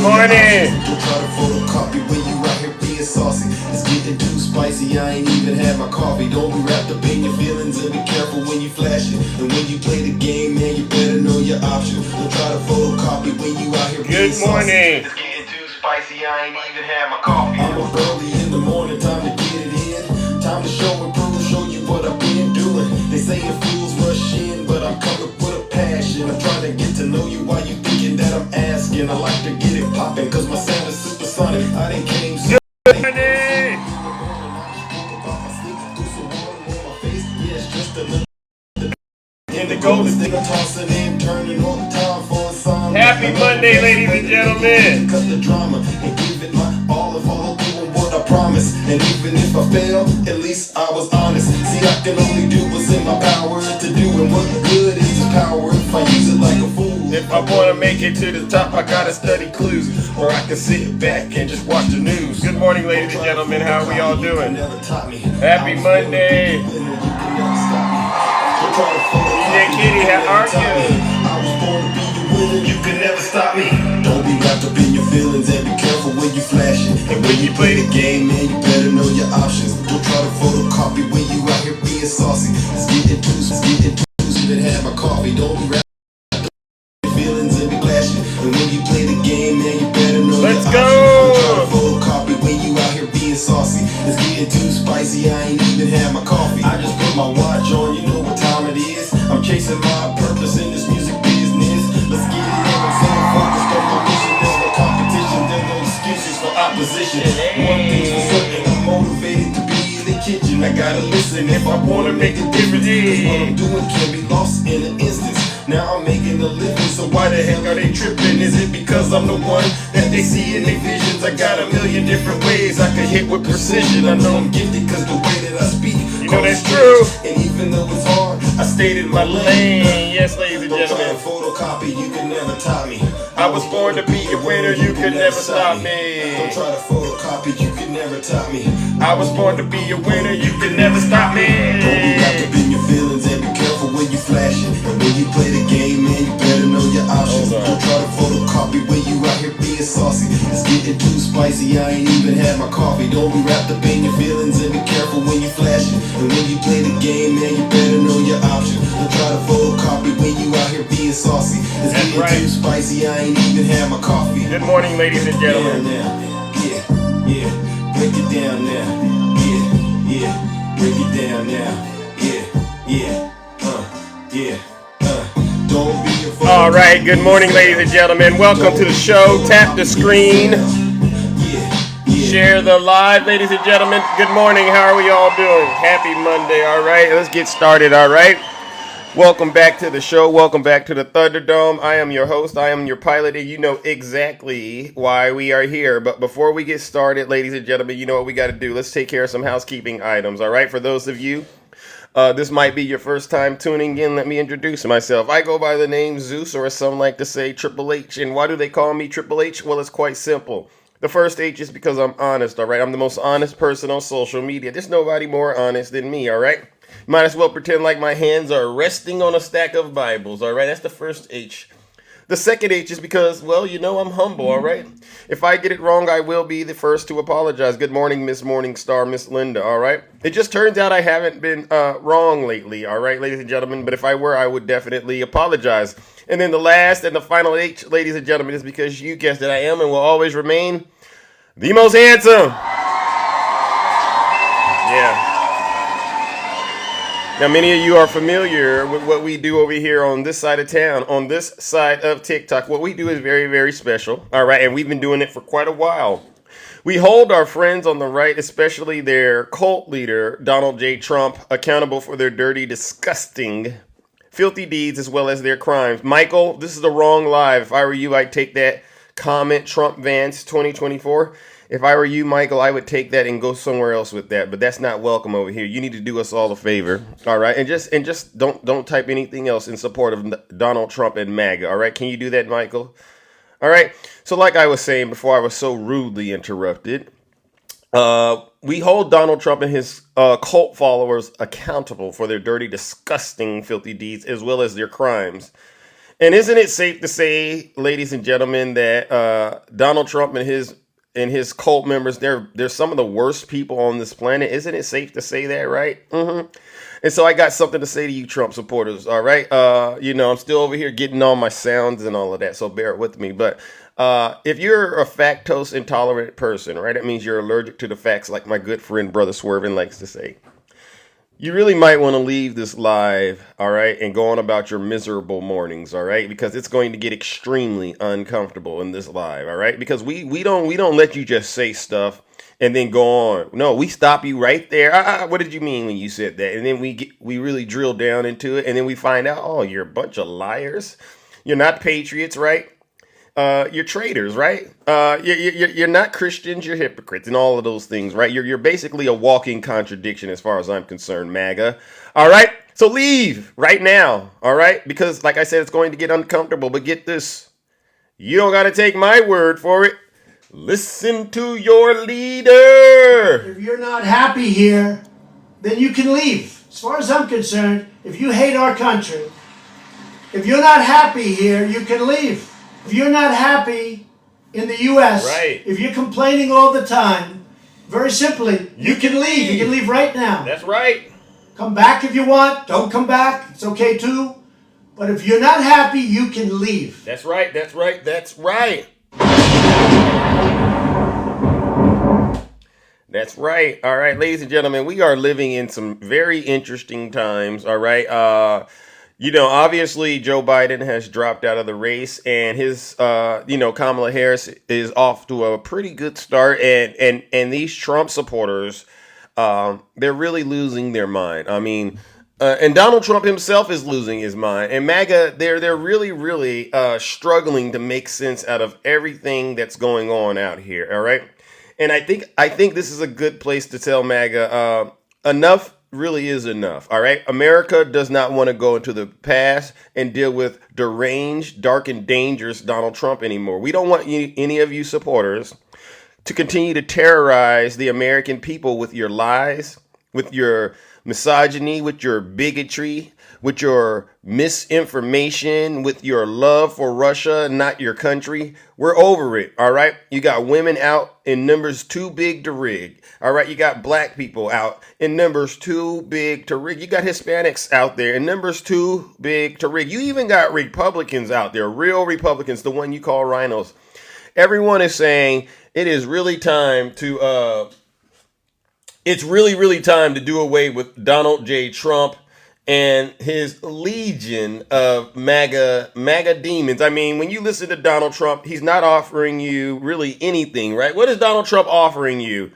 morning. Don't try to photocopy when you out here being saucy. It's getting too spicy, I ain't even had my coffee. Don't be wrapped up in your feelings and be careful when you flash it. And when you play the game, man, you better know your options. Don't try to photocopy when you out here being saucy. Good morning. It's getting too spicy, I ain't even had my coffee. I'm up early in the morning, time to get it in. Time to show and prove, show you what I've been doing. They saying fools rush in, but I'm coming with a passion. I'm trying to get to know you while you thinking that I'm asking. I like to get it popping, cause my sound is supersonic. I done came so in the golden state, tossing and turning all the time for a song. Happy Monday, ladies and gentlemen. Cut the drama and give it my all of all doing what I promise. And even if I fail, at least I was honest. See, I can only do what's in my power to do, and what good is this power if I use it like a fool? If I want to make it to the top, I gotta study clues, or I can sit back and just watch the news. Good morning, ladies and gentlemen. How are we all doing? Happy Monday. DJ Kitty, how are you? I was born to be the winner, you can never stop me. Don't be wrapped up in your feelings and be careful when you flash it. And when you play the game, man, you better know your options. Don't try to photocopy when you out here being saucy. It's getting too to have my coffee. Don't be wrapped up in your feelings and be flashing. And when you play the game, man, you better know your options. Don't try to photocopy when you out here being saucy. It's getting too spicy, I ain't even had my coffee. I just put my watch on, you know what time it is. I'm chasing my purpose in this music business. Let's get it in, I'm so focused on my mission. There's no competition, there's no excuses for opposition. One thing's for certain, I'm motivated to be in the kitchen. I gotta listen if I wanna make a difference. Cause what I'm doing can be lost in an instance. Now I'm making a living, so why the heck are they tripping? Is it because I'm the one that they see in their visions? I got a million different ways I can hit with precision. I know I'm gifted cause the way that I speak, you know that's true. And even though it's hard, I stayed in my lane. Yes, ladies and Don't try gentlemen. to photocopy, you can never top me. I was born to be a winner, you can never stop me. Don't try to photocopy, you can never top me. I was born to be a winner, you can never stop me. Don't be wrapped up in your feelings and be careful when you flash it. And when you play the game, man, you better know your options. Don't try to photocopy when you out here being saucy. It's getting too spicy, I ain't even had my coffee. Don't be wrapped up in your feelings and be careful when you flash it. And when you play the game, man, you better know your options. Don't try to photocopy when you out here being saucy. It's getting too spicy, I ain't even had my coffee. Good morning, ladies and gentlemen. Yeah, break it down now. Yeah, break it down now. Don't be afraid. All right, good morning, ladies and gentlemen. Welcome to the show. Tap the screen. Share the live, ladies and gentlemen. Good morning. How are we all doing? Happy Monday. All right, let's get started. All right. Welcome back to the show. Welcome back to the Thunderdome. I am your host. I am your pilot, and you know exactly why we are here. But before we get started, ladies and gentlemen, you know what we got to do. Let's take care of some housekeeping items. All right. For those of you, this might be your first time tuning in. Let me introduce myself. I go by the name Zeus, or as some like to say, Triple H. And why do they call me Triple H? Well, it's quite simple. The first H is because I'm honest, all right? I'm the most honest person on social media. There's nobody more honest than me, all right? Might as well pretend like my hands are resting on a stack of Bibles, all right? That's the first H. The second H is because, well, you know I'm humble, all right? If I get it wrong, I will be the first to apologize. Good morning, Miss Morningstar, Miss Linda, all right? It just turns out I haven't been wrong lately, all right, ladies and gentlemen? But if I were, I would definitely apologize. And then the last and the final H, ladies and gentlemen, is because you guessed it, I am and will always remain the most handsome. Yeah. Now, many of you are familiar with what we do over here on this side of town, on this side of TikTok. What we do is very, very special, all right? And we've been doing it for quite a while. We hold our friends on the right, especially their cult leader, Donald J. Trump, accountable for their dirty, disgusting, filthy deeds as well as their crimes. Michael, this is the wrong live. If I were you, I'd take that comment, Trump Vance 2024. If I were you, Michael, I would take that and go somewhere else with that. But that's not welcome over here. You need to do us all a favor, all right? And just don't type anything else in support of Donald Trump and MAGA, all right? Can you do that, Michael? All right. So like I was saying before I was so rudely interrupted, we hold Donald Trump and his cult followers accountable for their dirty, disgusting, filthy deeds as well as their crimes. And isn't it safe to say, ladies and gentlemen, that Donald Trump and his cult members, they're some of the worst people on this planet? Isn't it safe to say that, right? And so I got something to say to you, Trump supporters. All right, I'm still over here getting all my sounds and all of that, so bear with me. But if you're a lactose intolerant person, right, that means you're allergic to the facts, like my good friend Brother Swervin likes to say. You really might want to leave this live, all right, and go on about your miserable mornings, all right, because it's going to get extremely uncomfortable in this live, all right, because we don't let you just say stuff and then go on. No, we stop you right there. What did you mean when you said that? And then we really drill down into it, and then we find out, oh, you're a bunch of liars. You're not patriots, right? You're traitors, right? You're not Christians, you're hypocrites, and all of those things, right? You're basically a walking contradiction as far as I'm concerned, MAGA. All right? So leave right now, all right? Because, like I said, it's going to get uncomfortable, but get this. You don't got to take my word for it. Listen to your leader. If you're not happy here, then you can leave. As far as I'm concerned, if you hate our country, if you're not happy here, you can leave. If you're not happy in the U.S., right, if you're complaining all the time, very simply, you can leave. You can leave right now. That's right. Come back if you want. Don't come back. It's okay too. But if you're not happy, you can leave. That's right. That's right. That's right. That's right. All right, ladies and gentlemen, we are living in some very interesting times. All right. Obviously Joe Biden has dropped out of the race, and his, Kamala Harris is off to a pretty good start. And these Trump supporters, they're really losing their mind. I mean, and Donald Trump himself is losing his mind. And MAGA, they're really, really struggling to make sense out of everything that's going on out here. All right. And I think this is a good place to tell MAGA, enough really is enough. All right. America does not want to go into the past and deal with deranged, dark, and dangerous Donald Trump anymore. We don't want any of you supporters to continue to terrorize the American people with your lies, with your misogyny, with your bigotry, with your misinformation, with your love for Russia, not your country. We're over it, all right? You got women out in numbers too big to rig, all right? You got black people out in numbers too big to rig. You got Hispanics out there in numbers too big to rig. You even got Republicans out there, real Republicans, the one you call rhinos. Everyone is saying it is really time to, it's really time to do away with Donald J. Trump and his legion of MAGA demons. I mean, when you listen to Donald Trump, he's not offering you really anything, right? What is Donald Trump offering you?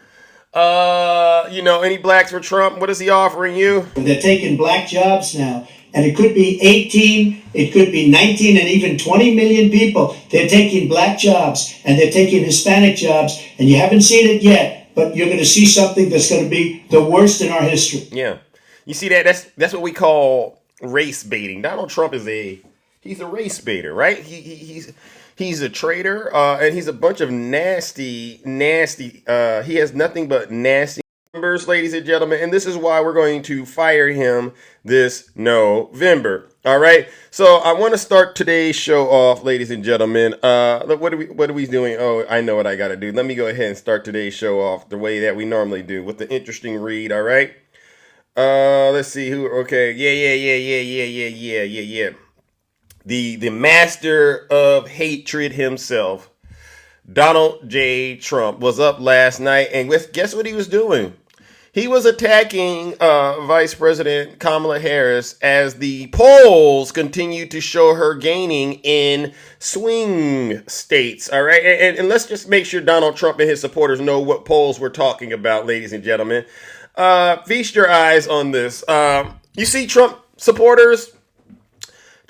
Any blacks for Trump? What is he offering you? They're taking black jobs now. And it could be 18, it could be 19, and even 20 million people. They're taking black jobs, and they're taking Hispanic jobs, and you haven't seen it yet, but you're going to see something that's going to be the worst in our history. Yeah. You see that? That's what we call race baiting. Donald Trump he's a race baiter, right? He's a traitor, and he's a bunch of nasty. He has nothing but nasty numbers, ladies and gentlemen, and this is why we're going to fire him this November. All right. So I want to start today's show off, ladies and gentlemen. What are we doing? Oh, I know what I got to do. Let me go ahead and start today's show off the way that we normally do, with the interesting read. All right. Let's see who. Okay. Yeah. The master of hatred himself, Donald J. Trump, was up last night, and guess what he was doing? He was attacking Vice President Kamala Harris as the polls continue to show her gaining in swing states. All right. And let's just make sure Donald Trump and his supporters know what polls we're talking about, ladies and gentlemen. Feast your eyes on this. You see, Trump supporters,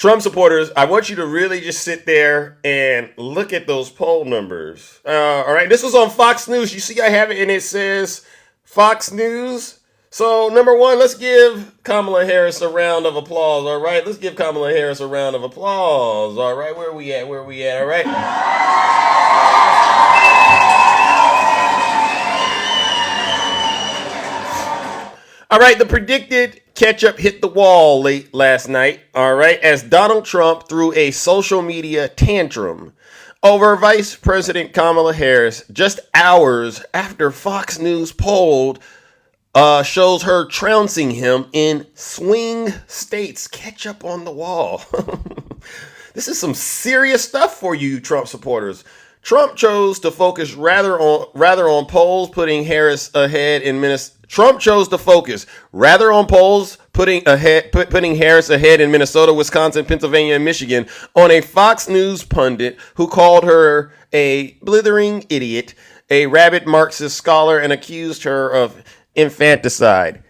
I want you to really just sit there and look at those poll numbers. All right. This was on Fox News. You see, I have it, and it says Fox News. So, number one, let's give Kamala Harris a round of applause. All right. Let's give Kamala Harris a round of applause. All right. Where are we at? All right. All right, the predicted Ketchup hit the wall late last night, all right, as Donald Trump threw a social media tantrum over Vice President Kamala Harris just hours after Fox News poll shows her trouncing him in swing states. Ketchup on the wall. This is some serious stuff for you Trump supporters. Trump chose to focus rather on polls putting Harris ahead in Minnesota. Trump chose to focus rather on polls putting Harris ahead in Minnesota, Wisconsin, Pennsylvania, and Michigan on a Fox News pundit who called her a blithering idiot, a rabid Marxist scholar, and accused her of infanticide.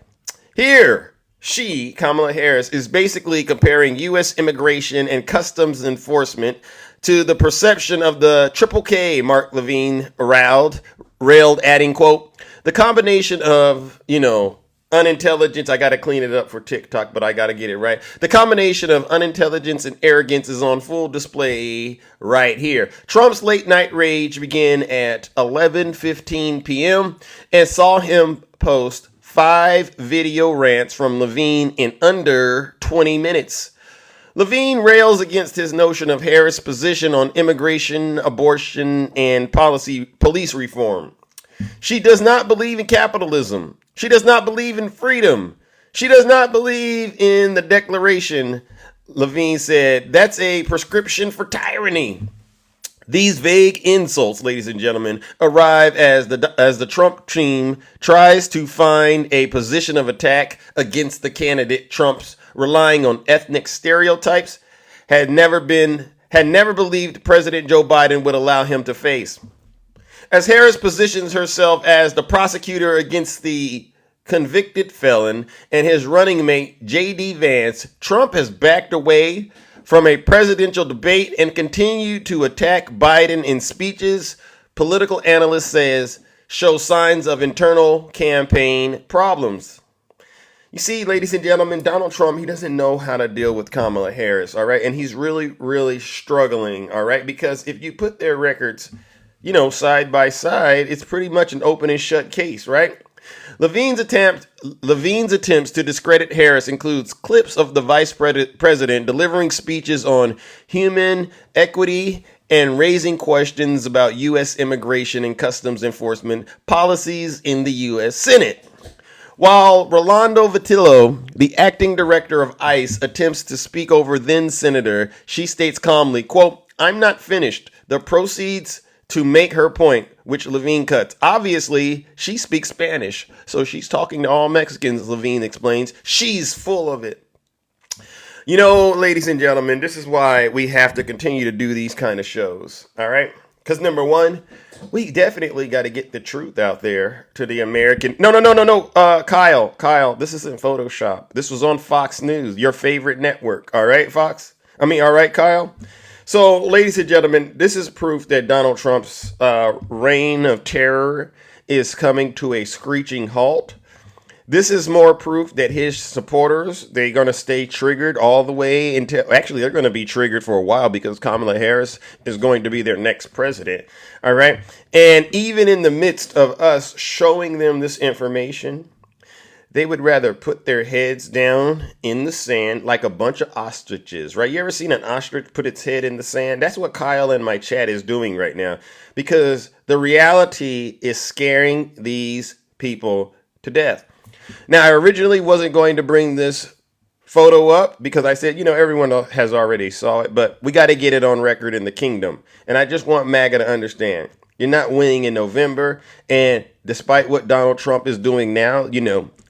Here, she, Kamala Harris, is basically comparing U.S. immigration and customs enforcement to the perception of the Triple K, Mark Levine railed, adding, quote, the combination of, unintelligence, I got to clean it up for TikTok, but I got to get it right. The combination of unintelligence and arrogance is on full display right here. Trump's late night rage began at 11:15 p.m. and saw him post 5 video rants from Levine in under 20 minutes. Levine rails against his notion of Harris' position on immigration, abortion, and police reform. She does not believe in capitalism. She does not believe in freedom. She does not believe in the Declaration. Levine said, that's a prescription for tyranny. These vague insults, ladies and gentlemen, arrive as the Trump team tries to find a position of attack against the candidate Trump's relying on ethnic stereotypes had never believed President Joe Biden would allow him to face. As Harris positions herself as the prosecutor against the convicted felon and his running mate, J.D. Vance, Trump has backed away from a presidential debate and continued to attack Biden in speeches political analysts says show signs of internal campaign problems. You see, ladies and gentlemen, Donald Trump, he doesn't know how to deal with Kamala Harris, all right? And he's really, really struggling, all right? Because if you put their records side by side, it's pretty much an open and shut case, right? Levine's attempts to discredit Harris includes clips of the vice president delivering speeches on human equity and raising questions about U.S. immigration and customs enforcement policies in the U.S. Senate. While Rolando Vitillo, the acting director of ICE, attempts to speak over then Senator, she states calmly, quote, I'm not finished. The proceeds to make her point, which Levine cuts. Obviously, she speaks Spanish, so she's talking to all Mexicans, Levine explains. She's full of it. Ladies and gentlemen, this is why we have to continue to do these kind of shows, all right? Because number one, we definitely got to get the truth out there to the American. No. Kyle, this isn't Photoshop. This was on Fox News, your favorite network, all right, all right, Kyle? So, ladies and gentlemen, this is proof that Donald Trump's reign of terror is coming to a screeching halt. This is more proof that his supporters, they're going to stay triggered all the way until, actually, they're going to be triggered for a while because Kamala Harris is going to be their next president. All right. And even in the midst of us showing them this information, they would rather put their heads down in the sand like a bunch of ostriches, right? You ever seen an ostrich put its head in the sand? That's what Kyle in my chat is doing right now because the reality is scaring these people to death. Now, I originally wasn't going to bring this photo up because I said, everyone has already saw it, but we got to get it on record in the kingdom. And I just want MAGA to understand. You're not winning in November. And despite what Donald Trump is doing now,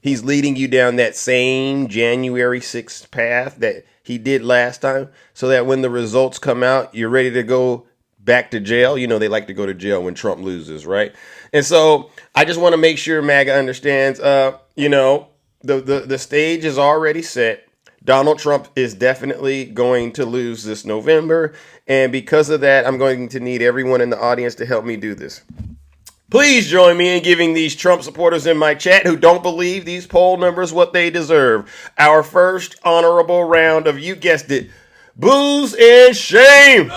he's leading you down that same January 6th path that he did last time so that when the results come out, you're ready to go back to jail. They like to go to jail when Trump loses, right? And so I just want to make sure MAGA understands, the stage is already set. Donald Trump is definitely going to lose this November. And because of that, I'm going to need everyone in the audience to help me do this. Please join me in giving these Trump supporters in my chat who don't believe these poll numbers what they deserve. Our first honorable round of, you guessed it, booze and shame.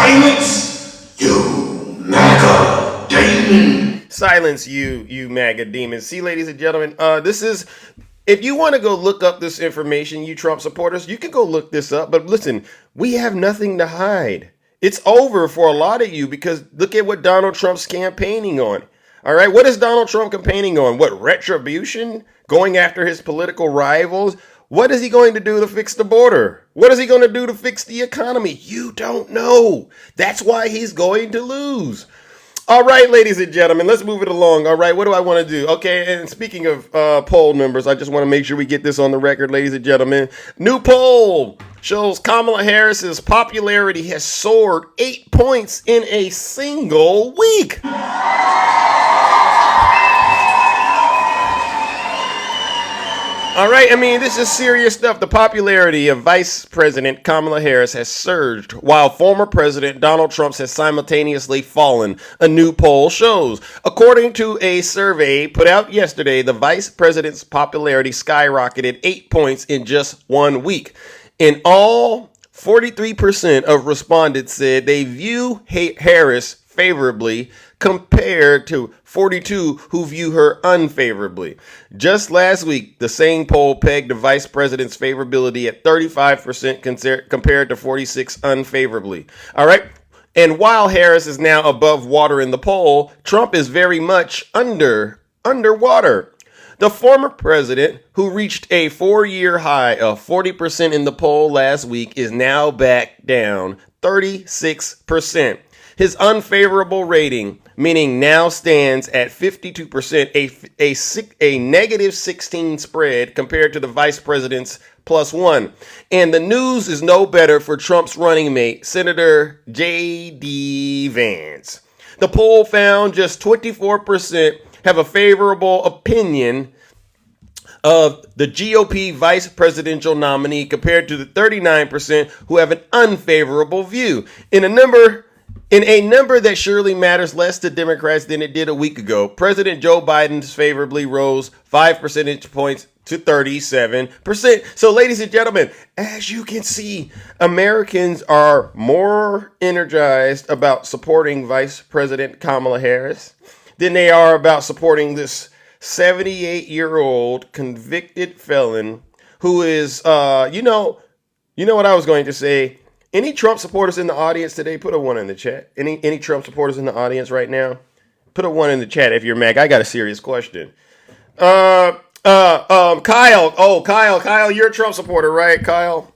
Silence, you MAGA demon. Silence, you MAGA demons. See, ladies and gentlemen, this is. If you want to go look up this information, you Trump supporters, you can go look this up. But listen, we have nothing to hide. It's over for a lot of you because look at what Donald Trump's campaigning on. All right, what is Donald Trump campaigning on? What, retribution? Going after his political rivals? What is he going to do to fix the border? What is he going to do to fix the economy? You don't know. That's why he's going to lose. All right, ladies and gentlemen, let's move it along. All right, what do I want to do? Okay, and speaking of poll numbers, I just want to make sure we get this on the record, ladies and gentlemen. New poll shows Kamala Harris's popularity has soared 8 points in a single week. All right, I mean, this is serious stuff. The popularity of Vice President Kamala Harris has surged, while former President Donald Trump has simultaneously fallen, a new poll shows. According to a survey put out yesterday, the Vice President's popularity skyrocketed 8 points in just 1 week. In all, 43% of respondents said they view Harris favorably compared to 42 who view her unfavorably. Just last week, the same poll pegged the vice president's favorability at 35% compared to 46 unfavorably. All right. And while Harris is now above water in the poll, Trump is very much underwater. The former president, who reached a 4-year high of 40% in the poll last week, is now back down 36%. His unfavorable rating, meaning now stands at 52%, a negative 16 spread compared to the vice president's +1. And the news is no better for Trump's running mate, Senator J.D. Vance. The poll found just 24% have a favorable opinion of the GOP vice presidential nominee compared to the 39% who have an unfavorable view. In a number that surely matters less to Democrats than it did a week ago, President Joe Biden's favorably rose 5 percentage points to 37%. So, ladies and gentlemen, as you can see, Americans are more energized about supporting Vice President Kamala Harris than they are about supporting this 78-year-old convicted felon who is, you know what I was going to say. Any Trump supporters in the audience today, put a 1 in the chat. Any Trump supporters in the audience right now? Put a 1 in the chat if you're Mac. I got a serious question. Kyle. Oh, Kyle, you're a Trump supporter, right, Kyle?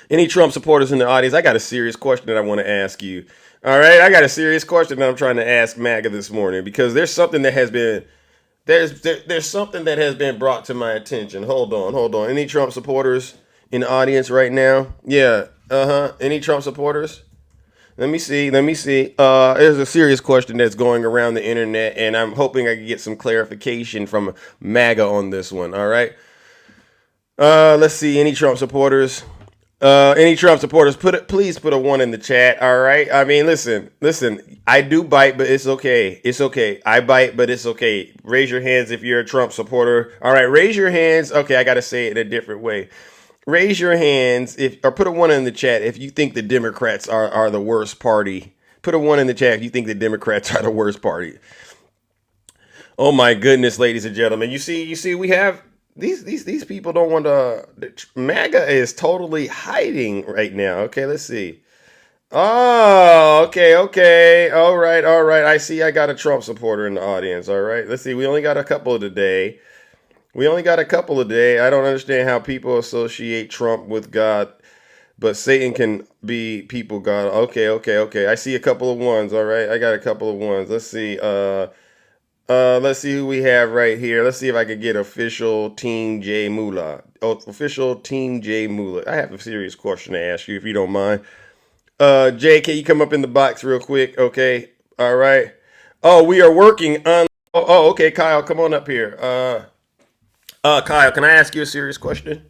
Any Trump supporters in the audience? I got a serious question that I want to ask you. All right, I got a serious question that I'm trying to ask MAGA this morning because there's something that has been there's something that has been brought to my attention. Hold on. Any Trump supporters in the audience right now? Yeah. Any Trump supporters? Let me see. There's a serious question that's going around the internet, and I'm hoping I can get some clarification from MAGA on this one. All right. Let's see. Any Trump supporters? Please put a 1 in the chat. All right. I mean, listen. I do bite, but it's okay. I bite, but it's okay. Raise your hands if you're a Trump supporter. All right. Raise your hands. Okay. I got to say it in a different way. Raise your hands or put a 1 in the chat if you think the Democrats are the worst party. Put a 1 in the chat if you think the Democrats are the worst party. Oh my goodness, ladies and gentlemen. You see, we have these people don't want to. MAGA is totally hiding right now. Okay, let's see. Oh, okay. All right. I see I got a Trump supporter in the audience. All right. Let's see. We only got a couple today. I don't understand how people associate Trump with God, but Satan can be people God. Okay. I see a couple of 1s. All right. I got a couple of 1s. Let's see. Let's see who we have right here. Let's see if I can get official Team J Moolah. Official Team J Moolah. I have a serious question to ask you if you don't mind. Jay, can you come up in the box real quick? Okay. All right. Oh, we are working on. Oh, okay. Kyle, come on up here. Kyle, can I ask you a serious question?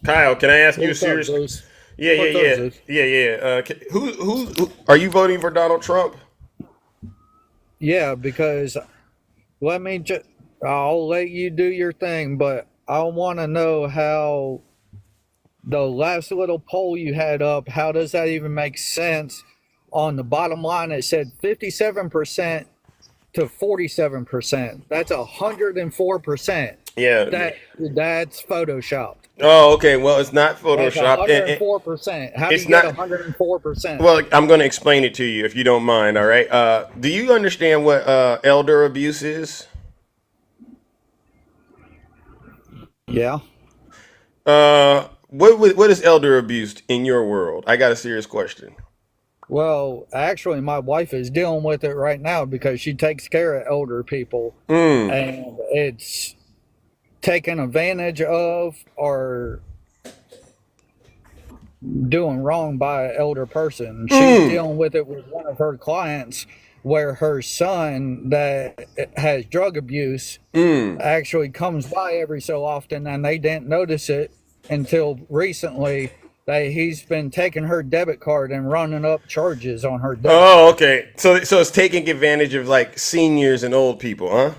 Kyle, can I ask you a serious? Yeah. Who are you voting for? Donald Trump? Yeah, because I'll let you do your thing, but I want to know how the last little poll you had up, how does that even make sense? On the bottom line, it said 57% to 47%. That's 104%. Yeah. That's photoshopped. Oh, okay. Well, it's not That's Photoshop. 104%. How do It's you get not. 104%? Well, I'm going to explain it to you if you don't mind. All right. Do you understand what elder abuse is? Yeah. What is elder abuse in your world? I got a serious question. Well, actually, my wife is dealing with it right now because she takes care of elder people, Mm. and it's taken advantage of or doing wrong by an elder person. She's Mm. dealing with it with one of her clients where her son that has drug abuse Mm. actually comes by every so often, and they didn't notice it until recently that he's been taking her debit card and running up charges on her debit Oh, card. okay. So it's taking advantage of like seniors and old people, huh?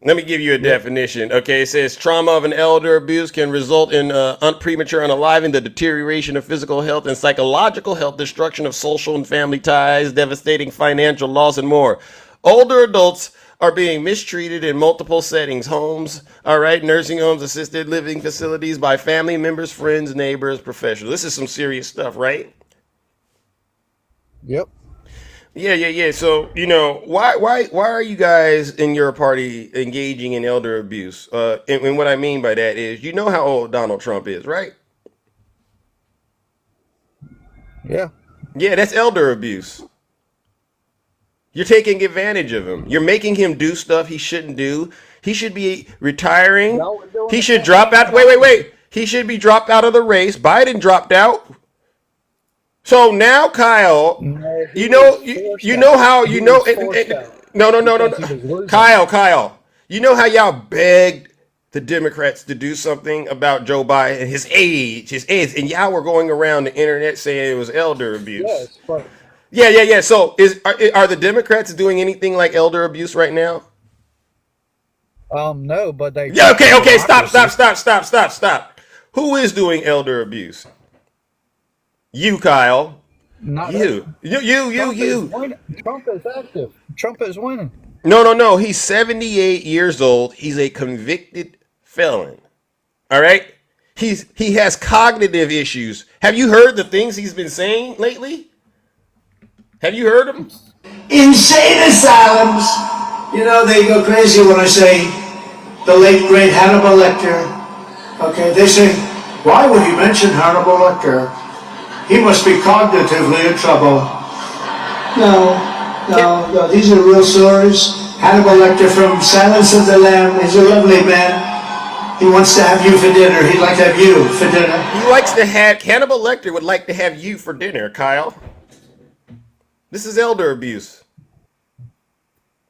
Let me give you a Yep. definition. Okay, it says trauma of an elder abuse can result in premature unaliving, the deterioration of physical health and psychological health, destruction of social and family ties, devastating financial loss, and more. Older adults are being mistreated in multiple settings, homes, all right, nursing homes, assisted living facilities by family members, friends, neighbors, professionals. This is some serious stuff, right? Yep. Yeah. So why are you guys in your party engaging in elder abuse? And what I mean by that is, you know how old Donald Trump is, right? Yeah. Yeah, that's elder abuse. You're taking advantage of him. You're making him do stuff he shouldn't do. He should be retiring. Y'all were doing He the should same drop thing out. when Wait, I wait, was. wait. He should be dropped out of the race. Biden dropped out. So now, Kyle, No, he you was know, forced you know out. how you He know. was forced out No, no, no, no, because no. he was losing. Kyle, you know how y'all begged the Democrats to do something about Joe Biden, his age, and y'all were going around the internet saying it was elder abuse. Yes, but Yeah. So are the Democrats doing anything like elder abuse right now? no, but they Yeah. threaten Okay. Stop. democracy. Who is doing elder abuse? You, Kyle. Not us. You. Winning. Trump is active. Trump is winning. No. He's 78 years old. He's a convicted felon. All right? He has cognitive issues. Have you heard the things he's been saying lately? Have you heard him? Insane asylums. You know, they go crazy when I say the late great Hannibal Lecter. Okay, they say, why would you mention Hannibal Lecter? He must be cognitively in trouble. No, these are real stories. Hannibal Lecter from Silence of the Lamb is a lovely man. He wants to have you for dinner. He'd like to have you for dinner. He likes to have Hannibal Lecter would like to have you for dinner, Kyle. This is elder abuse.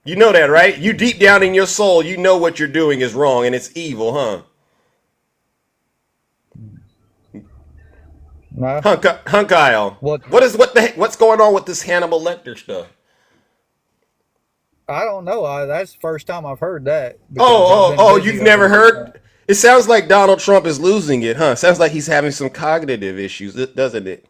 You know that, right? You deep down in your soul, you know what you're doing is wrong and it's evil, huh? No. Kyle. What? What's going on with this Hannibal Lecter stuff? I don't know. That's the first time I've heard that because I've been Oh, busy you've over never the weekend. heard? It sounds like Donald Trump is losing it, huh? Sounds like he's having some cognitive issues, doesn't it?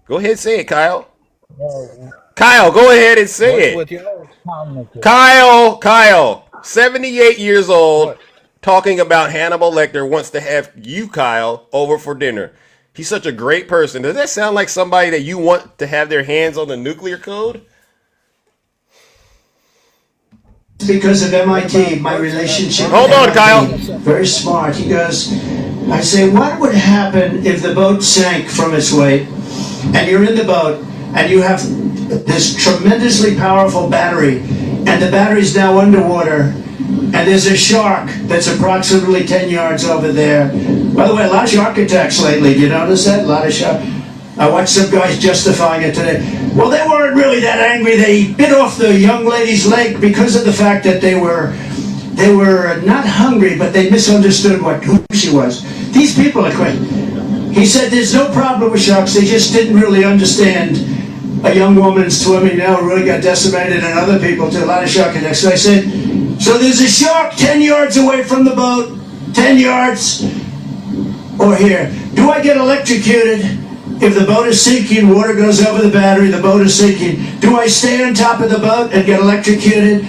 Go ahead and say it, Kyle. Well, Kyle, go ahead and what's say it. with your cognitive? Kyle, 78 years old, What? talking about Hannibal Lecter wants to have you, Kyle, over for dinner. He's such a great person. Does that sound like somebody that you want to have their hands on the nuclear code? Because of What MIT, about a my person that's relationship Hold with on, Kyle. MIT, very smart. He goes, I say, what would happen if the boat sank from its weight and you're in the boat and you have this tremendously powerful battery and the battery's now underwater and there's a shark that's approximately 10 yards over there. By the way, a lot of shark attacks lately. Do you notice that? A lot of shark. I watched some guys justifying it today. Well, they weren't really that angry. They bit off the young lady's leg because of the fact that they were not hungry, but they misunderstood who she was. These people are crazy. He said there's no problem with sharks. They just didn't really understand a young woman swimming now really got decimated, and other people too. A lot of shark attacks. So I said, so there's a shark 10 yards away from the boat. 10 yards or here? Do I get electrocuted if the boat is sinking, water goes over the battery, the boat is sinking? Do I stay on top of the boat and get electrocuted?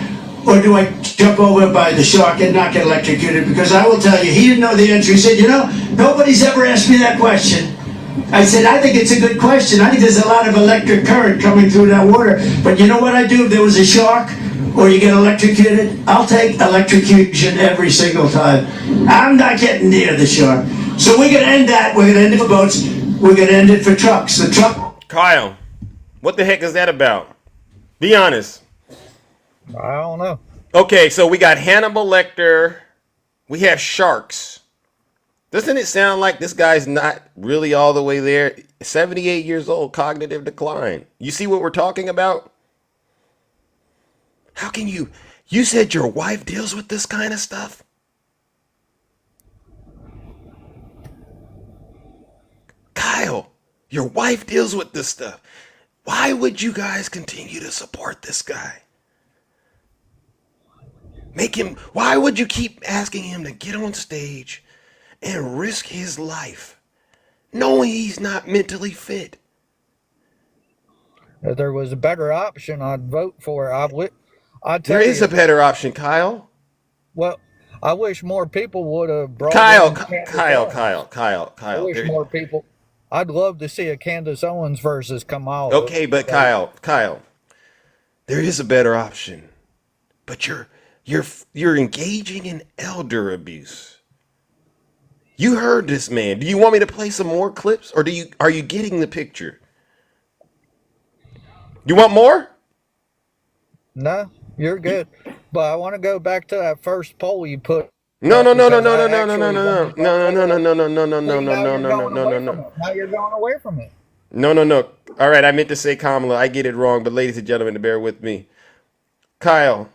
Or do I jump over by the shark and not get electrocuted? Because I will tell you, he didn't know the answer. He said, nobody's ever asked me that question. I said, I think it's a good question. I think there's a lot of electric current coming through that water. But you know what I do if there was a shark or you get electrocuted? I'll take electrocution every single time. I'm not getting near the shark. So we're going to end that. We're going to end it for boats. We're going to end it for trucks. The truck. Kyle, what the heck is that about? Be honest. I don't know. Okay, so we got Hannibal Lecter. We have sharks. Doesn't it sound like this guy's not really all the way there? 78 years old, cognitive decline. You see what we're talking about? How can you said your wife deals with this kind of stuff? Kyle, your wife deals with this stuff. Why would you guys continue to support this guy? Why would you keep asking him to get on stage and risk his life, knowing he's not mentally fit? If there was a better option, I'd vote for it. There is a better option, Kyle. Well, I wish more people would have brought Kyle. I wish more people. I'd love to see a Candace Owens versus Kamala. Okay, but Kyle, there is a better option. But you're engaging in elder abuse. You heard this man. Do you want me to play some more clips, or are you getting the picture? You want more? No, you're good. But I want to go back to that first poll you put. No. Now you're going away from it. No. All right, I meant to say Kamala. I get it wrong, but ladies and gentlemen, bear with me. Kyle,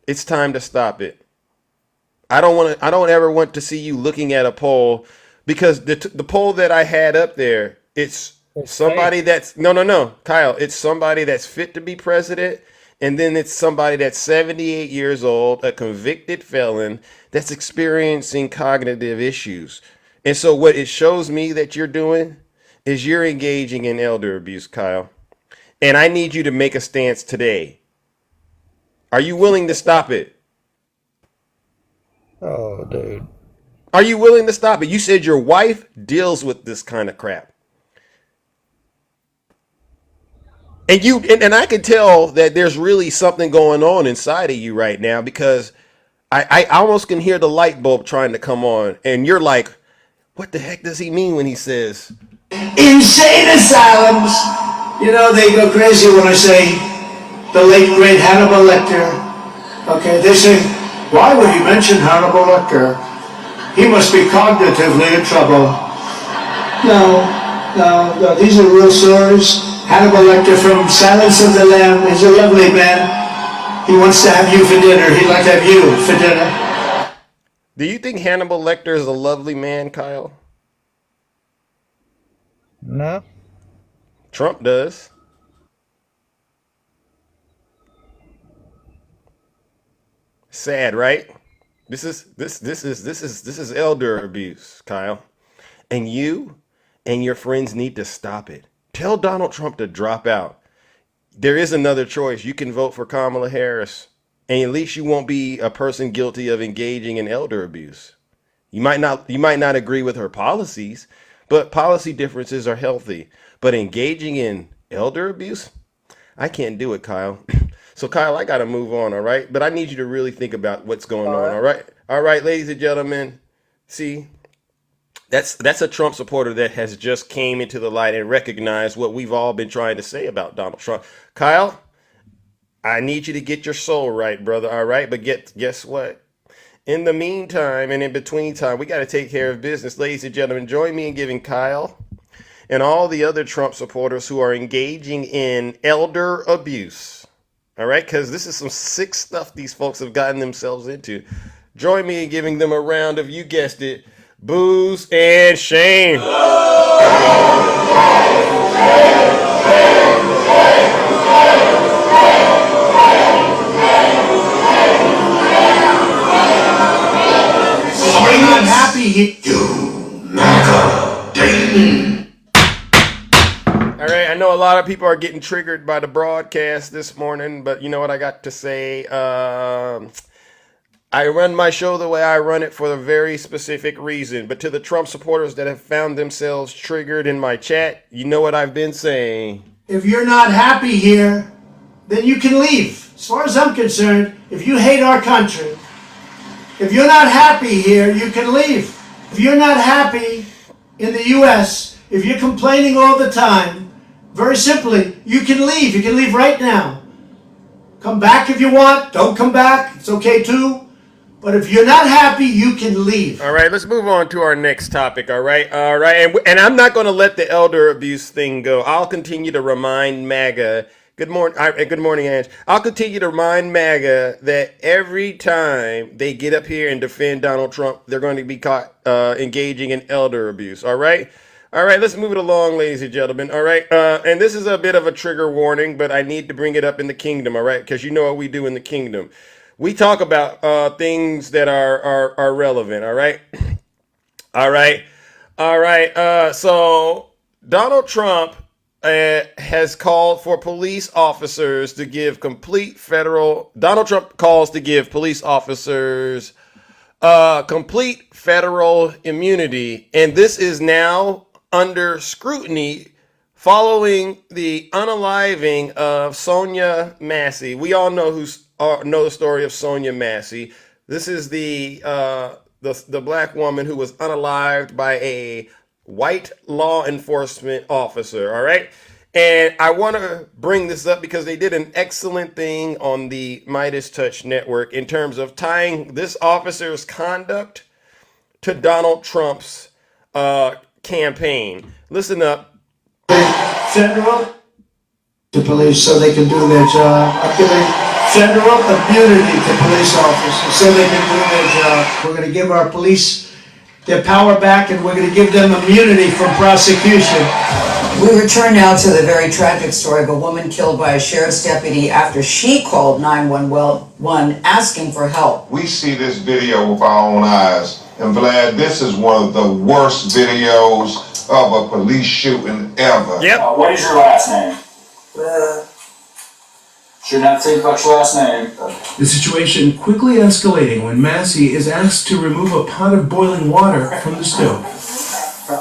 it's time to stop it. I don't ever want to see you looking at a poll, because the poll that I had up there, it's somebody that's Kyle, it's somebody that's fit to be president. And then it's somebody that's 78 years old, a convicted felon that's experiencing cognitive issues. And so what it shows me that you're doing is you're engaging in elder abuse, Kyle. And I need you to make a stance today. Are you willing to stop it? Oh, dude. Are you willing to stop it? You said your wife deals with this kind of crap. And I can tell that there's really something going on inside of you right now, because I almost can hear the light bulb trying to come on, and you're like, what the heck does he mean when he says Insane asylums. They go crazy when I say the late great Hannibal Lecter. Okay, they say, why would he mention Hannibal Lecter? He must be cognitively in trouble. No, these are real stories. Hannibal Lecter from Silence of the Lamb is a lovely man. He wants to have you for dinner. He'd like to have you for dinner. Do you think Hannibal Lecter is a lovely man, Kyle? No. Trump does. Sad, right? This is elder abuse, Kyle. And you and your friends need to stop it. Tell Donald Trump to drop out. There is another choice. You can vote for Kamala Harris, and at least you won't be a person guilty of engaging in elder abuse. You might not agree with her policies, but policy differences are healthy. But engaging in elder abuse, I can't do it, Kyle. So Kyle, I got to move on, all right? But I need you to really think about what's going on, all right? All right, ladies and gentlemen. See, that's a Trump supporter that has just came into the light and recognized what we've all been trying to say about Donald Trump. Kyle, I need you to get your soul right, brother, all right? But guess what? In the meantime and in between time, we got to take care of business. Ladies and gentlemen, join me in giving Kyle and all the other Trump supporters who are engaging in elder abuse, all right? Because this is some sick stuff these folks have gotten themselves into. Join me in giving them a round of, you guessed it, booze and shame. happy here. All right, I know a lot of people are getting triggered by the broadcast this morning, but you know what I got to say? I run my show the way I run it for a very specific reason. But to the Trump supporters that have found themselves triggered in my chat, you know what I've been saying. If you're not happy here, then you can leave. As far as I'm concerned, if you hate our country, if you're not happy here, you can leave. If you're not happy in the U.S., if you're complaining all the time, very simply, you can leave. You can leave right now. Come back if you want. Don't come back. It's okay too. But if you're not happy, you can leave. All right, let's move on to our next topic. All right. And I'm not going to let the elder abuse thing go. I'll continue to remind MAGA. Good morning, Ange. I'll continue to remind MAGA that every time they get up here and defend Donald Trump, they're going to be caught engaging in elder abuse. All right. All right, let's move it along, ladies and gentlemen. All right, and this is a bit of a trigger warning, but I need to bring it up in the kingdom. All right, because you know what we do in the kingdom. We talk about things that are relevant. All right, all right. So Donald Trump has called for police officers to give complete federal. Donald Trump calls to give police officers complete federal immunity, and this is now under scrutiny following the unaliving of Sonia Massey. We all know know the story of Sonia Massey. This is the black woman who was unalived by a white law enforcement officer. All right. And I want to bring this up because they did an excellent thing on the Midas Touch Network in terms of tying this officer's conduct to Donald Trump's campaign. Listen up. Federal to police so they can do their job. I'm giving federal immunity to police officers so they can do their job. We're going to give our police their power back, and we're going to give them immunity from prosecution. We return now to the very tragic story of a woman killed by a sheriff's deputy after she called 911 asking for help. We see this video with our own eyes. And Vlad, this is one of the worst videos of a police shooting ever. Yep. What is your last name? Should not think about your last name. The situation quickly escalating when Massey is asked to remove a pot of boiling water from the stove. Where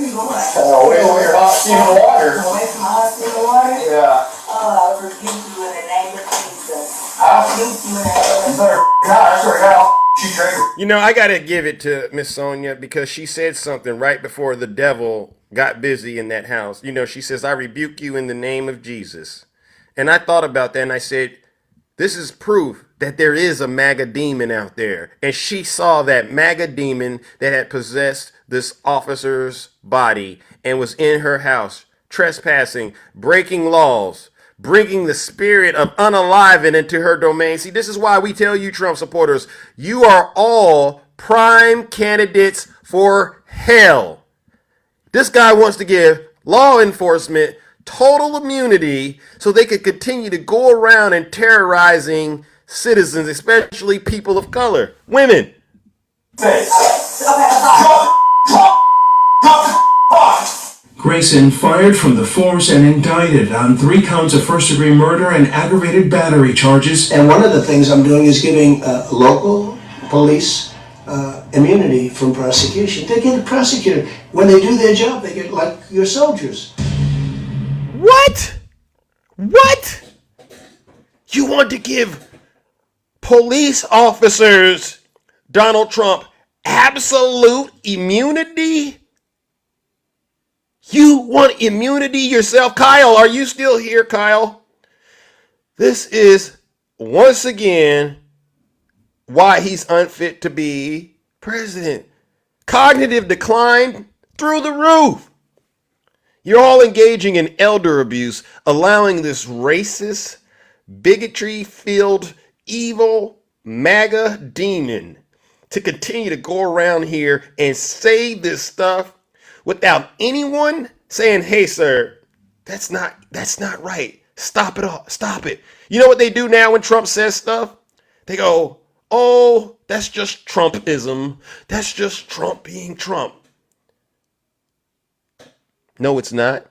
you going? Away from your hot steaming water. Away from hot steaming water? Yeah. Oh, I rebuke you in the name of Jesus. I rebuke you in the name of better not. I swear to God, you traitor. You know, I got to give it to Miss Sonia because she said something right before the devil got busy in that house. You know, she says, I rebuke you in the name of Jesus. And I thought about that and I said, this is proof that there is a MAGA demon out there. And she saw that MAGA demon that had possessed this officer's body and was in her house, trespassing, breaking laws, bringing the spirit of unaliving into her domain. See, this is why we tell you, Trump supporters, you are all prime candidates for hell. This guy wants to give law enforcement total immunity so they could continue to go around and terrorizing citizens, especially people of color, women. Grayson fired from the force and indicted on 3 counts of first-degree murder and aggravated battery charges. And one of the things I'm doing is giving local police immunity from prosecution. They get prosecuted. When they do their job, they get like your soldiers. What? What? You want to give police officers, Donald Trump, absolute immunity? You want immunity yourself? Kyle, are you still here, Kyle? This is, once again, why he's unfit to be president. Cognitive decline through the roof. You're all engaging in elder abuse, allowing this racist, bigotry-filled, evil MAGA demon to continue to go around here and say this stuff without anyone saying, hey, sir, that's not right. Stop it all. Stop it. You know what they do now when Trump says stuff? They go, oh, That's just Trumpism. That's just Trump being Trump. No, it's not.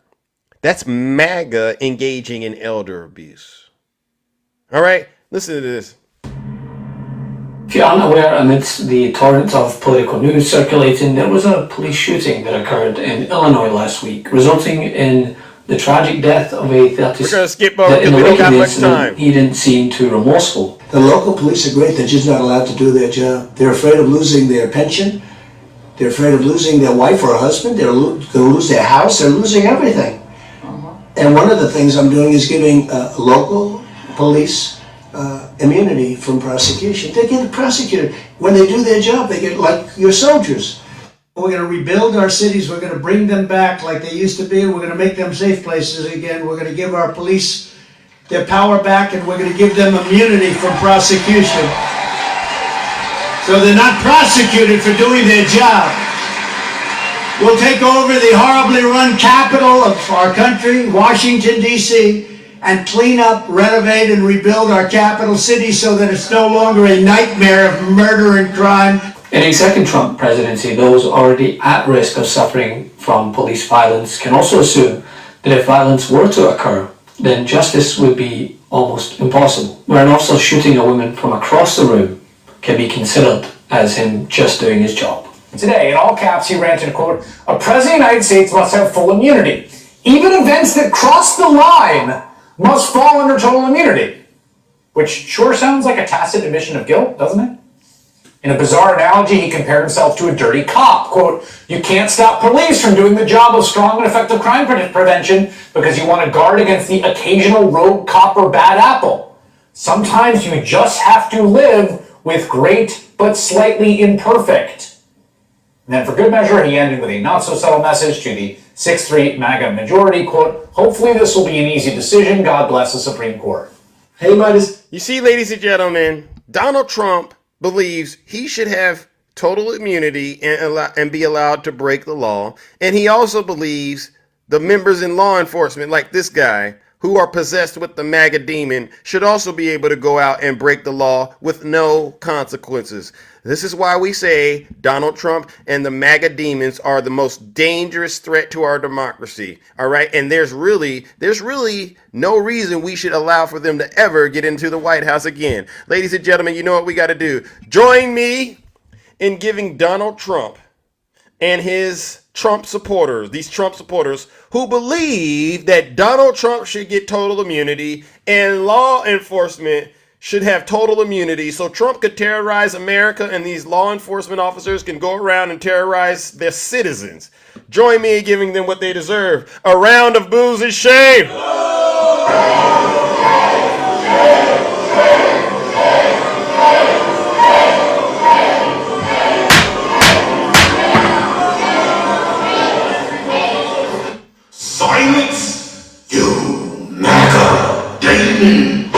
That's MAGA engaging in elder abuse. All right, listen to this. If you're unaware, amidst the torrent of political news circulating, there was a police shooting that occurred in Illinois last week, resulting in the tragic death of a 36. We're going to skip over because we don't got much time. He didn't seem too remorseful. The local police are great. They're just not allowed to do their job. They're afraid of losing their pension. They're afraid of losing their wife or husband. They're going to lose their house. They're losing everything. And one of the things I'm doing is giving local police immunity from prosecution. They get prosecuted. When they do their job, they get like your soldiers. We're going to rebuild our cities. We're going to bring them back like they used to be. We're going to make them safe places again. We're going to give our police their power back, and we're going to give them immunity from prosecution. So they're not prosecuted for doing their job. We'll take over the horribly run capital of our country, Washington, D.C., and clean up, renovate, and rebuild our capital city so that it's no longer a nightmare of murder and crime. In a second Trump presidency, those already at risk of suffering from police violence can also assume that if violence were to occur, then justice would be almost impossible. Where an officer shooting a woman from across the room can be considered as him just doing his job. Today, in all caps, he ranted, quote, "A president of the United States must have full immunity. Even events that cross the line must fall under total immunity." Which sure sounds like a tacit admission of guilt, doesn't it? In a bizarre analogy, he compared himself to a dirty cop. Quote, "You can't stop police from doing the job of strong and effective crime prevention because you want to guard against the occasional rogue cop or bad apple. Sometimes you just have to live with great but slightly imperfect." And then for good measure, he ended with a not-so-subtle message to the 6-3 MAGA majority, quote, "Hopefully this will be an easy decision. God bless the Supreme Court." Hey, Midas. You see, ladies and gentlemen, Donald Trump believes he should have total immunity and be allowed to break the law. And he also believes the members in law enforcement, like this guy, who are possessed with the MAGA demon, should also be able to go out and break the law with no consequences. This is why we say Donald Trump and the MAGA demons are the most dangerous threat to our democracy. All right. And there's really no reason we should allow for them to ever get into the White House again. Ladies and gentlemen, you know what we got to do. Join me in giving Donald Trump and his Trump supporters, these Trump supporters who believe that Donald Trump should get total immunity and law enforcement should have total immunity so Trump could terrorize America and these law enforcement officers can go around and terrorize their citizens. Join me in giving them what they deserve. A round of boos and shame. Silence, you MAGA demon.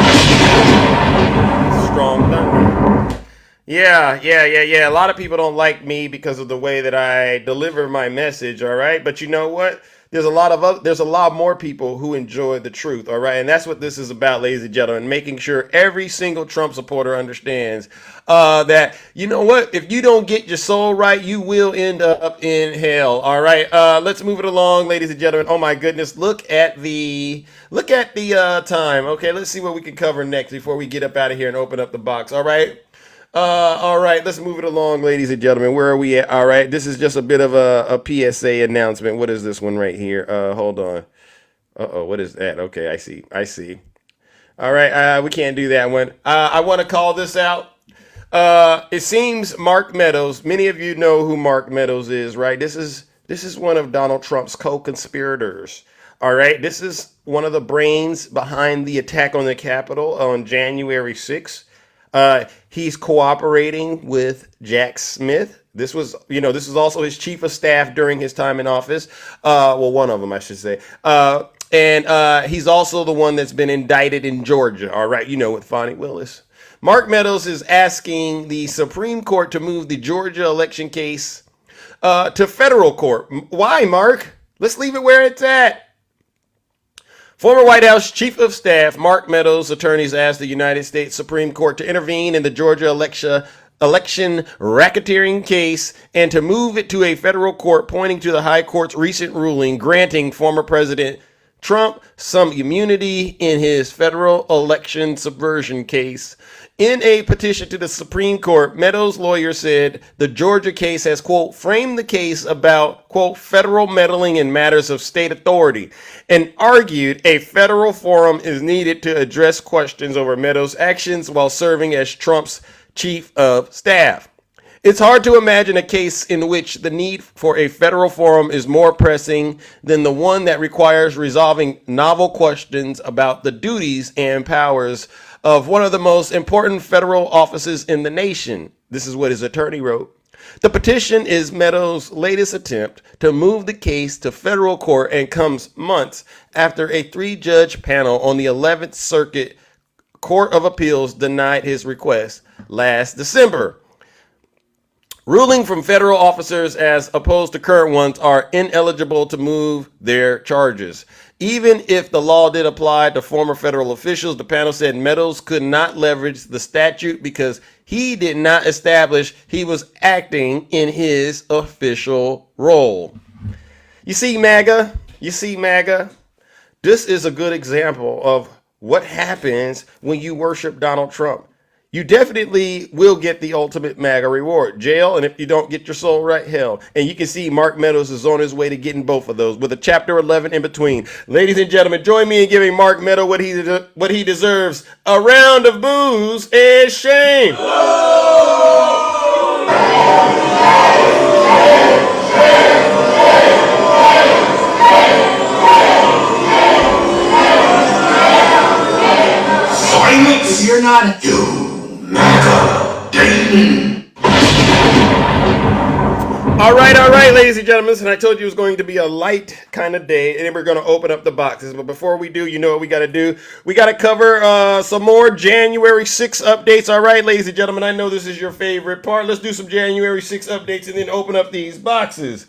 Strong thunder. Yeah. A lot of people don't like me because of the way that I deliver my message, all right? But you know what? There's a lot more people who enjoy the truth, all right? And that's what this is about, ladies and gentlemen, making sure every single Trump supporter understands that, you know what? If you don't get your soul right, you will end up in hell, all right? Let's move it along, ladies and gentlemen. Oh my goodness, look at the time. Okay, let's see what we can cover next before we get up out of here and open up the box, all right? All right, let's move it along, ladies and gentlemen. Where are we at? All right, this is just a bit of a PSA announcement. What is this one right here? Hold on. What is that? Okay, I see. All right, we can't do that one. I want to call this out. It seems Mark Meadows, many of you know who Mark Meadows is, right? This is one of Donald Trump's co-conspirators. All right, this is one of the brains behind the attack on the Capitol on January 6th. He's cooperating with Jack Smith. This was also his chief of staff during his time in office. Well, one of them, I should say. And he's also the one that's been indicted in Georgia. All right, with Fonnie Willis. Mark Meadows is asking the Supreme Court to move the Georgia election case to federal court. Why, Mark? Let's leave it where it's at. Former White House Chief of Staff Mark Meadows' attorneys asked the United States Supreme Court to intervene in the Georgia election election racketeering case and to move it to a federal court, pointing to the high court's recent ruling granting former President Trump some immunity in his federal election subversion case. In a petition to the Supreme Court, Meadows' lawyer said the Georgia case has, quote, framed the case about, quote, federal meddling in matters of state authority, and argued a federal forum is needed to address questions over Meadows' actions while serving as Trump's chief of staff. It's hard to imagine a case in which the need for a federal forum is more pressing than the one that requires resolving novel questions about the duties and powers of one of the most important federal offices in the nation. This is what his attorney wrote. The petition is Meadows' latest attempt to move the case to federal court and comes months after a 3-judge panel on the 11th Circuit Court of Appeals denied his request last December. Ruling from federal officers as opposed to current ones are ineligible to move their charges. Even if the law did apply to former federal officials, the panel said Meadows could not leverage the statute because he did not establish he was acting in his official role. You see, MAGA? This is a good example of what happens when you worship Donald Trump. You definitely will get the ultimate MAGA reward, jail, and if you don't get your soul right, hell. And you can see Mark Meadows is on his way to getting both of those with a chapter 11 in between. Ladies and gentlemen, join me in giving Mark Meadows what he deserves, a round of boos and shame. Silence! If you're not... All right, ladies and gentlemen, and I told you it was going to be a light kind of day, and then we're going to open up the boxes. But before we do, you know what we got to do? We got to cover some more January 6 updates. All right, ladies and gentlemen, I know this is your favorite part. Let's do some January 6 updates and then open up these boxes.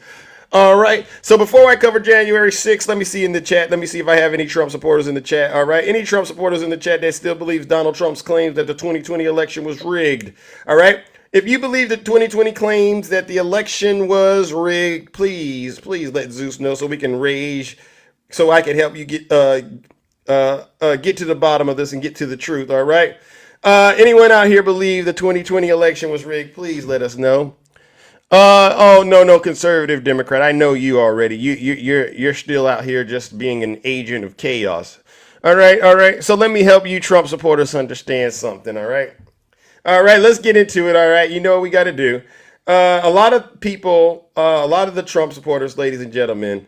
All right, so before I cover January 6th, let me see in the chat. Let me see if I have any Trump supporters in the chat. All right, any Trump supporters in the chat that still believes Donald Trump's claims that the 2020 election was rigged? All right, if you believe the 2020 claims that the election was rigged, please let Zeus know so we can rage, so I can help you get to the bottom of this and get to the truth. All right, anyone out here believe the 2020 election was rigged? Please let us know. No, conservative Democrat. I know you already. You're still out here just being an agent of chaos. All right. So let me help you Trump supporters understand something. All right, let's get into it. All right, you know what we got to do. A lot of people, a lot of the Trump supporters, ladies and gentlemen,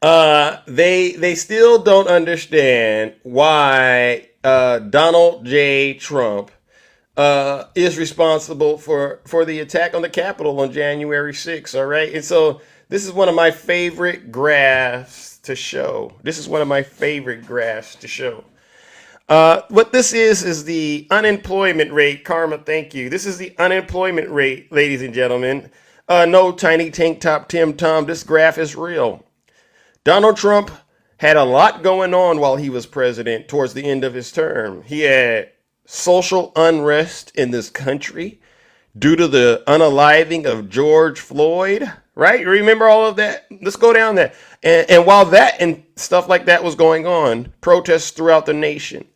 they still don't understand why Donald J. Trump is responsible for the attack on the Capitol on January 6th, all right? And so this is one of my favorite graphs to show. What this is the unemployment rate. Karma, thank you. This is the unemployment rate, ladies and gentlemen. No tiny tank top Tim Tom. This graph is real. Donald Trump had a lot going on while he was president towards the end of his term. He had social unrest in this country due to the unaliving of George Floyd, right? You remember all of that? Let's go down there. And while that and stuff like that was going on, protests throughout the nation,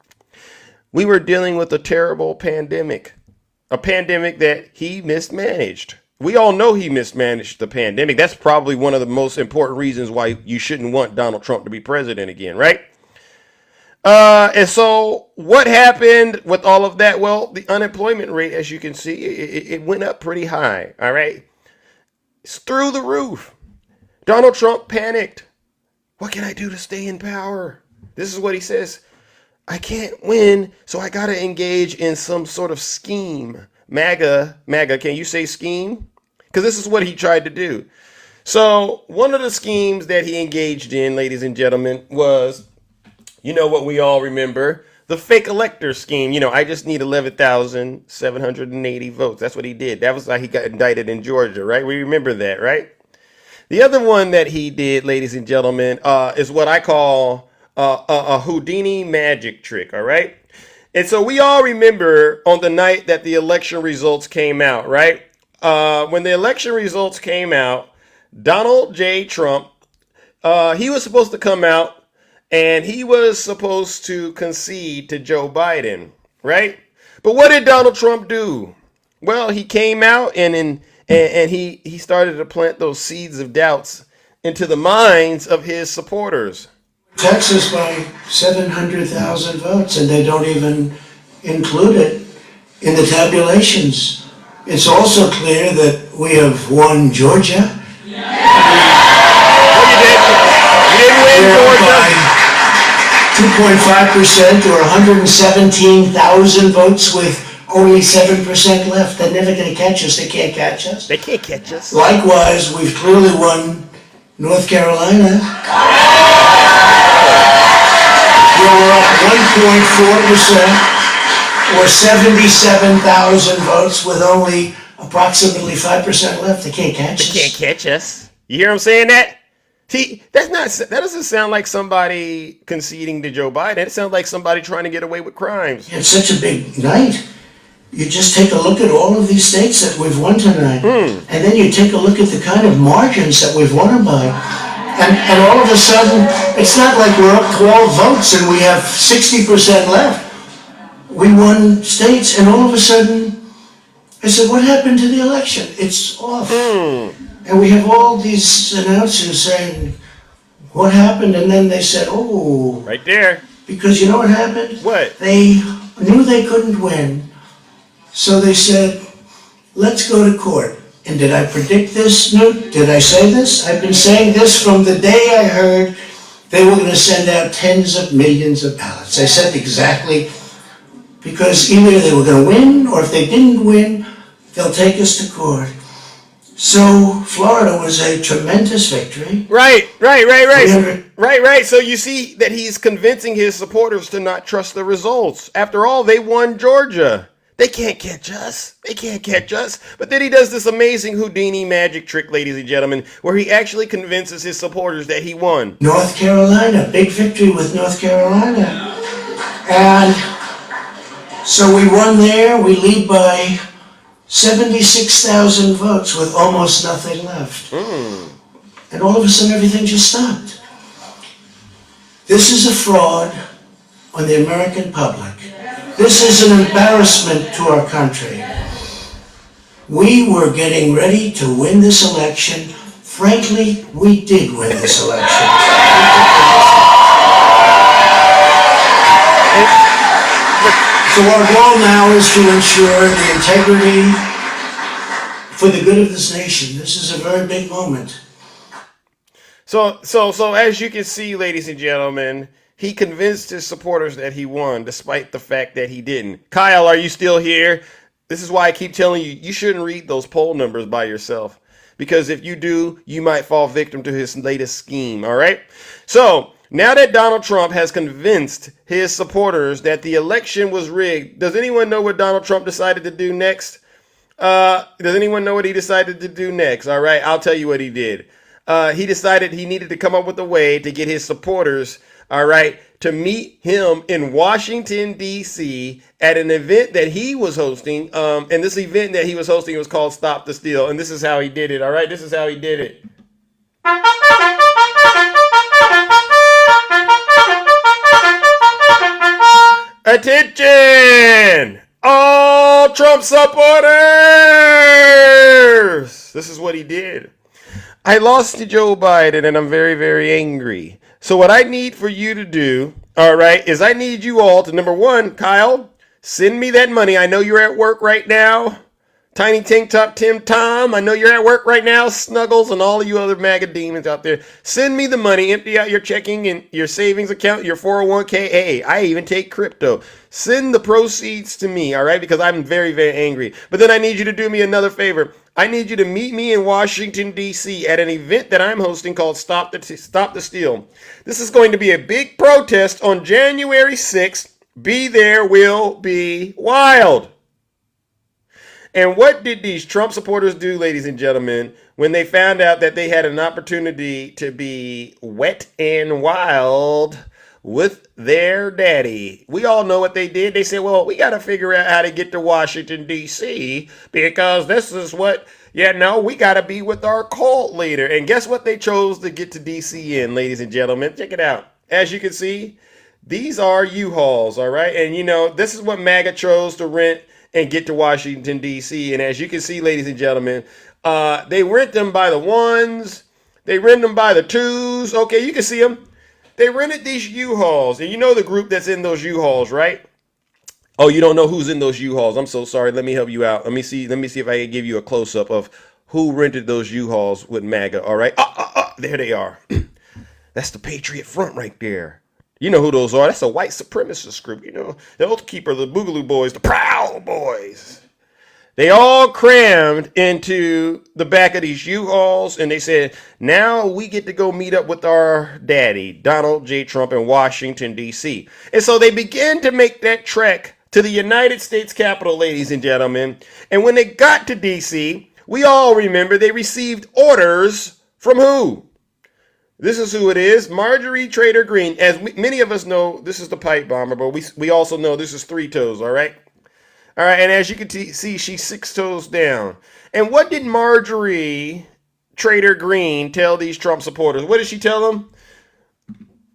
we were dealing with a terrible pandemic, a pandemic that he mismanaged. We all know he mismanaged the pandemic. That's probably one of the most important reasons why you shouldn't want Donald Trump to be president again, right? And so what happened with all of that? Well, the unemployment rate, as you can see, it went up pretty high. All right. It's through the roof. Donald Trump panicked. What can I do to stay in power? This is what he says. I can't win, so I got to engage in some sort of scheme. MAGA, can you say scheme? Because this is what he tried to do. So one of the schemes that he engaged in, ladies and gentlemen, was, you know what we all remember, the fake elector scheme. You know, I just need 11,780 votes. That's what he did. That was how he got indicted in Georgia, right? We remember that, right? The other one that he did, ladies and gentlemen, is what I call a Houdini magic trick, all right? And so we all remember on the night that the election results came out, right? When the election results came out, Donald J. Trump, he was supposed to come out and he was supposed to concede to Joe Biden, right? But what did Donald Trump do? Well, he came out and he started to plant those seeds of doubts into the minds of his supporters. Texas by 700,000 votes, and they don't even include it in the tabulations. It's also clear that we have won Georgia. Oh, you did? You didn't win Georgia? By 2.5% or 117,000 votes with only 7% left. They're never going to catch us. They can't catch us. They can't catch us. Likewise, we've clearly won North Carolina. We're up 1.4% or 77,000 votes with only approximately 5% left. They can't catch us. They can't catch us. You hear him saying that? See, that doesn't sound like somebody conceding to Joe Biden. It sounds like somebody trying to get away with crimes. It's such a big night. You just take a look at all of these states that we've won tonight. And then you take a look at the kind of margins that we've won them by. And all of a sudden, it's not like we're up 12 votes and we have 60% left. We won states and all of a sudden, I said, what happened to the election? It's off. And we have all these announcers saying, what happened? And then they said, oh. Right there. Because you know what happened? What? They knew they couldn't win. So they said, let's go to court. And did I predict this, Newt? Did I say this? I've been saying this from the day I heard they were going to send out tens of millions of ballots. I said exactly, because either they were going to win, or if they didn't win, they'll take us to court. So Florida was a tremendous victory. Right. So you see that he's convincing his supporters to not trust the results. After all, they won Georgia. They can't catch us. They can't catch us. But then he does this amazing Houdini magic trick, ladies and gentlemen, where he actually convinces his supporters that he won. North Carolina, big victory with North Carolina. And so we won there. We lead by 76,000 votes with almost nothing left. And all of a sudden, everything just stopped. This is a fraud on the American public. This is an embarrassment to our country. We were getting ready to win this election. Frankly, we did win this election. So our goal now is to ensure the integrity for the good of this nation. This is a very big moment. So as you can see, ladies and gentlemen, he convinced his supporters that he won, despite the fact that he didn't. Kyle, are you still here? This is why I keep telling you, you shouldn't read those poll numbers by yourself. Because if you do, you might fall victim to his latest scheme, all right? So, now that Donald Trump has convinced his supporters that the election was rigged, does anyone know what Donald Trump decided to do next? Does anyone know what he decided to do next? All right, I'll tell you what he did. He decided he needed to come up with a way to get his supporters, all right, to meet him in Washington, D.C. at an event that he was hosting. And this event that he was hosting was called Stop the Steal. And this is how he did it, all right? This is how he did it. Attention! All Trump supporters! This is what he did. I lost to Joe Biden and I'm very, very angry. So what I need for you to do, all right, is I need you all to, number one, Kyle, send me that money. I know you're at work right now. Tiny Tank Top Tim Tom, I know you're at work right now. Snuggles and all of you other MAGA demons out there. Send me the money. Empty out your checking and your savings account, your 401k. Hey, I even take crypto. Send the proceeds to me, all right, because I'm very, very angry. But then I need you to do me another favor. I need you to meet me in Washington, D.C. at an event that I'm hosting called Stop the Steal. This is going to be a big protest on January 6th. Be there, will be wild. And what did these Trump supporters do, ladies and gentlemen, when they found out that they had an opportunity to be wet and wild? with their daddy. We all know what they did. They said, well, we got to figure out how to get to Washington, D.C. because this is what, we got to be with our cult leader. And guess what they chose to get to D.C. in, ladies and gentlemen? Check it out. As you can see, these are U-Hauls, all right? And, this is what MAGA chose to rent and get to Washington, D.C. And as you can see, ladies and gentlemen, they rent them by the ones. They rent them by the twos. Okay, you can see them. They rented these U-Hauls. And you know the group that's in those U-Hauls, right? Oh, you don't know who's in those U-Hauls. I'm so sorry. Let me help you out. Let me see if I can give you a close-up of who rented those U-Hauls with MAGA, all right? There they are. That's the Patriot Front right there. You know who those are. That's a white supremacist group. The Oath Keeper, the Boogaloo Boys, the Proud Boys. They all crammed into the back of these U-Hauls, and they said, now we get to go meet up with our daddy, Donald J. Trump, in Washington, D.C. And so they began to make that trek to the United States Capitol, ladies and gentlemen. And when they got to D.C., we all remember they received orders from who? This is who it is, Marjorie Taylor Greene. As many of us know, this is the pipe bomber, but we also know this is Three Toes, all right? All right, and as you can see, she's 6 toes down. And what did Marjorie Taylor Greene tell these Trump supporters? What did she tell them?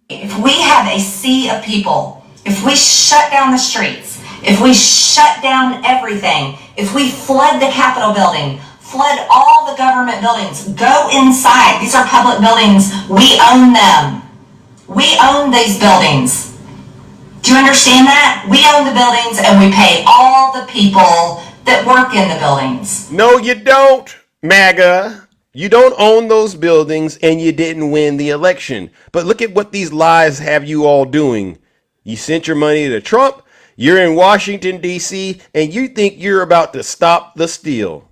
If we have a sea of people, if we shut down the streets, if we shut down everything, if we flood the Capitol building, flood all the government buildings, go inside. These are public buildings. We own them. We own these buildings. Do you understand that? We own the buildings and we pay all the people that work in the buildings. No, you don't, MAGA. You don't own those buildings and you didn't win the election. But look at what these lies have you all doing. You sent your money to Trump. You're in Washington, D.C., and you think you're about to stop the steal.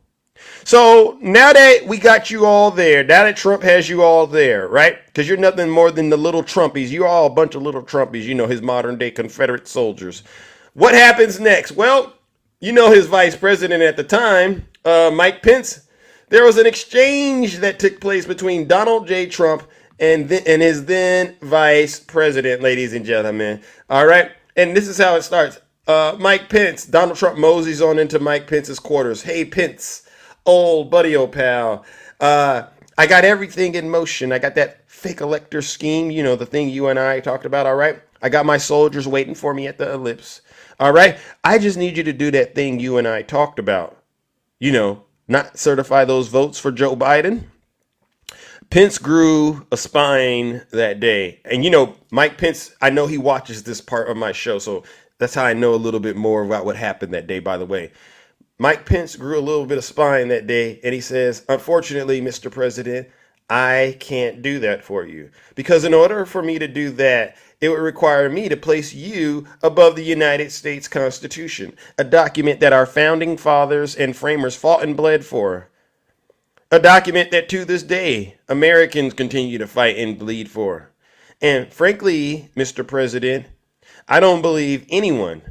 So now that we got you all there, now that Trump has you all there, right? Because you're nothing more than the little Trumpies. You're all a bunch of little Trumpies, his modern day Confederate soldiers. What happens next? Well, his vice president at the time, Mike Pence, there was an exchange that took place between Donald J. Trump and his then vice president, ladies and gentlemen. All right. And this is how it starts. Mike Pence, Donald Trump moseys on into Mike Pence's quarters. Hey, Pence. Old buddy, old pal. I got everything in motion. I got that fake elector scheme, the thing you and I talked about, all right? I got my soldiers waiting for me at the ellipse, all right? I just need you to do that thing you and I talked about. Not certify those votes for Joe Biden. Pence grew a spine that day. And, Mike Pence, I know he watches this part of my show, so that's how I know a little bit more about what happened that day, by the way. Mike Pence grew a little bit of spine that day, and he says, unfortunately, Mr. President, I can't do that for you. Because in order for me to do that, it would require me to place you above the United States Constitution, a document that our founding fathers and framers fought and bled for. A document that to this day, Americans continue to fight and bleed for. And frankly, Mr. President, I don't believe anyone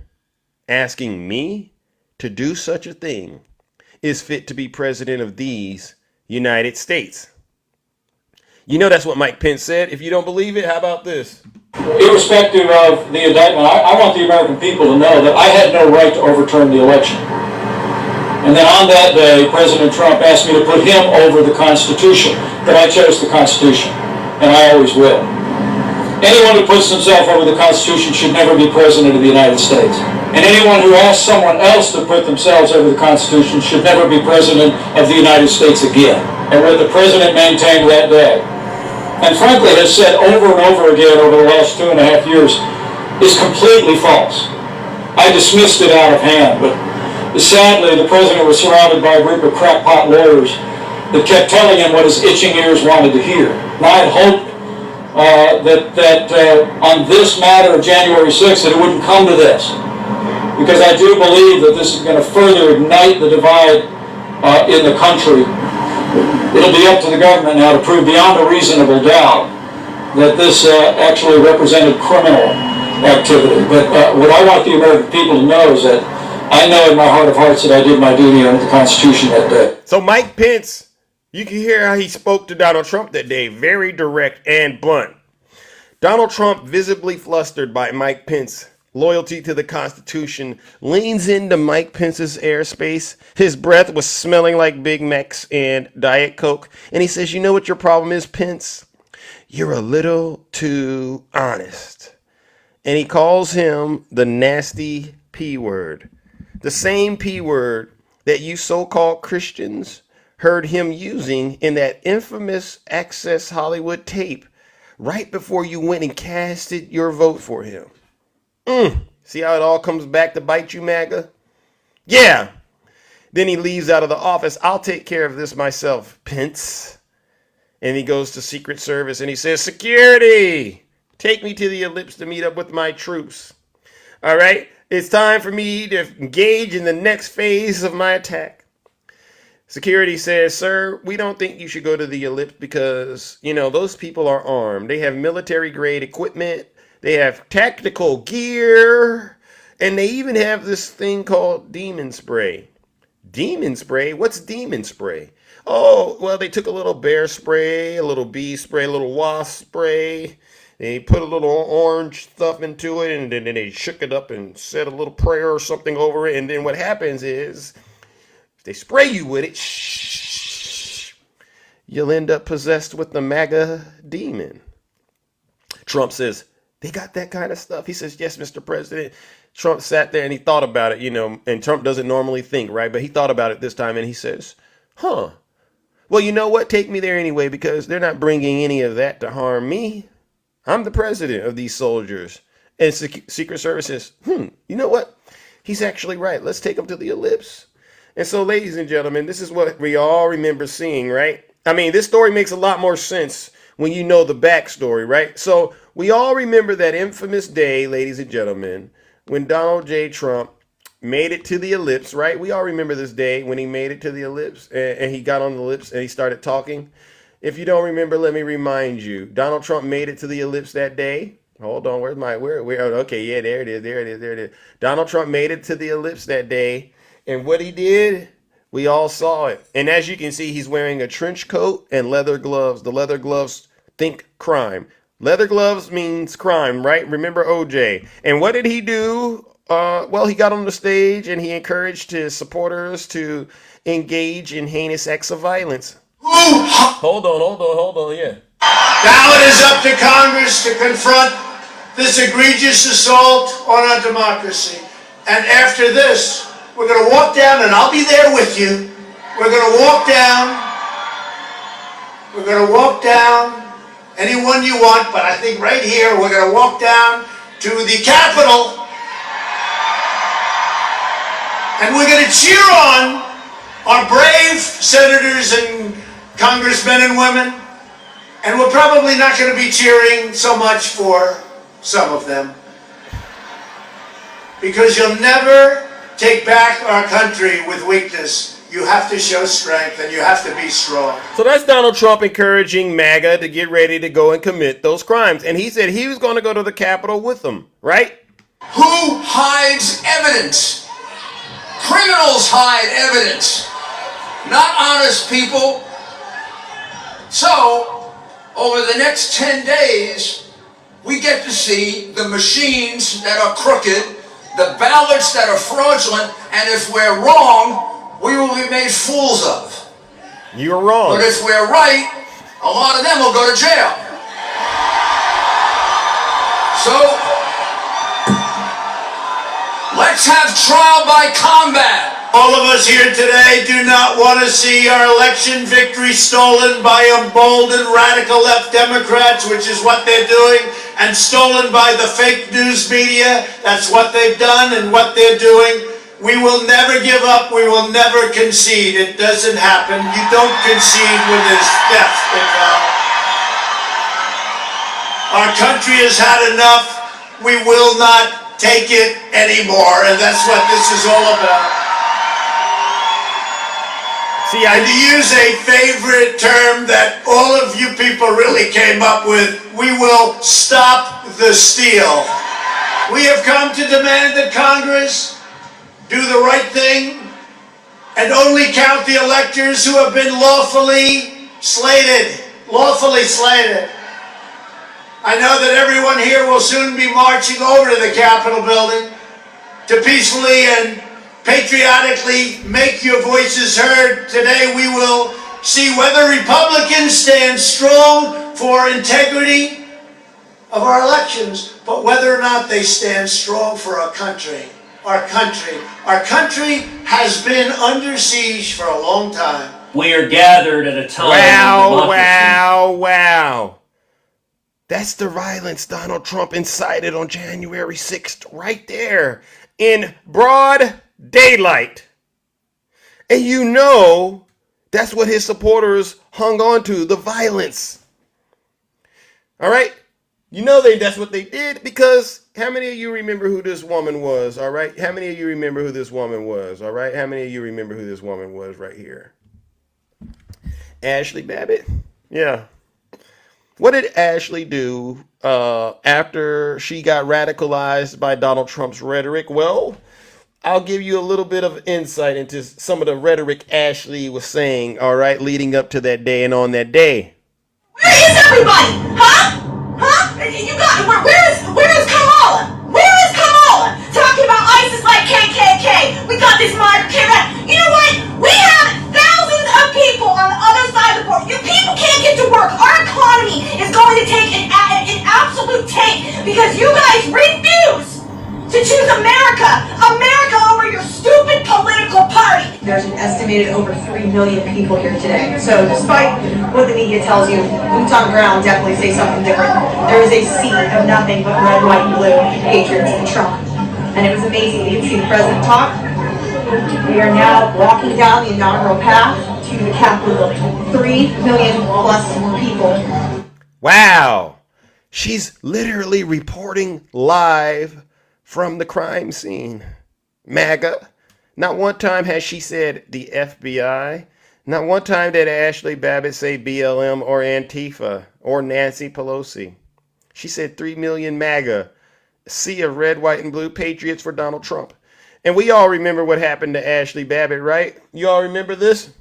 asking me to do such a thing is fit to be president of these United States. That's what Mike Pence said. If you don't believe it, how about this? Irrespective of the indictment, I want the American people to know that I had no right to overturn the election. And then on that day, President Trump asked me to put him over the Constitution, that I chose the Constitution, and I always will. Anyone who puts himself over the Constitution should never be president of the United States. And anyone who asks someone else to put themselves over the Constitution should never be president of the United States again. And what the president maintained that day, and frankly has said over and over again over the last 2.5 years, is completely false. I dismissed it out of hand, but sadly the president was surrounded by a group of crackpot lawyers that kept telling him what his itching ears wanted to hear. And I had hoped that on this matter of January 6th that it wouldn't come to this. Because I do believe that this is going to further ignite the divide in the country. It'll be up to the government now to prove beyond a reasonable doubt that this actually represented criminal activity. But what I want the American people to know is that I know in my heart of hearts that I did my duty under the Constitution that day. So Mike Pence, you can hear how he spoke to Donald Trump that day. Very direct and blunt. Donald Trump, visibly flustered by Mike Pence loyalty to the Constitution, leans into Mike Pence's airspace. His breath was smelling like Big Macs and Diet Coke. And he says, you know what your problem is, Pence? You're a little too honest. And he calls him the nasty P word. The same P word that you so-called Christians heard him using in that infamous Access Hollywood tape right before you went and casted your vote for him. See how it all comes back to bite you, MAGA? Yeah. Then he leaves out of the office. I'll take care of this myself, Pence. And he goes to Secret Service and he says, security, take me to the ellipse to meet up with my troops. All right, it's time for me to engage in the next phase of my attack. Security says, sir, we don't think you should go to the ellipse because, you know, those people are armed. They have military grade equipment. They have tactical gear. And they even have this thing called demon spray. Demon spray? What's demon spray? Oh, well, they took a little bear spray, a little bee spray, a little wasp spray. They put a little orange stuff into it, and then they shook it up and said a little prayer or something over it. And then what happens is, if they spray you with it, you'll end up possessed with the MAGA demon. Trump says, they got that kind of stuff? He says, yes, Mr. President. Trump sat there and he thought about it, you know, and Trump doesn't normally think, right? But he thought about it this time and he says, huh. Well, you know what? Take me there anyway, because they're not bringing any of that to harm me. I'm the president of these soldiers. And Secret Service says, you know what? He's actually right. Let's take him to the ellipse. And so, ladies and gentlemen, this is what we all remember seeing, right? I mean, this story makes a lot more sense when you know the backstory, right? So we all remember that infamous day, ladies and gentlemen, when Donald J. Trump made it to the ellipse, right? We all remember this day when he made it to the ellipse and he got on the ellipse and he started talking. If you don't remember, let me remind you. Donald Trump made it to the ellipse that day. Hold on, okay, yeah, there it is. Donald Trump made it to the ellipse that day. And what he did, we all saw it. And as you can see, he's wearing a trench coat and leather gloves. The leather gloves, think crime. Leather gloves means crime, right? Remember OJ. And what did he do? Well, he got on the stage and he encouraged his supporters to engage in heinous acts of violence. Hold on, yeah. Now it is up to Congress to confront this egregious assault on our democracy. And after this, we're going to walk down, and I'll be there with you. We're going to walk down. We're going to walk down anyone you want, but I think right here we're going to walk down to the Capitol. And we're going to cheer on our brave senators and congressmen and women. And we're probably not going to be cheering so much for some of them. Because you'll never take back our country with weakness. You have to show strength and you have to be strong. So that's Donald Trump encouraging MAGA to get ready to go and commit those crimes. And he said he was going to go to the Capitol with them, right? Who hides evidence? Criminals hide evidence, not honest people. So, over the next 10 days, we get to see the machines that are crooked, the ballots that are fraudulent, and if we're wrong, we will be made fools of. You're wrong. But if we're right, a lot of them will go to jail. So, let's have trial by combat. All of us here today do not want to see our election victory stolen by emboldened radical left Democrats, which is what they're doing, and stolen by the fake news media. That's what they've done and what they're doing. We will never give up. We will never concede. It doesn't happen. You don't concede when there's death involved. Our country has had enough. We will not take it anymore, and that's what this is all about. See, and to use a favorite term that all of you people really came up with, we will stop the steal. We have come to demand that Congress do the right thing and only count the electors who have been lawfully slated. Lawfully slated. I know that everyone here will soon be marching over to the Capitol building to peacefully and patriotically make your voices heard. Today we will see whether Republicans stand strong for integrity of our elections, but whether or not they stand strong for our country. Our country. Our country has been under siege for a long time. We are gathered at a time Wow, of democracy. wow. That's the violence Donald Trump incited on January 6th, right there in broad daylight. And you know that's what his supporters hung on to, the violence. All right? You know that's what they did because how many of you remember who this woman was, all right? How many of you remember who this woman was, all right? How many of you remember who this woman was right here? Ashley Babbitt? Yeah. What did Ashley do after she got radicalized by Donald Trump's rhetoric? Well, I'll give you a little bit of insight into some of the rhetoric Ashley was saying, all right, leading up to that day and on that day. Where is everybody? Huh? You got where is Kamala? Where is Kamala? Talking about ISIS like KKK. We got this martyr kid. You know what? We have thousands of people on the other side of the border. You people can't get to work. Our economy is going to take an absolute tank because you guys refuse to choose America over your stupid political party. There's an estimated over 3 million people here today. So despite what the media tells you, boots on the ground definitely say something different. There is a sea of nothing but red, white, and blue patriots in Trump. And it was amazing. You can see the president talk. We are now walking down the inaugural path to the Capitol building. 3 million plus people. Wow. She's literally reporting live from the crime scene. MAGA. Not one time has she said the FBI. Not one time did Ashley Babbitt say BLM or Antifa or Nancy Pelosi. She said 3 million MAGA. Sea of red, white, and blue patriots for Donald Trump. And we all remember what happened to Ashley Babbitt, right? You all remember this?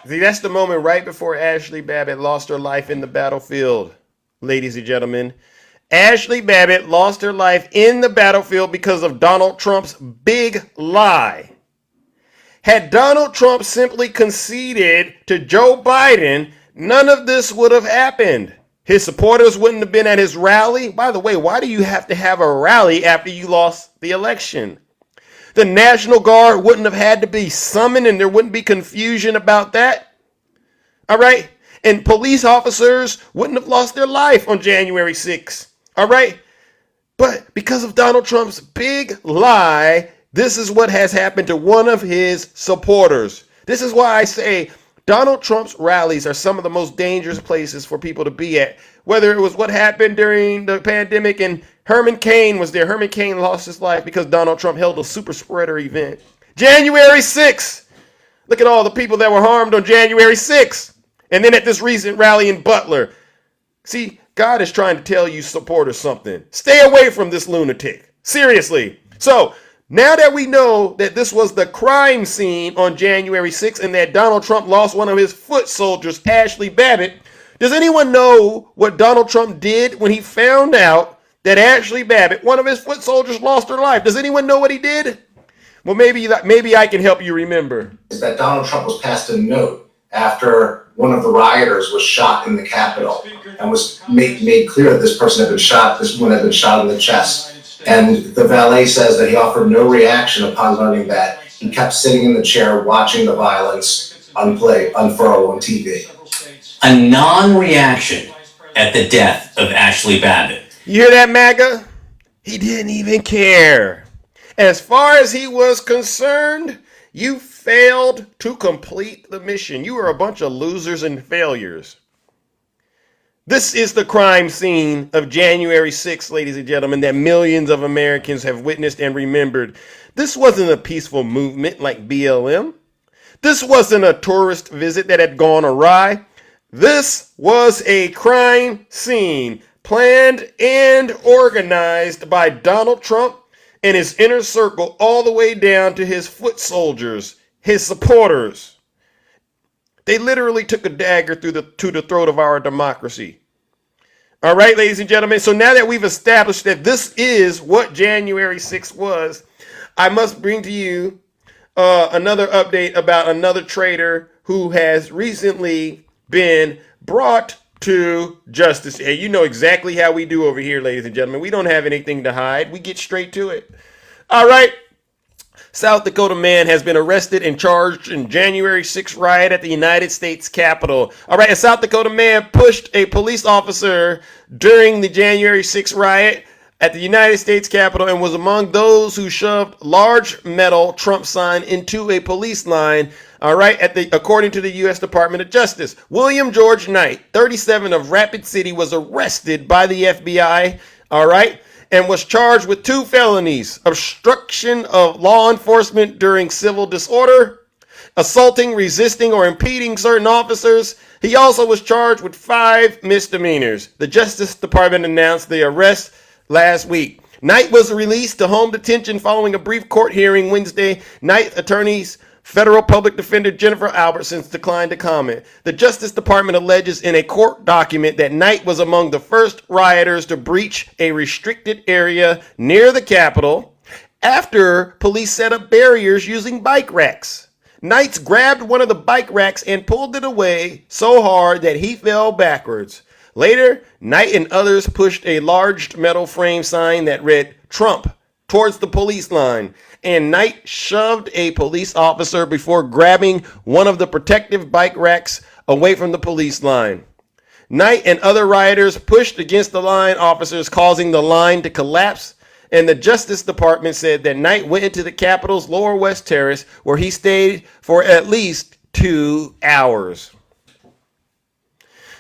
See, that's the moment right before Ashley Babbitt lost her life in the battlefield, ladies and gentlemen. Ashley Babbitt lost her life in the battlefield because of Donald Trump's big lie. Had Donald Trump simply conceded to Joe Biden, none of this would have happened. His supporters wouldn't have been at his rally. By the way, why do you have to have a rally after you lost the election? The National Guard wouldn't have had to be summoned and there wouldn't be confusion about that. All right? And police officers wouldn't have lost their life on January 6th. All right? But because of Donald Trump's big lie, this is what has happened to one of his supporters. This is why I say Donald Trump's rallies are some of the most dangerous places for people to be at. Whether it was what happened during the pandemic and Herman Cain was there. Herman Cain lost his life because Donald Trump held a super spreader event. January 6th. Look at all the people that were harmed on January 6th. And then at this recent rally in Butler. See, God is trying to tell you supporters something. Stay away from this lunatic. Seriously. So, now that we know that this was the crime scene on January 6th and that Donald Trump lost one of his foot soldiers, Ashley Babbitt, does anyone know what Donald Trump did when he found out that Ashley Babbitt, one of his foot soldiers, lost her life? Does anyone know what he did? Well, maybe I can help you remember. Is that Donald Trump was passed a note after one of the rioters was shot in the Capitol and was made clear that this person had been shot, this woman had been shot in the chest. And the valet says that he offered no reaction upon learning that. He kept sitting in the chair watching the violence unfurl on TV. A non-reaction at the death of Ashley Babbitt. You hear that, MAGA? He didn't even care. As far as he was concerned, you failed to complete the mission. You were a bunch of losers and failures. This is the crime scene of January 6th, ladies and gentlemen, that millions of Americans have witnessed and remembered. This wasn't a peaceful movement like BLM. This wasn't a tourist visit that had gone awry. This was a crime scene planned and organized by Donald Trump and his inner circle all the way down to his foot soldiers, his supporters. They literally took a dagger to the throat of our democracy. All right, ladies and gentlemen. So now that we've established that this is what January 6th was, I must bring to you another update about another traitor who has recently been brought to justice. Hey, you know exactly how we do over here, ladies and gentlemen. We don't have anything to hide. We get straight to it. All right. South Dakota man has been arrested and charged in January 6th riot at the United States Capitol. All right, a South Dakota man pushed a police officer during the January 6th riot at the United States Capitol and was among those who shoved large metal Trump sign into a police line. All right, according to the U.S. Department of Justice. William George Knight, 37 of Rapid City, was arrested by the FBI. All right, and was charged with 2 felonies: obstruction of law enforcement during civil disorder, assaulting, resisting, or impeding certain officers. He also was charged with 5 misdemeanors. The Justice Department announced the arrest last week. Knight was released to home detention following a brief court hearing Wednesday. Knight attorneys Federal Public Defender Jennifer Albertsons declined to comment. The Justice Department alleges in a court document that Knight was among the first rioters to breach a restricted area near the Capitol after police set up barriers using bike racks. Knight grabbed one of the bike racks and pulled it away so hard that he fell backwards. Later, Knight and others pushed a large metal frame sign that read "Trump" towards the police line, and Knight shoved a police officer before grabbing one of the protective bike racks away from the police line. Knight and other rioters pushed against the line officers, causing the line to collapse, and the Justice Department said that Knight went into the Capitol's Lower West Terrace, where he stayed for at least 2 hours.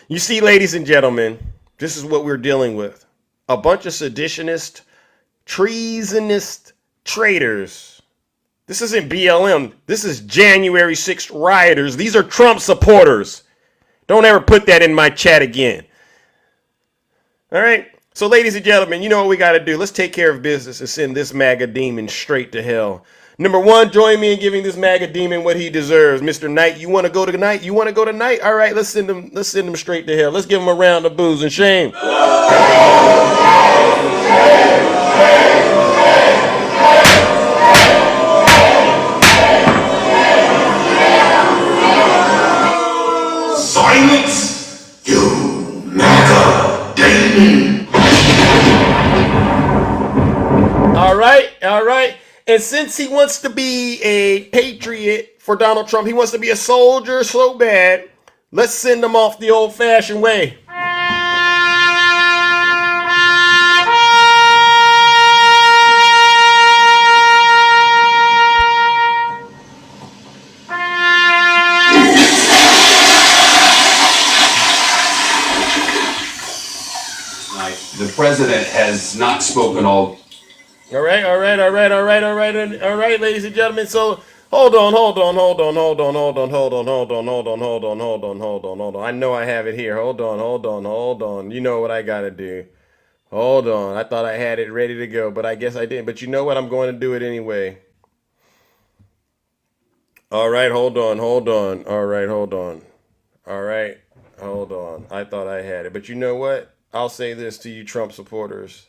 You see, ladies and gentlemen, this is what we're dealing with. A bunch of seditionist, treasonous traitors. This isn't BLM. This is January 6th rioters. These are Trump supporters. Don't ever put that in my chat again. All right? So, ladies and gentlemen, you know what we got to do. Let's take care of business and send this MAGA demon straight to hell. Number 1, join me in giving this MAGA demon what he deserves. Mr. Knight, you want to go to Knight? You want to go to Knight? All right, let's send him straight to hell. Let's give him a round of boos and shame. Silence, you MAGA demon. All right. And since he wants to be a patriot for Donald Trump, he wants to be a soldier so bad, let's send him off the old-fashioned way. The president has not spoken all. All right, ladies and gentlemen. So hold on. I know I have it here. Hold on. You know what I gotta do. Hold on. I thought I had it ready to go, but I guess I didn't. But you know what? I'm going to do it anyway. All right, hold on. All right, hold on. I thought I had it. But you know what? I'll say this to you Trump supporters.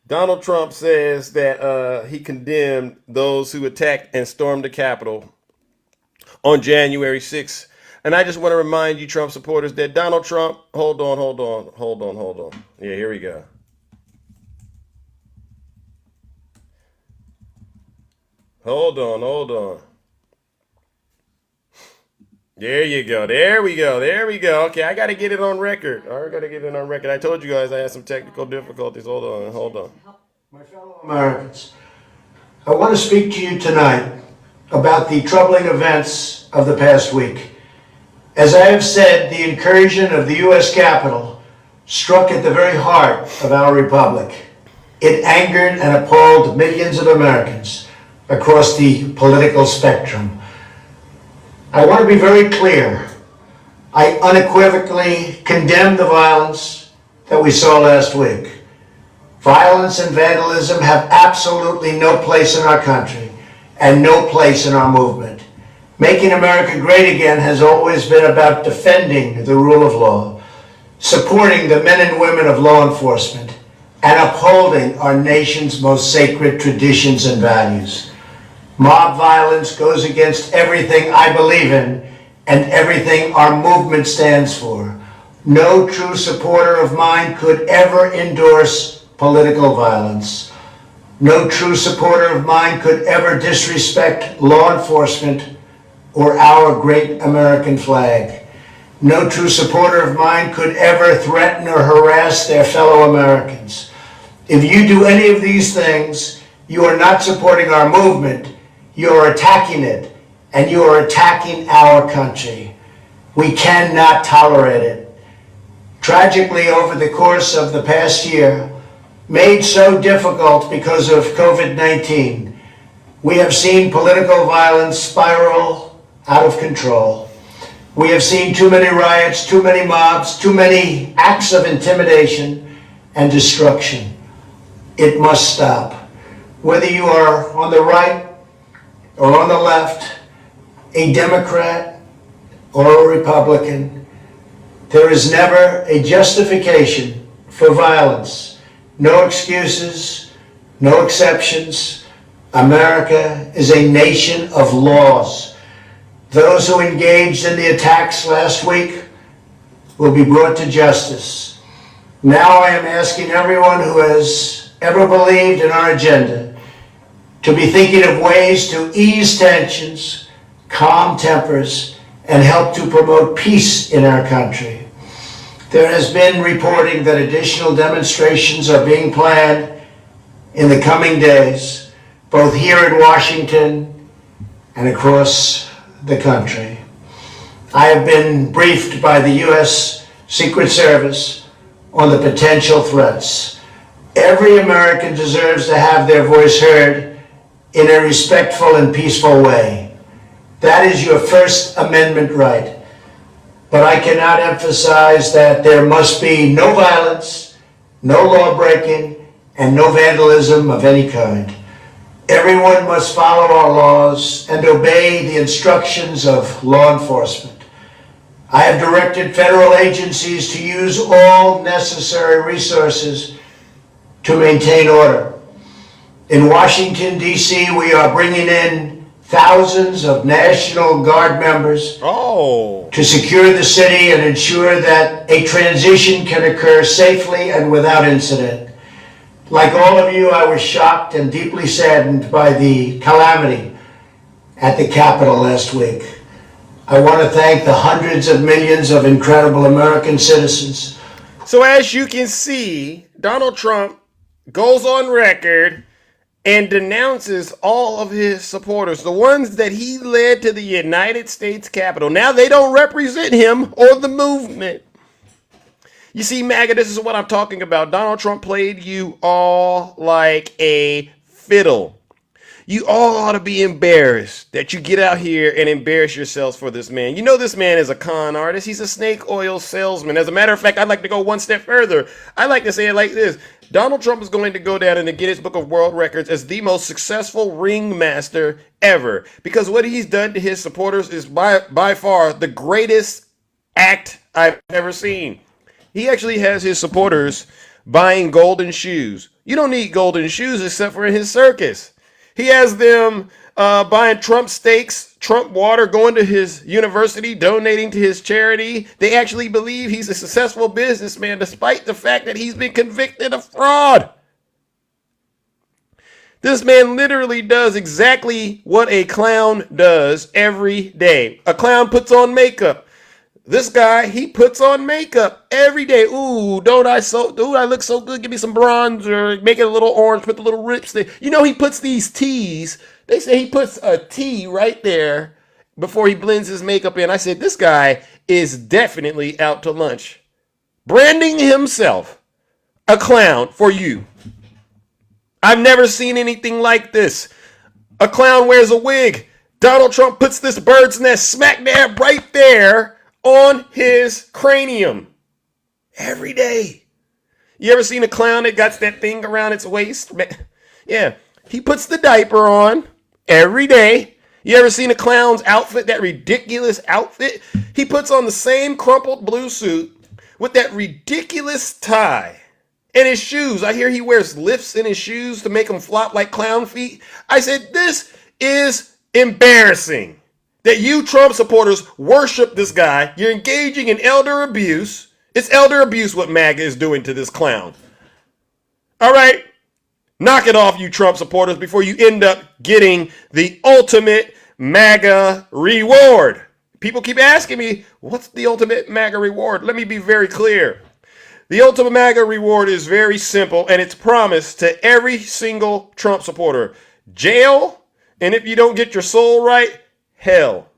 Donald Trump says that he condemned those who attacked and stormed the Capitol on January 6th. And I just want to remind you, Trump supporters, that Donald Trump, hold on. Yeah, here we go. Hold on. There you go. There we go. Okay, I got to get it on record. I told you guys I had some technical difficulties. Hold on. My fellow Americans, I want to speak to you tonight about the troubling events of the past week. As I have said, the incursion of the U.S. Capitol struck at the very heart of our republic. It angered and appalled millions of Americans across the political spectrum. I want to be very clear. I unequivocally condemn the violence that we saw last week. Violence and vandalism have absolutely no place in our country and no place in our movement. Making America great again has always been about defending the rule of law, supporting the men and women of law enforcement, and upholding our nation's most sacred traditions and values. Mob violence goes against everything I believe in and everything our movement stands for. No true supporter of mine could ever endorse political violence. No true supporter of mine could ever disrespect law enforcement or our great American flag. No true supporter of mine could ever threaten or harass their fellow Americans. If you do any of these things, you are not supporting our movement, you are attacking it, and you are attacking our country. We cannot tolerate it. Tragically, over the course of the past year, made so difficult because of COVID-19, we have seen political violence spiral out of control. We have seen too many riots, too many mobs, too many acts of intimidation and destruction. It must stop. Whether you are on the right or on the left, a Democrat or a Republican, there is never a justification for violence. No excuses, no exceptions. America is a nation of laws. Those who engaged in the attacks last week will be brought to justice. Now I am asking everyone who has ever believed in our agenda to be thinking of ways to ease tensions, calm tempers, and help to promote peace in our country. There has been reporting that additional demonstrations are being planned in the coming days, both here in Washington and across the country. I have been briefed by the U.S. Secret Service on the potential threats. Every American deserves to have their voice heard in a respectful and peaceful way. That is your First Amendment right. But I cannot emphasize that there must be no violence, no law breaking, and no vandalism of any kind. Everyone must follow our laws and obey the instructions of law enforcement. I have directed federal agencies to use all necessary resources to maintain order. In Washington, D.C., we are bringing in thousands of National Guard members to secure the city and ensure that a transition can occur safely and without incident. Like all of you, I was shocked and deeply saddened by the calamity at the Capitol last week. I want to thank the hundreds of millions of incredible American citizens. So as you can see, Donald Trump goes on record and denounces all of his supporters, the ones that he led to the United States Capitol. Now they don't represent him or the movement. You see, MAGA, this is what I'm talking about. Donald Trump played you all like a fiddle. You all ought to be embarrassed that you get out here and embarrass yourselves for this man. You know this man is a con artist. He's a snake oil salesman. As a matter of fact, I'd like to go one step further. I like to say it like this. Donald Trump is going to go down in the Guinness Book of World Records as the most successful ringmaster ever. Because what he's done to his supporters is by far the greatest act I've ever seen. He actually has his supporters buying golden shoes. You don't need golden shoes except for in his circus. He has them buying Trump steaks, Trump water, going to his university, donating to his charity. They actually believe he's a successful businessman despite the fact that he's been convicted of fraud. This man literally does exactly what a clown does every day. A clown puts on makeup. This guy, he puts on makeup every day. Ooh, I look so good. Give me some bronzer, make it a little orange, put the little lipstick. You know, he puts these T's. They say he puts a T right there before he blends his makeup in. I said, this guy is definitely out to lunch. Branding himself a clown for you. I've never seen anything like this. A clown wears a wig. Donald Trump puts this bird's nest smack dab right there on his cranium. Every day. You ever seen a clown that got that thing around its waist? Yeah. He puts the diaper on every day. You ever seen a clown's outfit, that ridiculous outfit? He puts on the same crumpled blue suit with that ridiculous tie. And his shoes. I hear he wears lifts in his shoes to make them flop like clown feet. I said, this is embarrassing that you Trump supporters worship this guy. You're engaging in elder abuse. It's elder abuse what MAGA is doing to this clown. All right. Knock it off, you Trump supporters, before you end up getting the ultimate MAGA reward. People keep asking me, what's the ultimate MAGA reward? Let me be very clear. The ultimate MAGA reward is very simple, and it's promised to every single Trump supporter. Jail, and if you don't get your soul right, hell.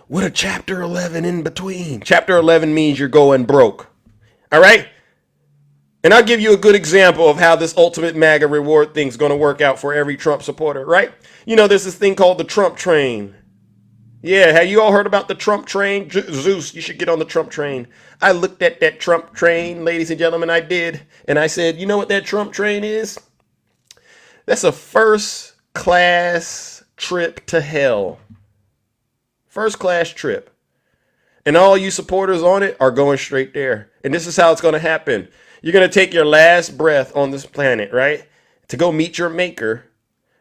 With a Chapter 11 in between. Chapter 11 means you're going broke. All right? And I'll give you a good example of how this ultimate MAGA reward thing's going to work out for every Trump supporter, right? You know, there's this thing called the Trump train. Yeah, have you all heard about the Trump train? Zeus, you should get on the Trump train. I looked at that Trump train, ladies and gentlemen, I did. And I said, you know what that Trump train is? That's a first class trip to hell. First class trip. And all you supporters on it are going straight there. And this is how it's going to happen. You're going to take your last breath on this planet, right? To go meet your maker.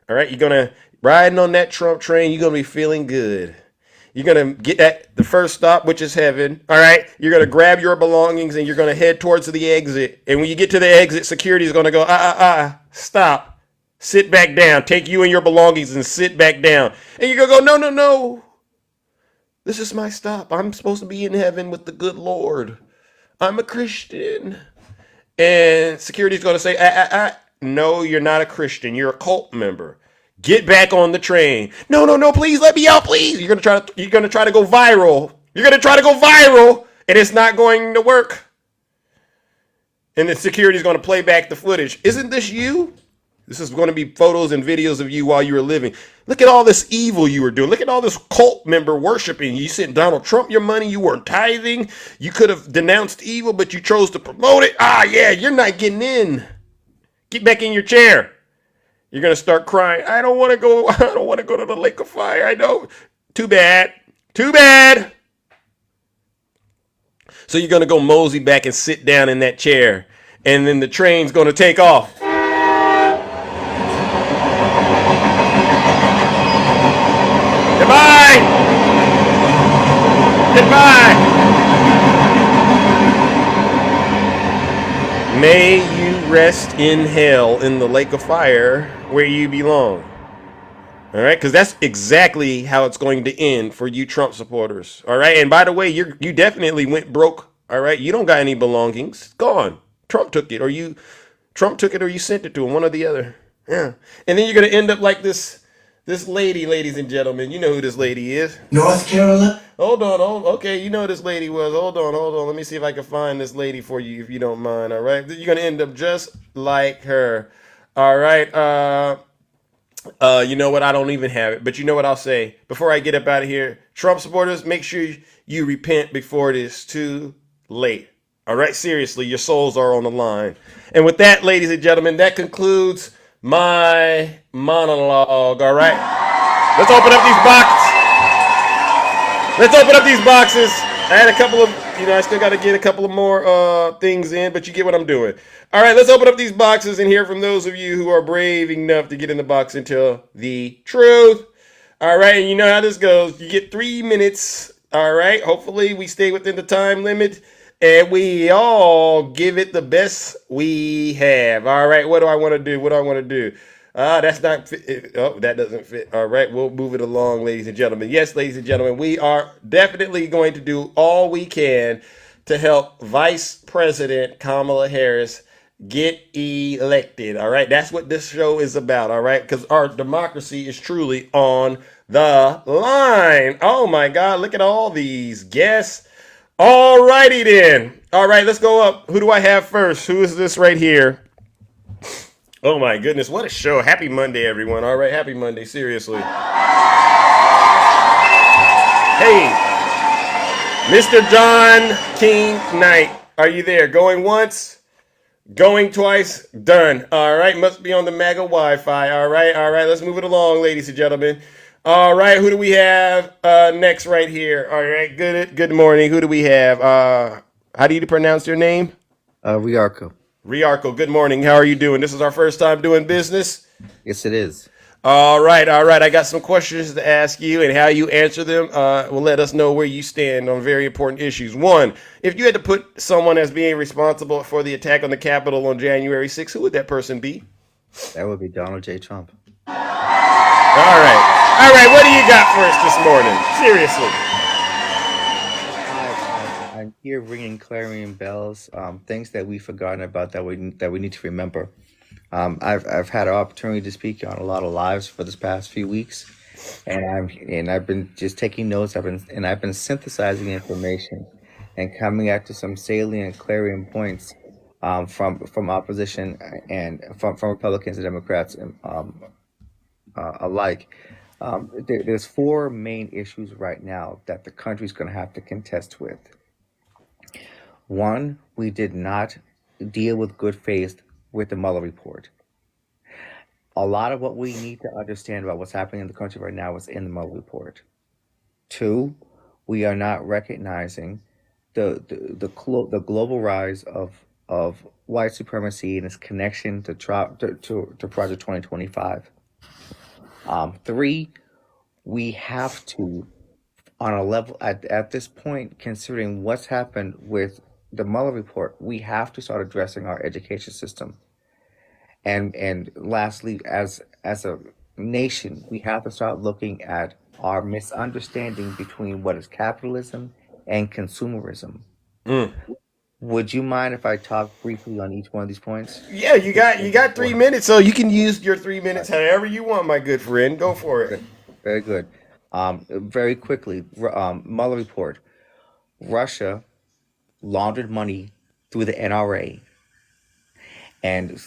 All right? You're going to, riding on that Trump train, you're going to be feeling good. You're going to get at the first stop, which is heaven. All right? You're going to grab your belongings and you're going to head towards the exit. And when you get to the exit, security is going to go, stop. Sit back down. Take you and your belongings and sit back down. And you're going to go, no. This is my stop. I'm supposed to be in heaven with the good Lord. I'm a Christian. And security's going to say, no, you're not a Christian. You're a cult member. Get back on the train. No, please let me out, please. You're going to try to go viral. You're going to try to go viral, and it's not going to work. And the security's going to play back the footage. Isn't this you? This is going to be photos and videos of you while you were living. Look at all this evil you were doing. Look at all this cult member worshiping. You sent Donald Trump your money. You weren't tithing. You could have denounced evil, but you chose to promote it. Yeah, you're not getting in. Get back in your chair. You're going to start crying. I don't want to go to the lake of fire. I know. Too bad. So you're going to go mosey back and sit down in that chair. And then the train's going to take off. Goodbye. May you rest in hell in the lake of fire where you belong. All right, because that's exactly how it's going to end for you Trump supporters. All right, and by the way, you definitely went broke. All right, you don't got any belongings. Gone. Trump took it, or you sent it to him, one or the other. Yeah, and then you're gonna end up like this lady, ladies and gentlemen. You know who this lady is. North Carolina. Hold on. Okay, you know who this lady was. Hold on. Let me see if I can find this lady for you, if you don't mind. All right, you're gonna end up just like her. All right. You know what? I don't even have it, but you know what I'll say before I get up out of here. Trump supporters, make sure you repent before it is too late. All right, seriously, your souls are on the line. And with that, ladies and gentlemen, that concludes my monologue. All right, let's open up these boxes. I had a couple of, I still got to get a couple of more things in, but you get what I'm doing. All right, let's open up these boxes and hear from those of you who are brave enough to get in the box and tell the truth. All right, and you know how this goes. You get 3 minutes. All right, hopefully we stay within the time limit and we all give it the best we have. All right, what do I want to do? That's not fit. Oh, that doesn't fit. All right, we'll move it along, ladies and gentlemen. Yes, ladies and gentlemen, we are definitely going to do all we can to help Vice President Kamala Harris get elected. All right, that's what this show is about. All right, because our democracy is truly on the line. Oh my God, look at all these guests. All righty then. All right, let's go up. Who do I have first? Who is this right here? Oh my goodness, what a show. Happy Monday, everyone. All right, happy Monday, seriously. Hey, Mr. John King Knight, are you there? Going once? Going twice? Done. All right, must be on the MAGA Wi-Fi. All right, let's move it along, ladies and gentlemen. All right, who do we have next right here? All right, good morning. Who do we have? How do you pronounce your name? Riarco. Riarco, good morning. How are you doing? This is our first time doing business. Yes, it is. All right. I got some questions to ask you, and how you answer them will let us know where you stand on very important issues. One, if you had to put someone as being responsible for the attack on the Capitol on January 6th, who would that person be? That would be Donald J. Trump. All right. What do you got for us this morning? Seriously. I'm here ringing clarion bells, things that we've forgotten about that we need to remember. I've had an opportunity to speak on a lot of lives for this past few weeks, and I've been just taking notes. I've been synthesizing information and coming out to some salient clarion points from opposition and from Republicans and Democrats alike. There's four main issues right now that the country's going to have to contest with. One, we did not deal with good faith with the Mueller report. A lot of what we need to understand about what's happening in the country right now is in the Mueller report. Two, we are not recognizing the global rise of white supremacy and its connection to Project 2025. Three, we have to, on a level at this point, considering what's happened with the Mueller report, we have to start addressing our education system. And lastly, as a nation, we have to start looking at our misunderstanding between what is capitalism and consumerism. Would you mind if I talk briefly on each one of these points? Yeah, you got 3 minutes, so you can use your 3 minutes however you want, my good friend. Go for it. Very good. Very quickly, Mueller report. Russia laundered money through the NRA and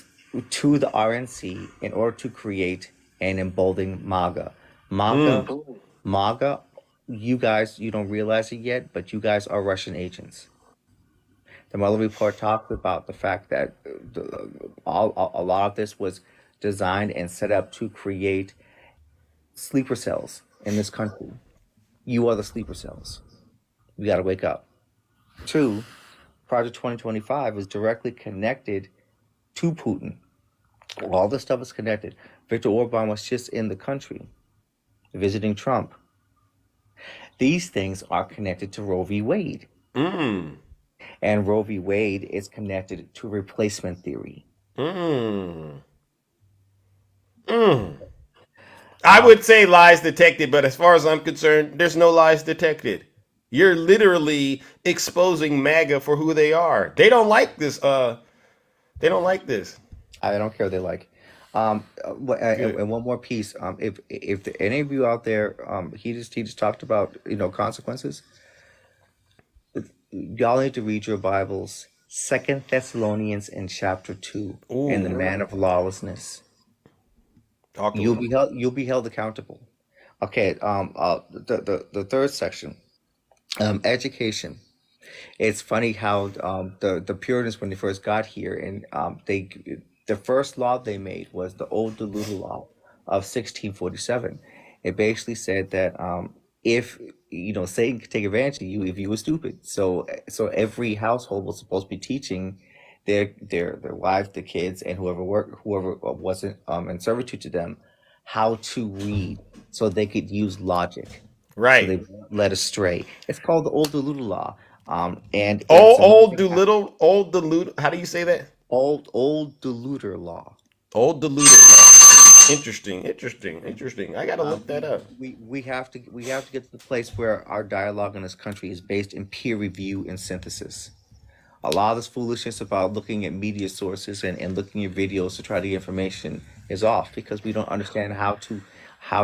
to the RNC in order to create and embolden MAGA. MAGA, you guys, you don't realize it yet, but you guys are Russian agents. The Mueller report talked about the fact that a lot of this was designed and set up to create sleeper cells in this country. You are the sleeper cells. We got to wake up. Two, Project 2025 is directly connected to Putin. All this stuff is connected. Viktor Orban was just in the country visiting Trump. These things are connected to Roe v. Wade. And Roe v. Wade is connected to replacement theory. I would say lies detected, but as far as I'm concerned, there's no lies detected. You're literally exposing MAGA for who they are. They don't like this. They don't like this. I don't care what they like. And one more piece. If any of you out there, he just talked about consequences. Y'all need to read your Bibles, 2 Thessalonians in chapter 2, and the man of lawlessness. You'll be held accountable. Okay. The third section, education. It's funny how the Puritans, when they first got here, and the first law they made was the Old Deludal Law of 1647. It basically said that if Satan could take advantage of you if you were stupid. So every household was supposed to be teaching their wives, the kids, and whoever wasn't in servitude to them how to read, so they could use logic. Right. So they weren't led astray. It's called the Old Deludal Law. And old delude. How do you say that? Old Deluder Law. Old Deluder Law. Interesting. I gotta look that up. We have to get to the place where our dialogue in this country is based in peer review and synthesis. A lot of this foolishness about looking at media sources and looking at videos to try to get information is off, because we don't understand how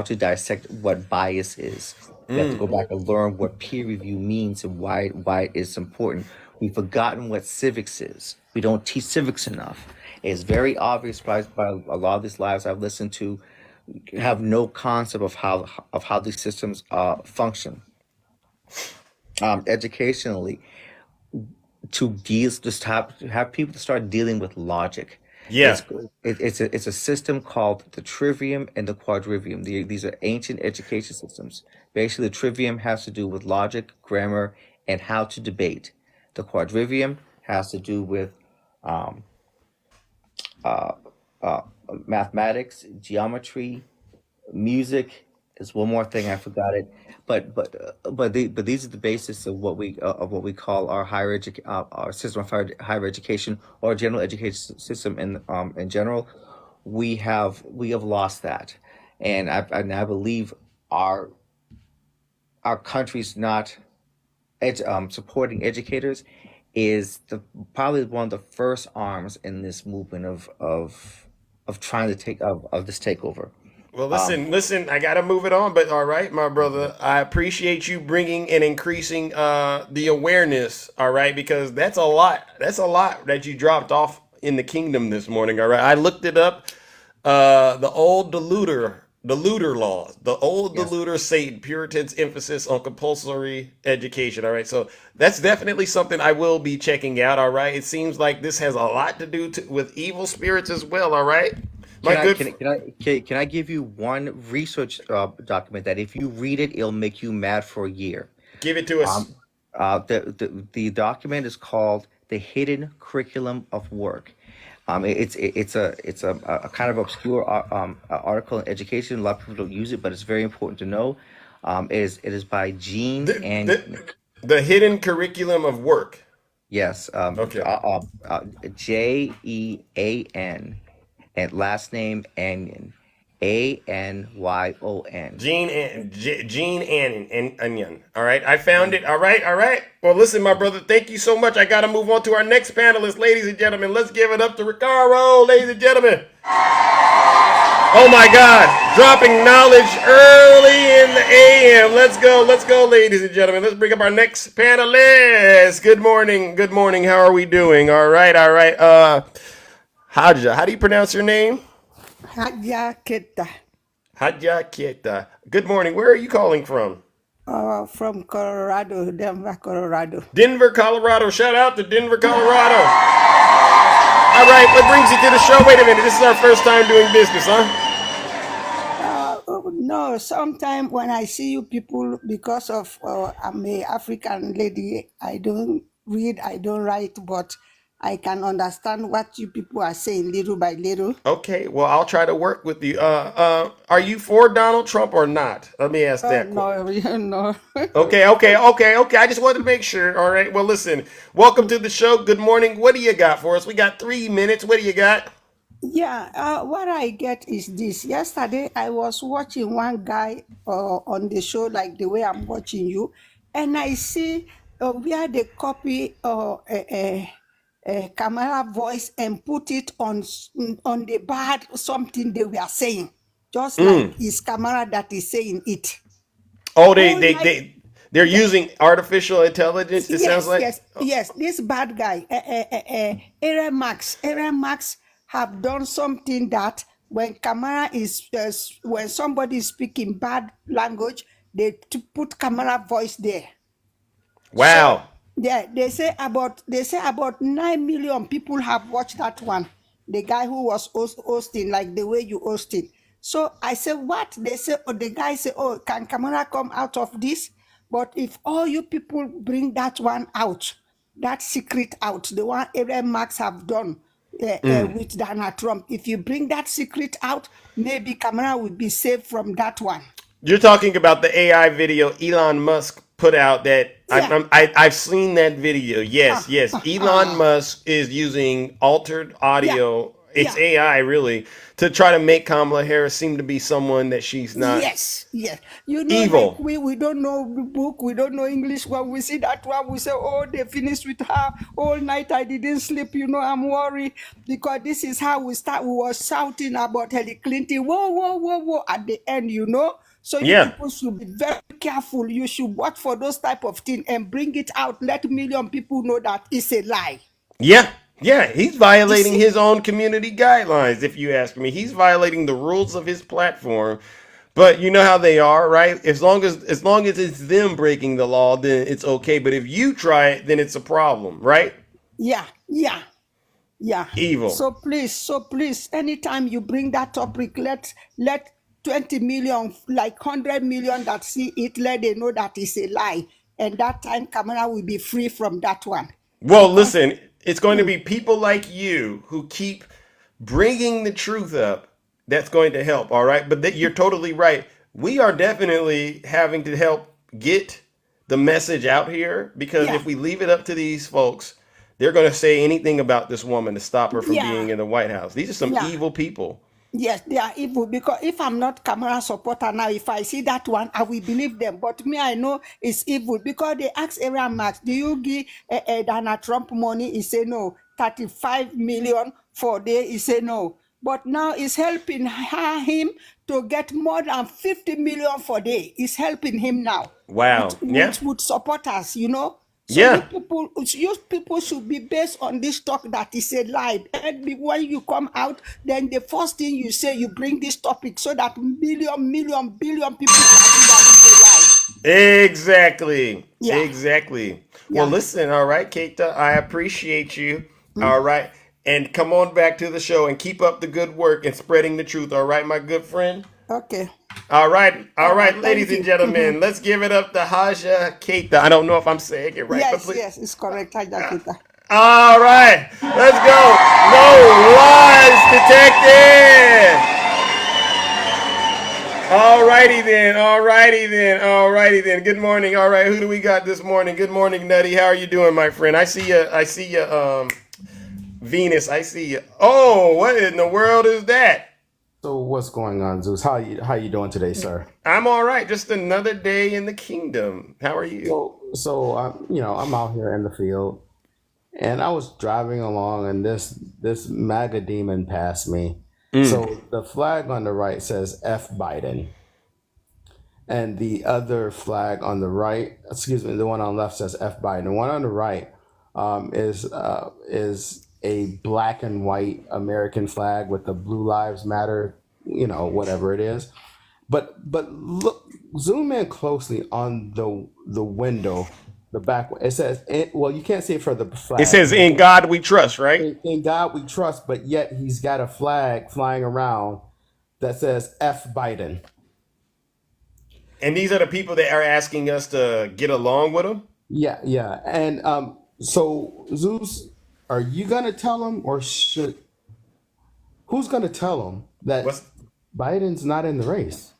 to dissect what bias is. We have to go back and learn what peer review means and why it's important. We've forgotten what civics is. We don't teach civics enough. It's very obvious by a lot of these lives I've listened to have no concept of how these systems function educationally to have people to start dealing with logic. Yeah. It's a system called the trivium and the quadrivium. These are ancient education systems. Basically, the trivium has to do with logic, grammar, and how to debate. The quadrivium has to do with um, uh, uh, mathematics, geometry, music is one more thing I forgot it, but these are the basis of what we call our system of higher education or general education system in general. We have lost that, and I believe our our country's not supporting educators is the probably one of the first arms in this movement of trying to take of this takeover. Well, Um, listen. I gotta move it on, but all right, my brother. I appreciate you bringing and increasing the awareness. All right, because that's a lot. That's a lot that you dropped off in the kingdom this morning. All right, I looked it up. The old deluder laws, the old yes. deluder Satan, Puritans' emphasis on compulsory education. All right, so that's definitely something I will be checking out. All right, it seems like this has a lot to do with evil spirits as well. All right, my Can I good. can I- can I give you one research document that if you read it, it'll make you mad for a year. Give it to us. Um, the document is called "The Hidden Curriculum of Work." It's a kind of obscure article in education. A lot of people don't use it, but it's very important to know. It is by Gene The, and the hidden curriculum of work. yes, Okay. Jean and last name Anyon, Anyon. Gene and Onion. All right, I found it. All right, all right. Well, listen, my brother, thank you so much. I got to move on to our next panelist, ladies and gentlemen. Let's give it up to Ricardo, ladies and gentlemen. Oh my God, dropping knowledge early in the AM. Let's go, ladies and gentlemen. Let's bring up our next panelist. Good morning. How are we doing? All right, all right. Haja, how do you pronounce your name? Haja Keta, Haja Kieta. Good morning. Where are you calling from? from Colorado, Denver, Colorado. Denver, Colorado. Shout out to Denver, Colorado. All right, what brings you to the show? Wait a minute. This is our first time doing business, huh? No, sometimes when I see you people, because of I'm a African lady, I don't read, I don't write, but I can understand what you people are saying little by little. Okay, well, I'll try to work with you. Are you for Donald Trump or not? Let me ask that. No, no. Okay. I just wanted to make sure. All right. Well, listen. Welcome to the show. Good morning. What do you got for us? We got 3 minutes. What do you got? Yeah, what I get is this. Yesterday, I was watching one guy on the show, like the way I'm watching you, and I see where they copy Kamala voice and put it on the bad something they were saying, just like it's Kamala that is saying it. Oh, All night, they're using artificial intelligence. It sounds like. yes. This bad guy, Aaron Max have done something that when Kamala is when somebody is speaking bad language, they put Kamala voice there. So Wow. yeah, they say about 9 million people have watched that one. The guy who was hosting, like the way you hosting. So I said, what? They say, oh, the guy said, oh, can Kamala come out of this? But if all you people bring that one out, that secret out, the one Aaron Marx have done with Donald Trump, if you bring that secret out, maybe Kamala will be saved from that one. You're talking about the AI video Elon Musk put out that Yeah. I've seen that video. Yes. Elon Musk is using altered audio. It's Yeah. AI really to try to make Kamala Harris seem to be someone that she's not. Yes. You know, Evil. like we don't know the book, we don't know English. When we see that one, we say, oh, they finished with her all night. I didn't sleep. You know, I'm worried because this is how we start. We were shouting about Hillary Clinton. Whoa. At the end, you know. So you Yeah. people should be very careful. You should watch for those type of things and bring it out. Let million people know that it's a lie. Yeah. Yeah, he's violating his own community guidelines, if you ask me. He's violating the rules of his platform. But you know how they are, right? As long as it's them breaking the law, then it's okay. But if you try it, then it's a problem, right? Yeah, yeah, yeah. Evil. So please, anytime you bring that topic, let 20 million, like 100 million that see it, let they know that it's a lie. And that time Kamala will be free from that one. Well, Because listen, it's going to be people like you who keep bringing the truth up that's going to help, all right? But you're totally right. We are definitely having to help get the message out here because yeah, if we leave it up to these folks, they're going to say anything about this woman to stop her from yeah, being in the White House. These are some yeah. evil people. Yes, they are evil because if I'm not Kamala supporter now, if I see that one, I will believe them. But me, I know it's evil because they ask Aaron Max, do you give Donald Trump money? He say no. 35 million for day, he say no. But now it's helping him to get more than 50 million for day. It's helping him now Wow. Yeah. with supporters, you know. So Yeah. you people should be based on this talk that is a lie. And when you come out, then the first thing you say, you bring this topic so that billion people can see that it's a lie. Exactly. Yeah, Exactly. Well, yeah. listen, all right, Keita, I appreciate you. All right. And come on back to the show and keep up the good work and spreading the truth. All right, my good friend. Okay. All All right, right. ladies Thank and you. gentlemen, let's give it up to Haja Keita. I don't know if I'm saying it right, but Yes, please. yes, it's correct, Hijakita. All right, let's go. No lies detected. All righty then. All righty then. All righty then. Good morning. All right, who do we got this morning? Good morning, Nutty. How are you doing, my friend? I see you. I see you. Venus. I see you. Oh, what in the world is that? So what's going on, Zeus? How you doing today, sir? I'm all right. Just another day in the kingdom. How are you? So I'm out here in the field, and I was driving along, and this MAGA demon passed me. So the flag on the right says F Biden, and the other flag on the right, excuse me, the one on the left says F Biden. The one on the right is a black and white American flag with the Blue Lives Matter, whatever it is. But look, zoom in closely on the window, the back. It says, well, you can't see it for the flag. It says, "In God we trust," right? In God we trust, but yet he's got a flag flying around that says F Biden. And these are the people that are asking us to get along with them. Yeah, yeah. And so Zeus, are you gonna tell him, or who's gonna tell him that Biden's not in the race?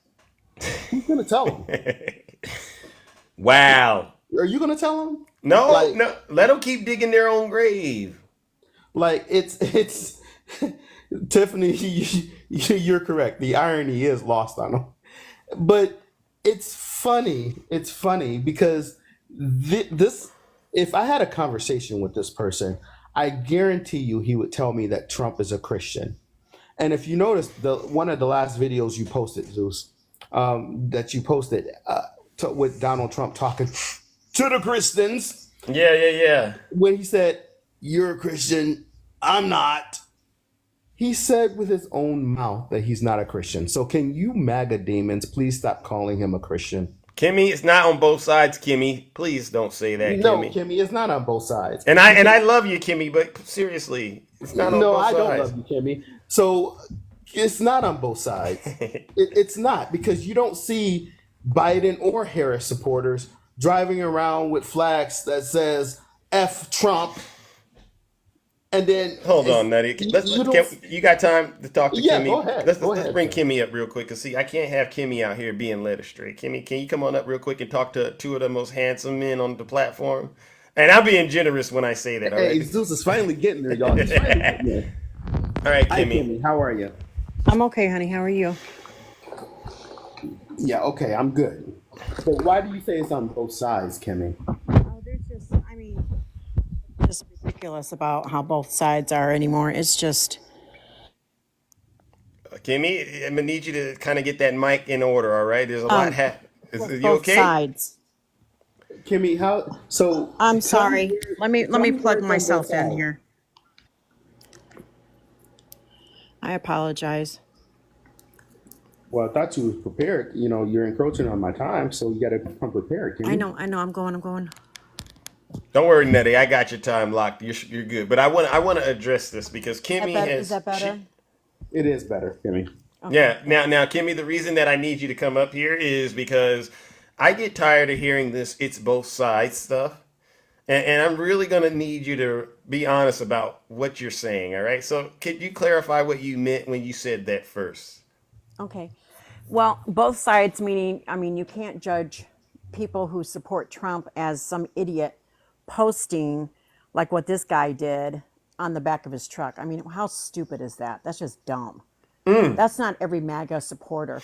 Who's gonna tell him? Wow. Are you gonna tell him? No, no. Let them keep digging their own grave. Like it's Tiffany, you're correct. The irony is lost on him, but it's funny. It's funny because this. If I had a conversation with this person, I guarantee you he would tell me that Trump is a Christian. And if you notice, one of the last videos you posted, Zeus, that you posted with Donald Trump talking to the Christians. Yeah. When he said, "You're a Christian, I'm not," he said with his own mouth that he's not a Christian. So can you MAGA demons please stop calling him a Christian? Kimmy, it's not on both sides, Kimmy. Please don't say that, No, Kimmy. Kimmy, it's not on both sides. And I love you, Kimmy, but seriously, it's not on both sides. No, I don't love you, Kimmy. So it's not on both sides. It's not, because you don't see Biden or Harris supporters driving around with flags that says F Trump. And then hold on, Nutty. You got time to talk to Kimmy? Go ahead. Let's bring Kimmy up real quick. Cause see, I can't have Kimmy out here being led astray. Kimmy, can you come on up real quick and talk to two of the most handsome men on the platform? And I'm being generous when I say that. Hey, Zeus is finally getting there, y'all. All right, Kimmy. Hi, Kimmy. How are you? I'm okay, honey. How are you? Yeah, okay. I'm good. But why do you say it's on both sides, Kimmy? Oh, there's just ridiculous about how both sides are anymore. It's just. Kimmy, I'm gonna need you to kind of get that mic in order. All right, there's a lot happening. Is you okay? Sides. Kimmy, how? So I'm sorry. Let me plug myself in here. I apologize. Well, I thought you was prepared. You know, you're encroaching on my time, so you got to come prepared. Can I you? know, I'm going. Don't worry, Nettie. I got your time locked. You're good. But I want to address this because Kimmy Is that better? It is better, Kimmy. Yeah. Now, Kimmy, the reason that I need you to come up here is because I get tired of hearing this "it's both sides" stuff, and I'm really gonna need you to be honest about what you're saying. All right. So, could you clarify what you meant when you said that first? Okay. Well, both sides, meaning, I mean, you can't judge people who support Trump as some idiot posting like what this guy did on the back of his truck. I mean, how stupid is that? That's just dumb. That's not every MAGA supporter.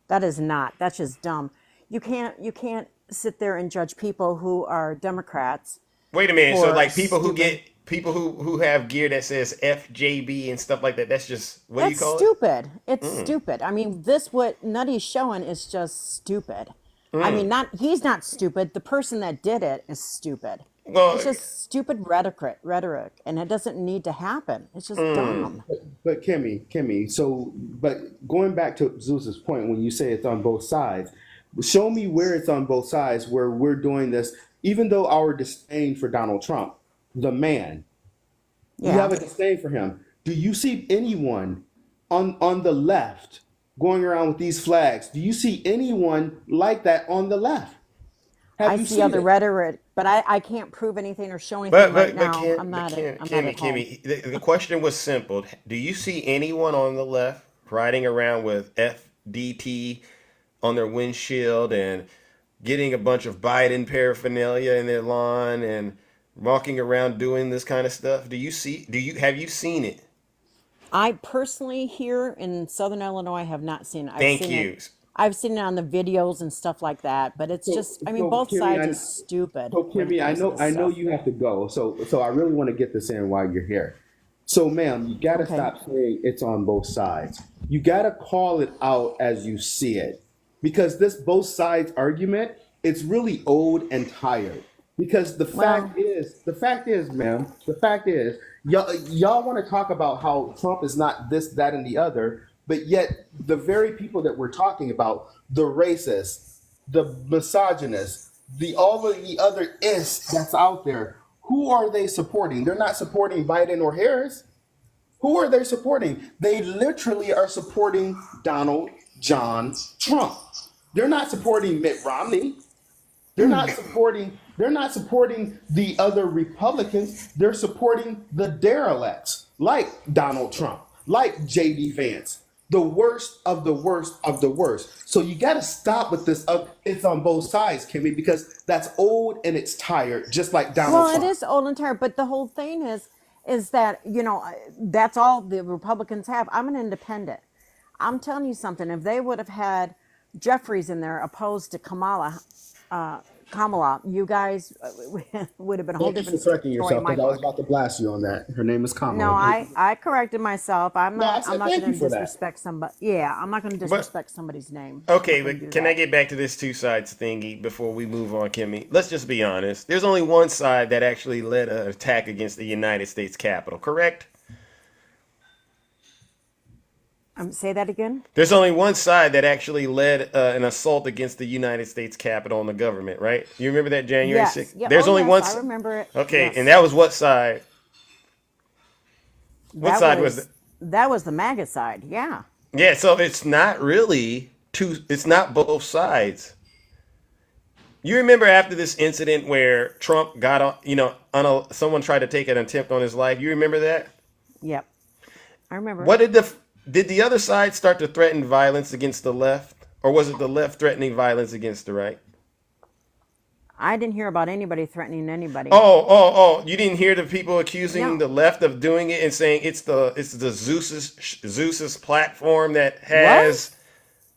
That is not. That's just dumb. You can't sit there and judge people who are Democrats. Wait a minute. So, For like stupid. people who have gear that says FJB and stuff like that. That's just what do you That's call it? stupid. It's stupid. I mean, this what Nutty's showing is just stupid. I mean, not he's not stupid. The person that did it is stupid. Well, It's just stupid rhetoric, and it doesn't need to happen. It's just dumb. But Kimmy. So, but going back to Zeus's point, when you say it's on both sides, show me where it's on both sides, where we're doing this, even though our disdain for Donald Trump, the man, we Yeah. have a disdain for him. Do you see anyone on the left going around with these flags? Do you see anyone like that on the left? Have I you see seen other it? rhetoric, but I can't prove anything or show anything right now. Kim, I'm but not Kim, at, I'm not Kimmy, at home. Kimmy, the question was simple. Do you see anyone on the left riding around with FDT on their windshield and getting a bunch of Biden paraphernalia in their lawn and walking around doing this kind of stuff? Have you seen it? I personally here in Southern Illinois have not seen it. Thank you. I've seen it on the videos and stuff like that, but it's just, I mean, both Kimmy, sides is stupid when it Kimmy, comes to this I know stuff. you have to go. So I really want to get this in while you're here. So, ma'am, you got to Okay. stop saying it's on both sides. You got to call it out as you see it, because this both sides argument, it's really old and tired. Because the fact is, ma'am, the fact is, y'all want to talk about how Trump is not this, that, and the other, but yet the very people that we're talking about, the racists, the misogynists, all of the other ists that's out there, who are they supporting? They're not supporting Biden or Harris. Who are they supporting? They literally are supporting Donald John Trump. They're not supporting Mitt Romney. They're not supporting the other Republicans. They're supporting the derelicts like Donald Trump, like JD Vance. The worst of the worst of the worst. So you got to stop with this. It's on both sides, Kimmy, because that's old and it's tired, just like Donald Well, it Trump. is old and tired, but the whole thing is that, that's all the Republicans have. I'm an independent. I'm telling you something. If they would have had Jeffries in there opposed to Kamala, you guys would have been a whole Thank you for different correcting story in yourself, my because I was book. about to blast you on that. Her name is No, Kamala. I corrected myself. I'm No, I not said I'm not thank going you to for that. disrespect somebody. Yeah, I'm not going to But disrespect somebody's name. okay, I'm not going to but do can I that. get back to this two sides thingy before we move on, Kimmy? Let's just be honest. There's only one side that actually led an attack against the United States Capitol, correct? Say that again. There's only one side that actually led an assault against the United States Capitol and the government, right? You remember that January Yes. 6th? Yeah. There's Oh, only yes. one. I remember it. Okay, and Yes. that was what side? What That side was it? was the MAGA side. Yeah. Yeah, so it's not really two. It's not both sides. You remember after this incident where Trump got on, someone tried to take an attempt on his life. You remember that? Yep. I remember. What did the other side start to threaten violence against the left, or was it the left threatening violence against the right? I didn't hear about anybody threatening anybody. Oh! You didn't hear the people accusing No. the left of doing it and saying it's the Zeus's platform that has.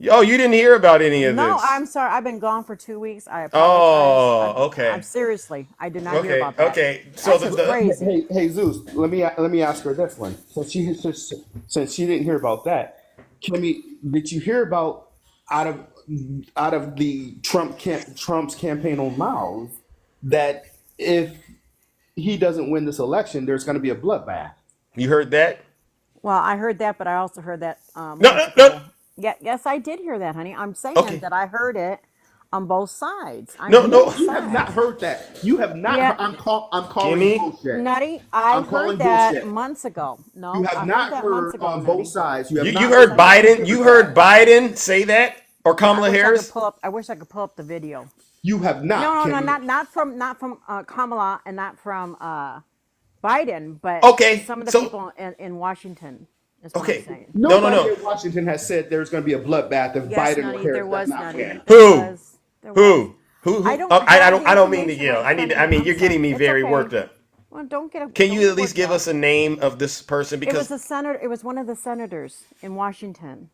Oh, you didn't hear about any of No, this. I'm sorry. I've been gone for 2 weeks. I Oh, apologize. okay. I'm seriously. I did not hear Okay, about that. okay. So That's the crazy. Hey, Zeus, let me ask her this one. So since she didn't hear about that, Kimmy, did you hear about out of the Trump's campaign on Miles that if he doesn't win this election, there's going to be a bloodbath? You heard that? Well, I heard that, but I also heard that No, months no, no. ago. Yeah, yes, I did hear that, honey. I'm saying Okay. that I heard it on both sides. I No, heard no. both You have not sides. heard that. You have not Yeah, heard. I'm calling Kimmy, bullshit. Nutty, I I'm heard calling that bullshit. months ago. You No, have I heard not that months heard ago, on both Nutty. sides. You have you not Yes, heard I heard. did. Biden? You heard Biden say that or Yeah, I Kamala wish I could Harris? pull up. I wish I could pull up the video. You have No, not, no, no, Kimmy. not from Kamala and not from Biden, but Okay, some of the so people in Washington is what I'm okay, saying. no, no, Nobody no. in Washington has said there's going to be a bloodbath if Yes, Biden or Nutty, there Harris does was not Nutty. win. There Who? was. There was. Who? Who? I Who? don't Oh, I have don't. the I don't mean to information yell. right in front of I me. mean, I'm you're getting sorry. me It's very okay. worked up. Well, Can don't you get at least worked give up. us a name of this person? It was Because a senator. It was one of the senators in Washington.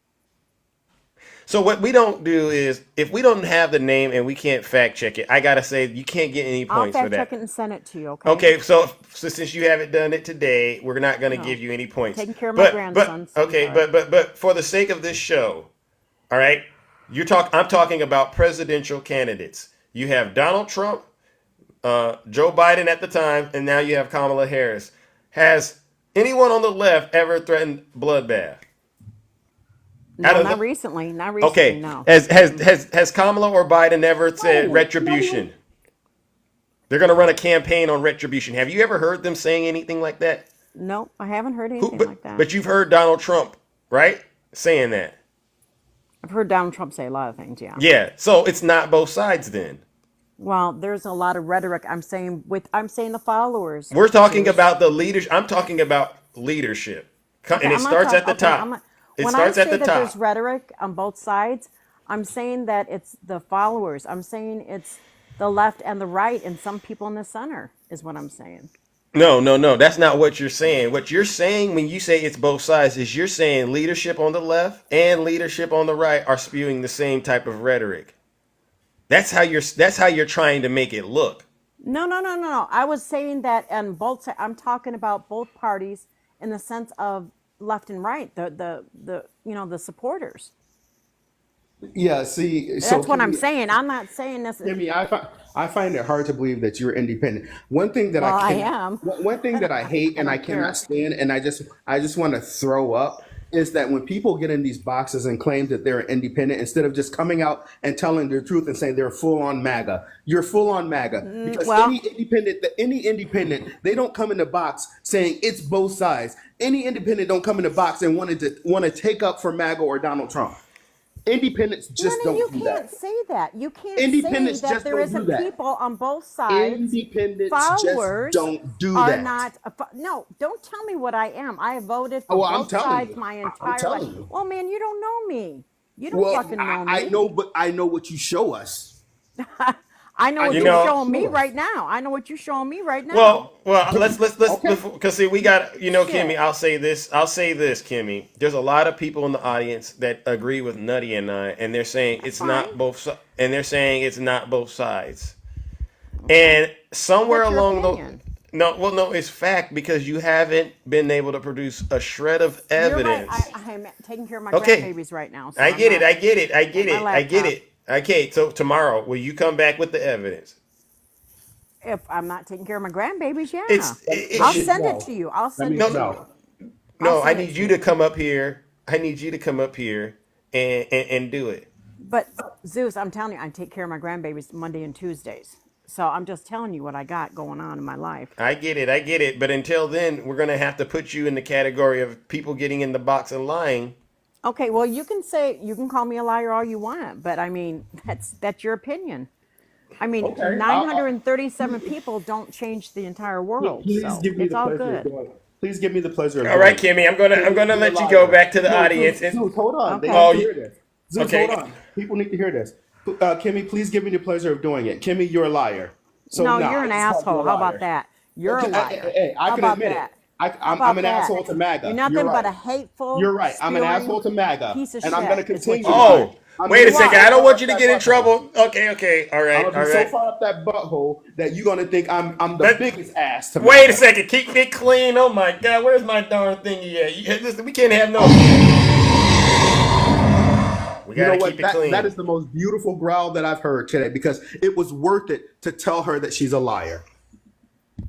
so what we don't do is if we don't have the name and we can't fact check it, I gotta say you can't get any I'll points for fact check that. it and send it to you. Okay? Okay, so since you haven't done it today, we're not gonna give No, you any points. taking care of my But grandson, so I'm okay, sorry. but for the sake of this show, all right, I'm talking about presidential candidates. You have Donald Trump, Joe Biden at the time, and now you have Kamala Harris. Has anyone on the left ever threatened bloodbath? Out No, of not the recently. Not recently. okay, No. has Kamala or Biden ever said No, retribution? They're going to run a campaign on retribution. Have you ever heard them saying anything like that? No, I haven't heard Who? anything like that. But you've heard Donald Trump, right, saying that. I've heard Donald Trump say a lot of things. Yeah. Yeah. So it's not both sides then. Well, there's a lot of rhetoric. I'm saying the followers. We're talking Zeus. about the leaders. I'm talking about leadership, Okay, and it I'm not starts at talking. the Okay, I'm top. not. It When I starts at say the that there's top. rhetoric on both sides, I'm saying that it's the followers. I'm saying it's the left and the right, and some people in the center is what I'm saying. No, no, no. That's not what you're saying. What you're saying when you say it's both sides is you're saying leadership on the left and leadership on the right are spewing the same type of rhetoric. That's how you're trying to make it look. No, no, no, no, no. I was saying that on both sides. I'm talking about both parties in the sense of left and right. The supporters. Yeah. See, so That's what I'm Kimmy, saying. I'm not saying this. Kimmy, I find it hard to believe that you're independent. One thing that I Well, I can, am. one thing that I hate I and I don't cannot care. stand, and I just want to throw up is that when people get in these boxes and claim that they're independent, instead of just coming out and telling the truth and saying they're full on MAGA, you're full on MAGA because Well, any independent, they don't come in the box saying it's both sides. Any independent don't come in the box and want to take up for MAGA or Donald Trump. Independents just Nani, you don't do can't that. say that. You can't say Independents that just there don't do isn't that. people on both sides. Independents just Followers don't do are that. not. No, don't tell me what I am. I have voted for Oh, well, I'm both telling sides you. my I'm entire life. telling you. Well, man, you don't know me. You don't Well, fucking know I me. know, but I know what you show us. I know I what You know you're what know. showing you me show us. right now. I know what you're showing me right now. Well, let's Okay. because see, we got Kimmy. Shit. I'll say this. Kimmy. There's a lot of people in the audience that agree with Nutty and I, and they're saying That's it's not fine. both. And they're saying it's not both sides. And somewhere That's your along the opinion. no, it's fact because you haven't been able to produce a shred of You're right. evidence. I'm taking care of my Okay, grandbabies right now, so I I'm get it. not I get it. I get at my it. I get laptop. it. Okay, so tomorrow will you come back with the evidence? If I'm not taking care of my grandbabies, yeah. It's I'll it, send it No. to you. I'll That send it means to no. you. no. I'll No, I send it need to you to you. come up here. I need you to come up here and do it. But Zeus, I'm telling you, I take care of my grandbabies Monday and Tuesdays. So I'm just telling you what I got going on in my life. I get it. I get it. But until then, we're gonna have to put you in the category of people getting in the box and lying. Okay, well you can call me a liar all you want, but I mean that's your opinion. I mean, Okay. 937 people don't change the entire world, Please so give me it's the all pleasure of good. doing it. Please give me the pleasure of All right, doing it. Kimmy. I'm Kimmy, gonna you're a let you go liar. back to the No, audience. Zeus, hold on. They Okay. have Oh, to hear this. Zeus, hold okay. on. People need to hear this. Kimmy, please give me the pleasure of doing it. Kimmy, you're a liar. So No, now you're I an just called you a asshole. How about liar. that? You're a Okay, liar. I How can about admit it. that? How I'm about an that? asshole to MAGA. You're You're nothing but right. a hateful, You're right. I'm an spewing asshole to MAGA, piece of and I'm going to shit. Is what continue you to are. be. Oh, I'm going wait to a You be second. so I are. don't far want up you to that get in butthole. trouble. Okay. Okay. All I'm right. going to All be so right. far up that butthole that you're going to think I'm the But biggest ass to wait a MAGA. second. Keep it clean. Oh my God. Where's my darn thingy at? Listen, we can't have no. We You know gotta what? keep it That clean. is the most beautiful growl that I've heard today because it was worth it to tell her that she's a liar.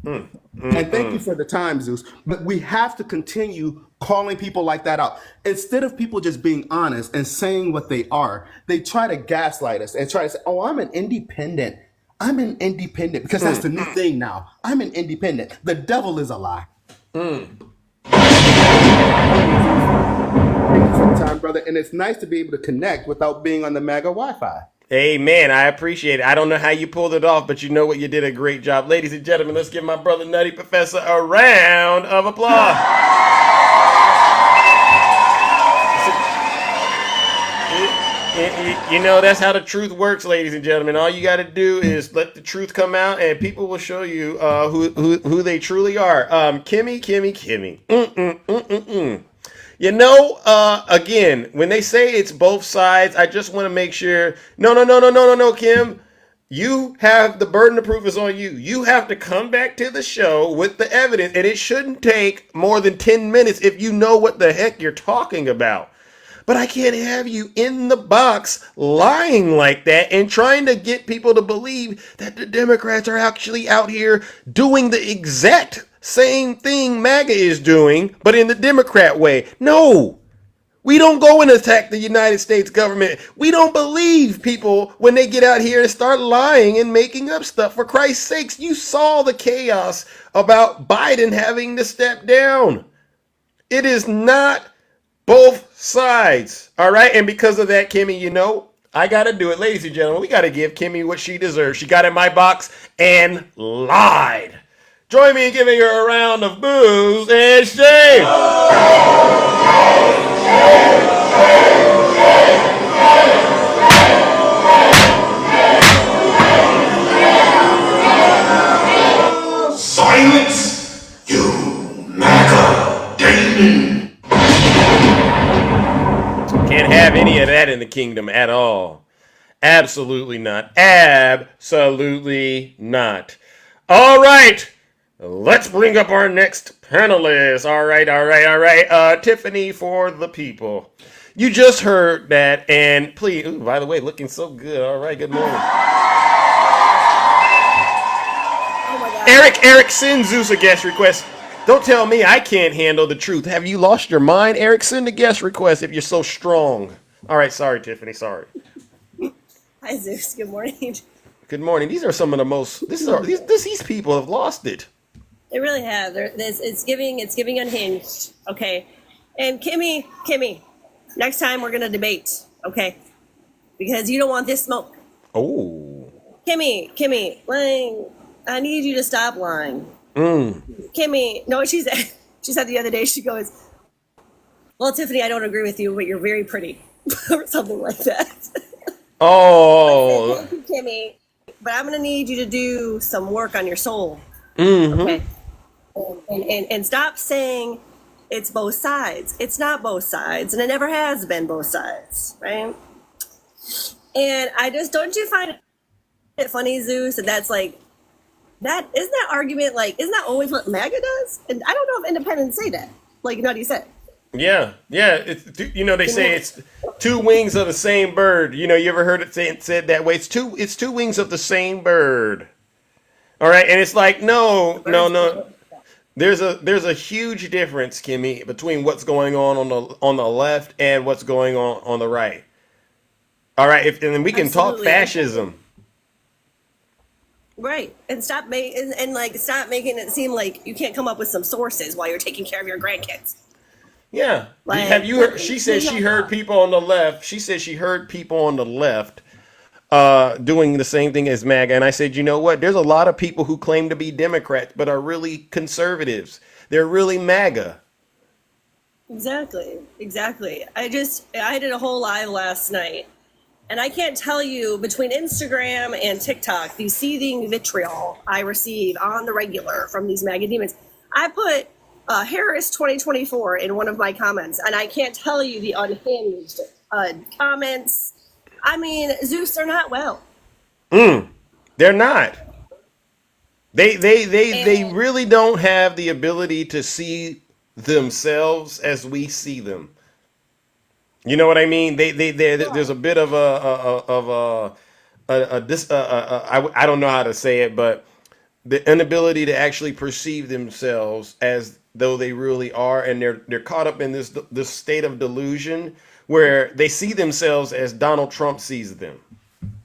And thank you for the time, Zeus. But we have to continue calling people like that out. Instead of people just being honest and saying what they are, they try to gaslight us and try to say, oh, I'm an independent. I'm an independent because that's the new thing now. I'm an independent. The devil is a lie. Thank you for the time, brother. And it's nice to be able to connect without being on the MAGA Wi-Fi. Hey, man, I appreciate it. I don't know how you pulled it off, but you know what? You did a great job. Ladies and gentlemen, let's give my brother Nutty Professor a round of applause. You know, that's how the truth works, ladies and gentlemen. All you got to do is let the truth come out, and people will show you who they truly are. Kimmy. You know, again, when they say it's both sides, I just want to make sure. No, Kim. You have the burden of proof is on you. You have to come back to the show with the evidence, and it shouldn't take more than 10 minutes if you know what the heck you're talking about. But I can't have you in the box lying like that and trying to get people to believe that the Democrats are actually out here doing the exact same thing MAGA is doing, but in the Democrat way. No, we don't go and attack the United States government. We don't believe people when they get out here and start lying and making up stuff. For Christ's sakes, you saw the chaos about Biden having to step down. It is not both sides. All right. And because of that, Kimmy, you know, I got to do it. Ladies and gentlemen, we got to give Kimmy what she deserves. She got in my box and lied. Join me in giving her a round of booze and shame. Silence, you MAGA demon. Can't have any of that in the kingdom at all. Absolutely not. Absolutely not. All right. Let's bring up our next panelist. All right. Tiffany for the people. You just heard that, and please, ooh, by the way, looking so good. All right, good morning. Oh my God. Eric, send Zeus a guest request. Don't tell me I can't handle the truth. Have you lost your mind, Eric? Send a guest request if you're so strong. All right, sorry, Tiffany, sorry. Hi, Zeus. Good morning. Good morning. These are some of the most. These people have lost it. They really have. It's giving unhinged. Okay, and Kimmy, next time we're gonna debate. Okay, because you don't want this smoke. Oh. Kimmy, lying. I need you to stop lying. Kimmy, no, she said the other day, she goes, well, Tiffany, I don't agree with you, but you're very pretty. Or something like that. Oh. Thank you, Kimmy. But I'm going to need you to do some work on your soul. Okay. And stop saying it's both sides. It's not both sides, and it never has been both sides, right? And don't you find it funny, Zeus, that's like, that isn't that argument like isn't that always what MAGA does? And I don't know if independents say that, like Nutty said. Yeah. It's they say it's two wings of the same bird. You ever heard it said that way? It's two wings of the same bird. All right, and it's like no. There's a huge difference, Kimmy, between what's going on the left and what's going on the right. All right, and then we can talk fascism. Right, and stop making it seem like you can't come up with some sources while you're taking care of your grandkids. Yeah, have you heard? She said she heard people on the left. She said she heard people on the left doing the same thing as MAGA, and I said, you know what? There's a lot of people who claim to be Democrats but are really conservatives. They're really MAGA. Exactly. I did a whole live last night. And I can't tell you, between Instagram and TikTok, the seething vitriol I receive on the regular from these MAGA demons. I put Harris 2024 in one of my comments, and I can't tell you the unhinged comments. I mean, Zeus, they're not well. They're not. They really don't have the ability to see themselves as we see them. You know what I mean? There's a bit of I don't know how to say it, but the inability to actually perceive themselves as though they really are, and they're caught up in this state of delusion where they see themselves as Donald Trump sees them.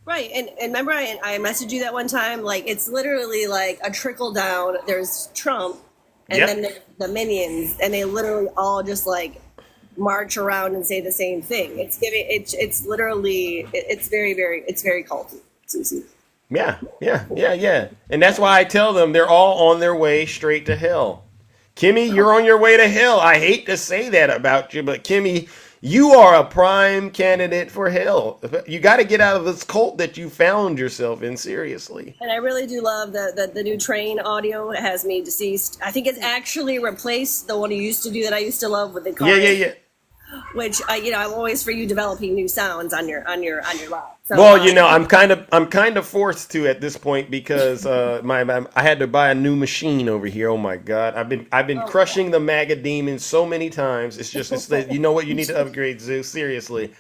Right, and remember I messaged you that one time. Like, it's literally like a trickle down. There's Trump, and then there's the minions, and they literally all just like march around and say the same thing. It's literally it's very culty, Susie. Yeah. And that's why I tell them they're all on their way straight to hell. Kimmy, you're on your way to hell. I hate to say that about you, but Kimmy, you are a prime candidate for hell. You got to get out of this cult that you found yourself in, seriously. And I really do love the new train audio. It has me deceased. I think it's actually replaced the one you used to do that I used to love with the car. Yeah. Which I'm always for you developing new sounds on your live. So, well, I'm kind of forced to at this point because I had to buy a new machine over here. Oh my God, I've been crushing the MAGA demon so many times. It's you know what, you need to upgrade, Zeus. Seriously.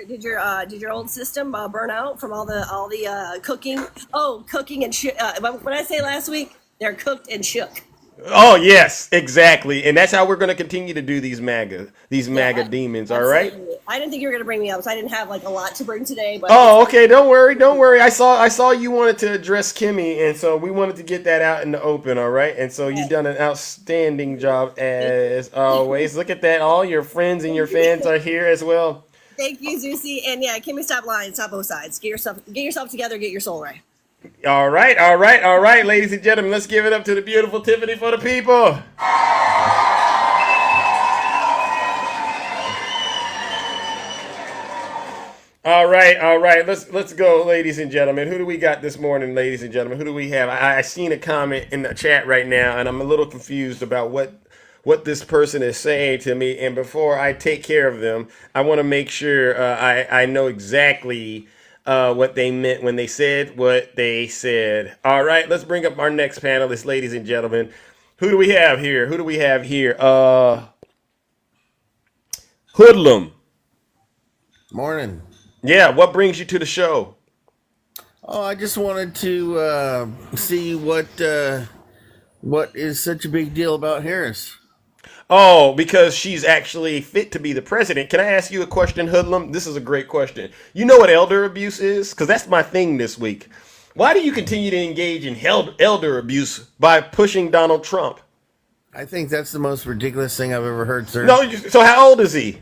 Did your old system burn out from all the cooking? Oh, cooking and when I say last week, they're cooked and shook. Oh yes, exactly, and that's how we're going to continue to do these MAGA demons. All right. I didn't think you were going to bring me up, so I didn't have like a lot to bring today. But okay, don't worry. I saw you wanted to address Kimmy, and so we wanted to get that out in the open. All right, and so you've done an outstanding job as always. Look at that, all your friends and your fans are here as well. Thank you, Zusi, and yeah, Kimmy, stop lying, stop both sides. Get yourself together, get your soul right. All right, ladies and gentlemen, let's give it up to the beautiful Tiffany for the people. All right, let's go, ladies and gentlemen. Who do we got this morning, ladies and gentlemen? Who do we have? I seen a comment in the chat right now, and I'm a little confused about what this person is saying to me. And before I take care of them, I want to make sure I know exactly what they meant when they said what they said. All right, let's bring up our next panelist, ladies and gentlemen. Who do we have here? Hoodlum. Morning. Yeah, what brings you to the show? Oh, I just wanted to see what is such a big deal about Harris. Oh, because she's actually fit to be the president. Can I ask you a question, Hoodlum? This is a great question. You know what elder abuse is? Because that's my thing this week. Why do you continue to engage in elder abuse by pushing Donald Trump? I think that's the most ridiculous thing I've ever heard, sir. No, so how old is he?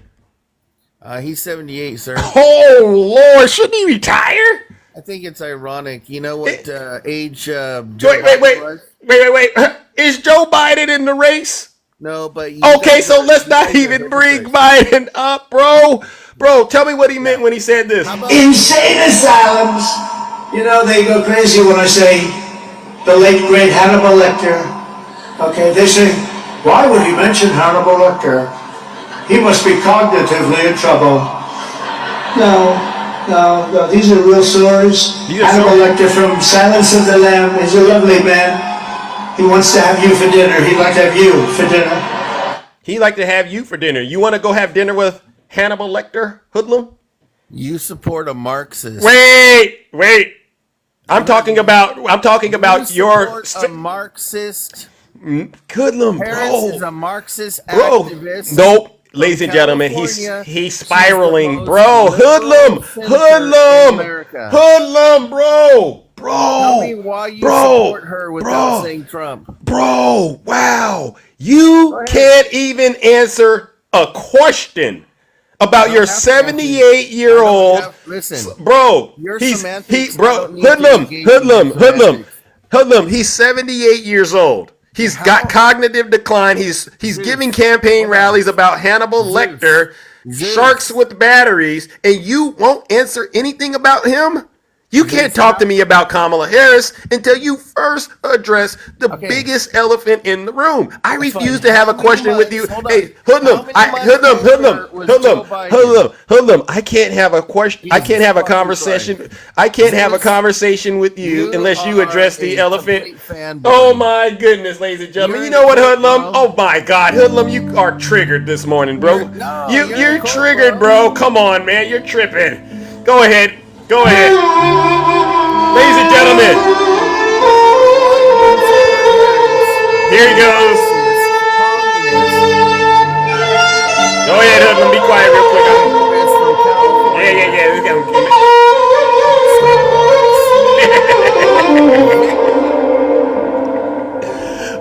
He's 78, sir. Oh, Lord, shouldn't he retire? I think it's ironic. You know what age Joe Wait. Is Joe Biden in the race? No, but okay, so let's not even bring Biden up, bro. Bro, tell me what he meant when he said this. Insane asylums. You know, they go crazy when I say the late great Hannibal Lecter. Okay, they say, why would he mention Hannibal Lecter? He must be cognitively in trouble. No, these are real stories. Hannibal Lecter from Silence of the Lamb is a lovely man. He wants to have you for dinner. He'd like to have you for dinner. He'd like to have you for dinner. You want to go have dinner with Hannibal Lecter, Hoodlum? You support a Marxist. Wait. I'm talking about your a Marxist. Hoodlum, Harris is a Marxist activist. Nope. Ladies and gentlemen, he's spiraling, bro. Hoodlum, bro. Tell me why you support her without saying Trump. Bro, wow. You can't even answer a question about your 78-year-old. Listen, bro. Hoodlum. He's 78 years old. He's got cognitive decline. He's giving campaign rallies about Hannibal Lecter, sharks with batteries, and you won't answer anything about him? You can't talk to me about Kamala Harris until you first address the biggest elephant in the room. I refuse to have a question with you. Hey, Hoodlum, I can't have a question. I can't have a conversation. I can't have a conversation with you unless you address the elephant. Oh my goodness, ladies and gentlemen. You know what, Hoodlum? Oh my God, Hoodlum, you are triggered this morning, bro. You're triggered, bro. Come on, man. You're tripping. Go ahead. Ladies and gentlemen, Here he goes. Go ahead, Hoodlum. Be quiet real quick. Yeah.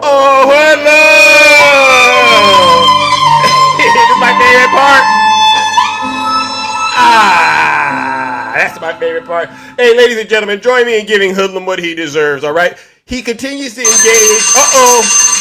Oh, Hoodlum! This is my favorite part. That's my favorite part. Hey, ladies and gentlemen, join me in giving Hoodlum what he deserves, all right? He continues to engage.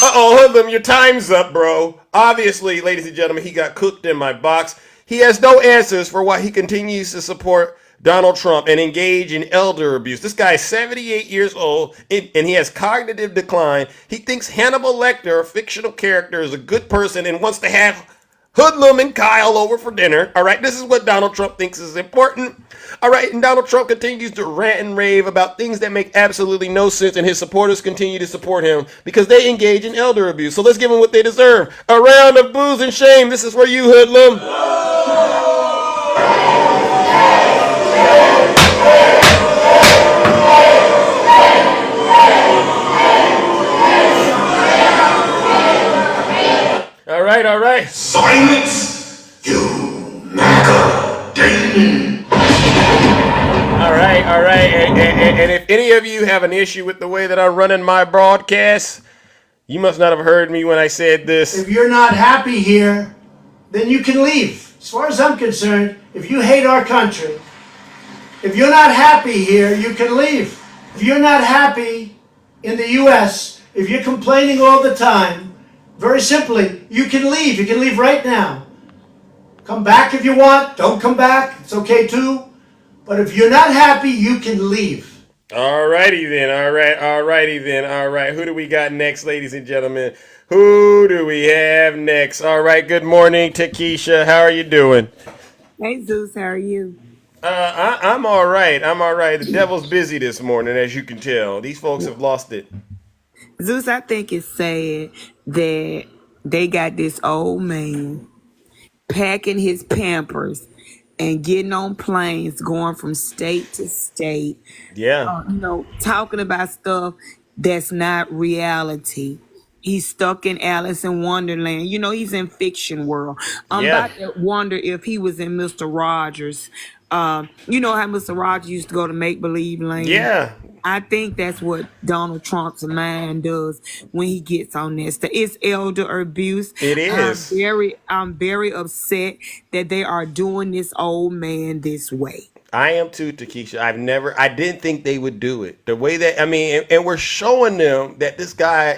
Hoodlum, your time's up, bro. Obviously, ladies and gentlemen, he got cooked in my box. He has no answers for why he continues to support Donald Trump and engage in elder abuse. This guy is 78 years old and he has cognitive decline. He thinks Hannibal Lecter, a fictional character, is a good person and wants to have Hoodlum and Kyle over for dinner. All right, this is what Donald Trump thinks is important. All right, and Donald Trump continues to rant and rave about things that make absolutely no sense, and his supporters continue to support him because they engage in elder abuse. So let's give them what they deserve. A round of booze and shame. This is for you, Hoodlum. All right. Silence, you MAGA demon. All right. And if any of you have an issue with the way that I'm running my broadcast, you must not have heard me when I said this. If you're not happy here, then you can leave. As far as I'm concerned, if you hate our country, if you're not happy here, you can leave. If you're not happy in the U.S., if you're complaining all the time, very simply, you can leave. You can leave right now. Come back if you want. Don't come back. It's okay too. But if you're not happy, you can leave. All righty then. All right. Who do we got next, ladies and gentlemen? Who do we have next? All right. Good morning, Takesha. How are you doing? Hey Zeus, how are you? I'm all right. The devil's busy this morning, as you can tell. These folks have lost it. Zeus, I think it's sad that they got this old man packing his Pampers and getting on planes going from state to state. Yeah. Talking about stuff that's not reality. He's stuck in Alice in Wonderland. He's in fiction world. I'm Yeah. about to wonder if he was in Mr. Rogers. You know how Mr. Rogers used to go to make believe land? Yeah. I think that's what Donald Trump's mind does when he gets on this. It's elder abuse. It is. I'm very upset that they are doing this old man this way. I am too, Takesha. I didn't think they would do it. The way that, and we're showing them that this guy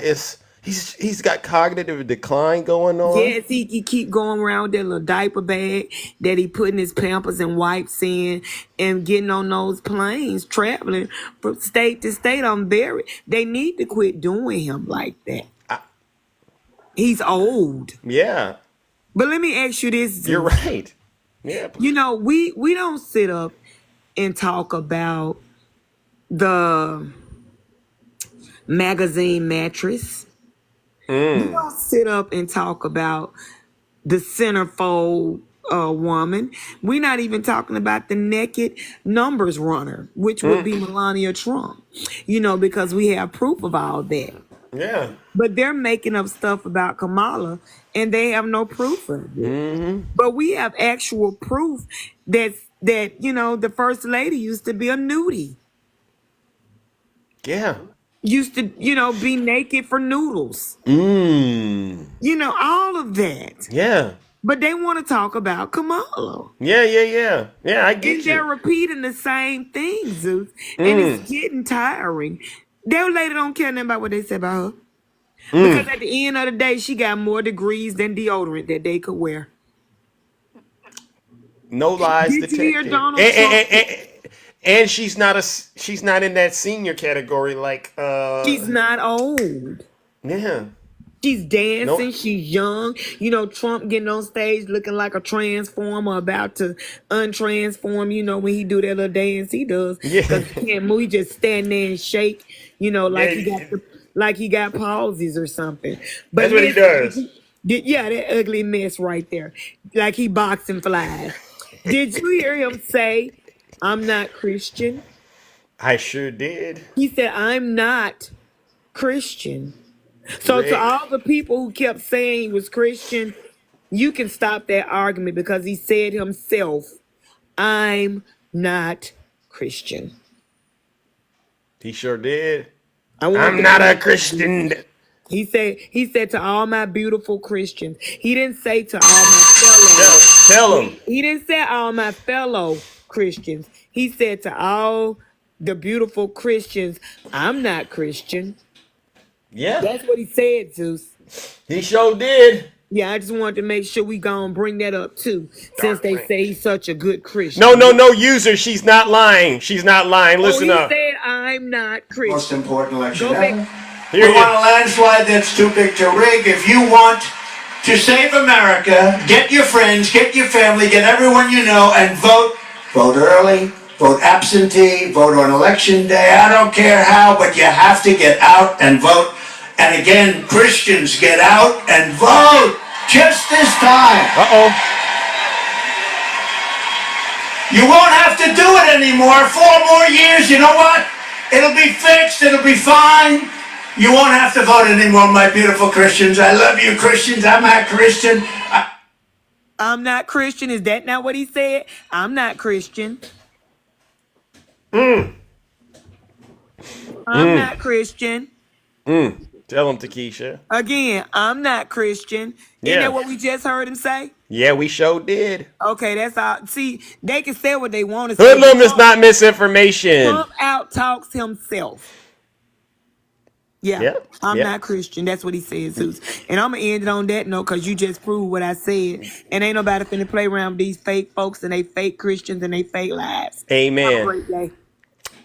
he's got cognitive decline going on. Yes, he keep going around with that little diaper bag that he putting his Pampers and wipes in and getting on those planes, traveling from state to state. They need to quit doing him like that. He's old. Yeah. But let me ask you this. You're right. Yeah. We don't sit up and talk about the magazine mattress. We don't sit up and talk about the centerfold woman. We're not even talking about the naked numbers runner, which would be Melania Trump, because we have proof of all that. Yeah. But they're making up stuff about Kamala and they have no proof of it. Mm-hmm. But we have actual proof that the first lady used to be a nudie. Yeah. Used to, be naked for noodles. All of that. Yeah. But they want to talk about Kamala. Yeah, I get and they're repeating the same thing, Zeus. And it's getting tiring. That lady don't care nothing about what they say about her. Because at the end of the day, she got more degrees than deodorant that they could wear. No lies Did detected. you hear Donald Trump? And she's not in that senior category like she's not old. Yeah. She's dancing, she's young. Trump getting on stage looking like a transformer about to untransform, when he do that little dance he does. Because he can't move, he just stand there and shake, like he got palsies or something. But that's what he does. That ugly mess right there. Like he boxing flies. Did you hear him say, "I'm not Christian"? I sure did. He said, "I'm not Christian." So to all the people who kept saying he was Christian, you can stop that argument because he said himself, I'm not Christian. He sure did. I'm not a Christian. He said to all my beautiful Christians. He didn't say to all my fellow. Tell him. He didn't say all my fellow Christians. He said to all the beautiful Christians, I'm not Christian. Yeah. That's what he said, Zeus. He sure did. Yeah, I just wanted to make sure we gonna bring that up too, since they say he's such a good Christian. No, user. She's not lying. She's not lying. Listen up. He said, I'm not Christian. Most important election Go ever. back. We want a landslide that's too big to rig. If you want to save America, get your friends, get your family, get everyone you know, and vote. Vote early, vote absentee, vote on election day. I don't care how, but you have to get out and vote. And again, Christians, get out and vote. Just this time. You won't have to do it anymore. 4 more years, you know what? It'll be fixed, it'll be fine. You won't have to vote anymore, my beautiful Christians. I love you, Christians. I'm not Christian. I'm not Christian. Is that not what he said? I'm not Christian. I'm not Christian. Tell him, Takesha. Again, I'm not Christian. Isn't that what we just heard him say? Yeah, we sure did. Okay, that's all. See, they can say what they want to say. Hoodlum is not misinformation. Trump out-talks himself. Yeah, I'm not Christian. That's what he said, Zeus. And I'm going to end it on that note because you just proved what I said. And ain't nobody finna play around with these fake folks and they fake Christians and they fake lives. Amen. Have a great day.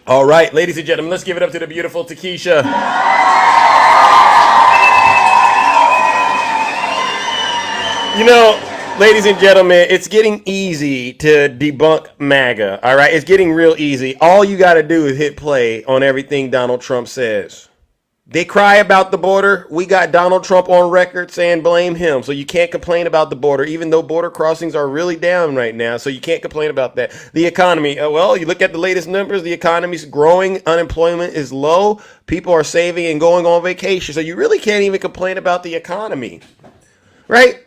All right, ladies and gentlemen, let's give it up to the beautiful Takesha. You know, ladies and gentlemen, it's getting easy to debunk MAGA, all right? It's getting real easy. All you got to do is hit play on everything Donald Trump says. They cry about the border. We got Donald Trump on record saying blame him. So you can't complain about the border, even though border crossings are really down right now. So you can't complain about that. The economy. Well, you look at the latest numbers. The economy's growing. Unemployment is low. People are saving and going on vacation. So you really can't even complain about the economy, right?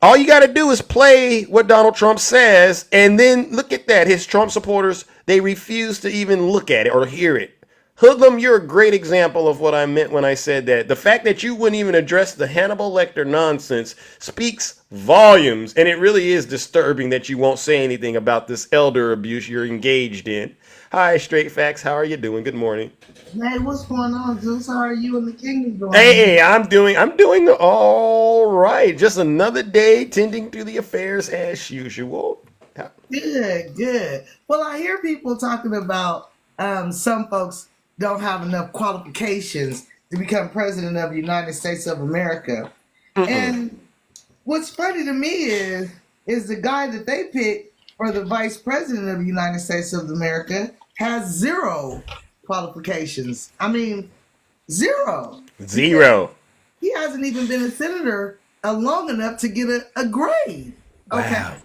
All you got to do is play what Donald Trump says. And then look at that. His Trump supporters, they refuse to even look at it or hear it. Hoodlum, you're a great example of what I meant when I said that. The fact that you wouldn't even address the Hannibal Lecter nonsense speaks volumes, and it really is disturbing that you won't say anything about this elder abuse you're engaged in. Hi, Straight Facts. How are you doing? Good morning. Hey, what's going on, Zeus? How are you and the kingdom doing? Hey, I'm doing all right. Just another day tending to the affairs as usual. Good. Well, I hear people talking about some folks don't have enough qualifications to become president of the United States of America. And what's funny to me is the guy that they picked for the vice president of the United States of America has 0 qualifications. I mean, 0. He hasn't even been a senator long enough to get a grade. Okay. Wow.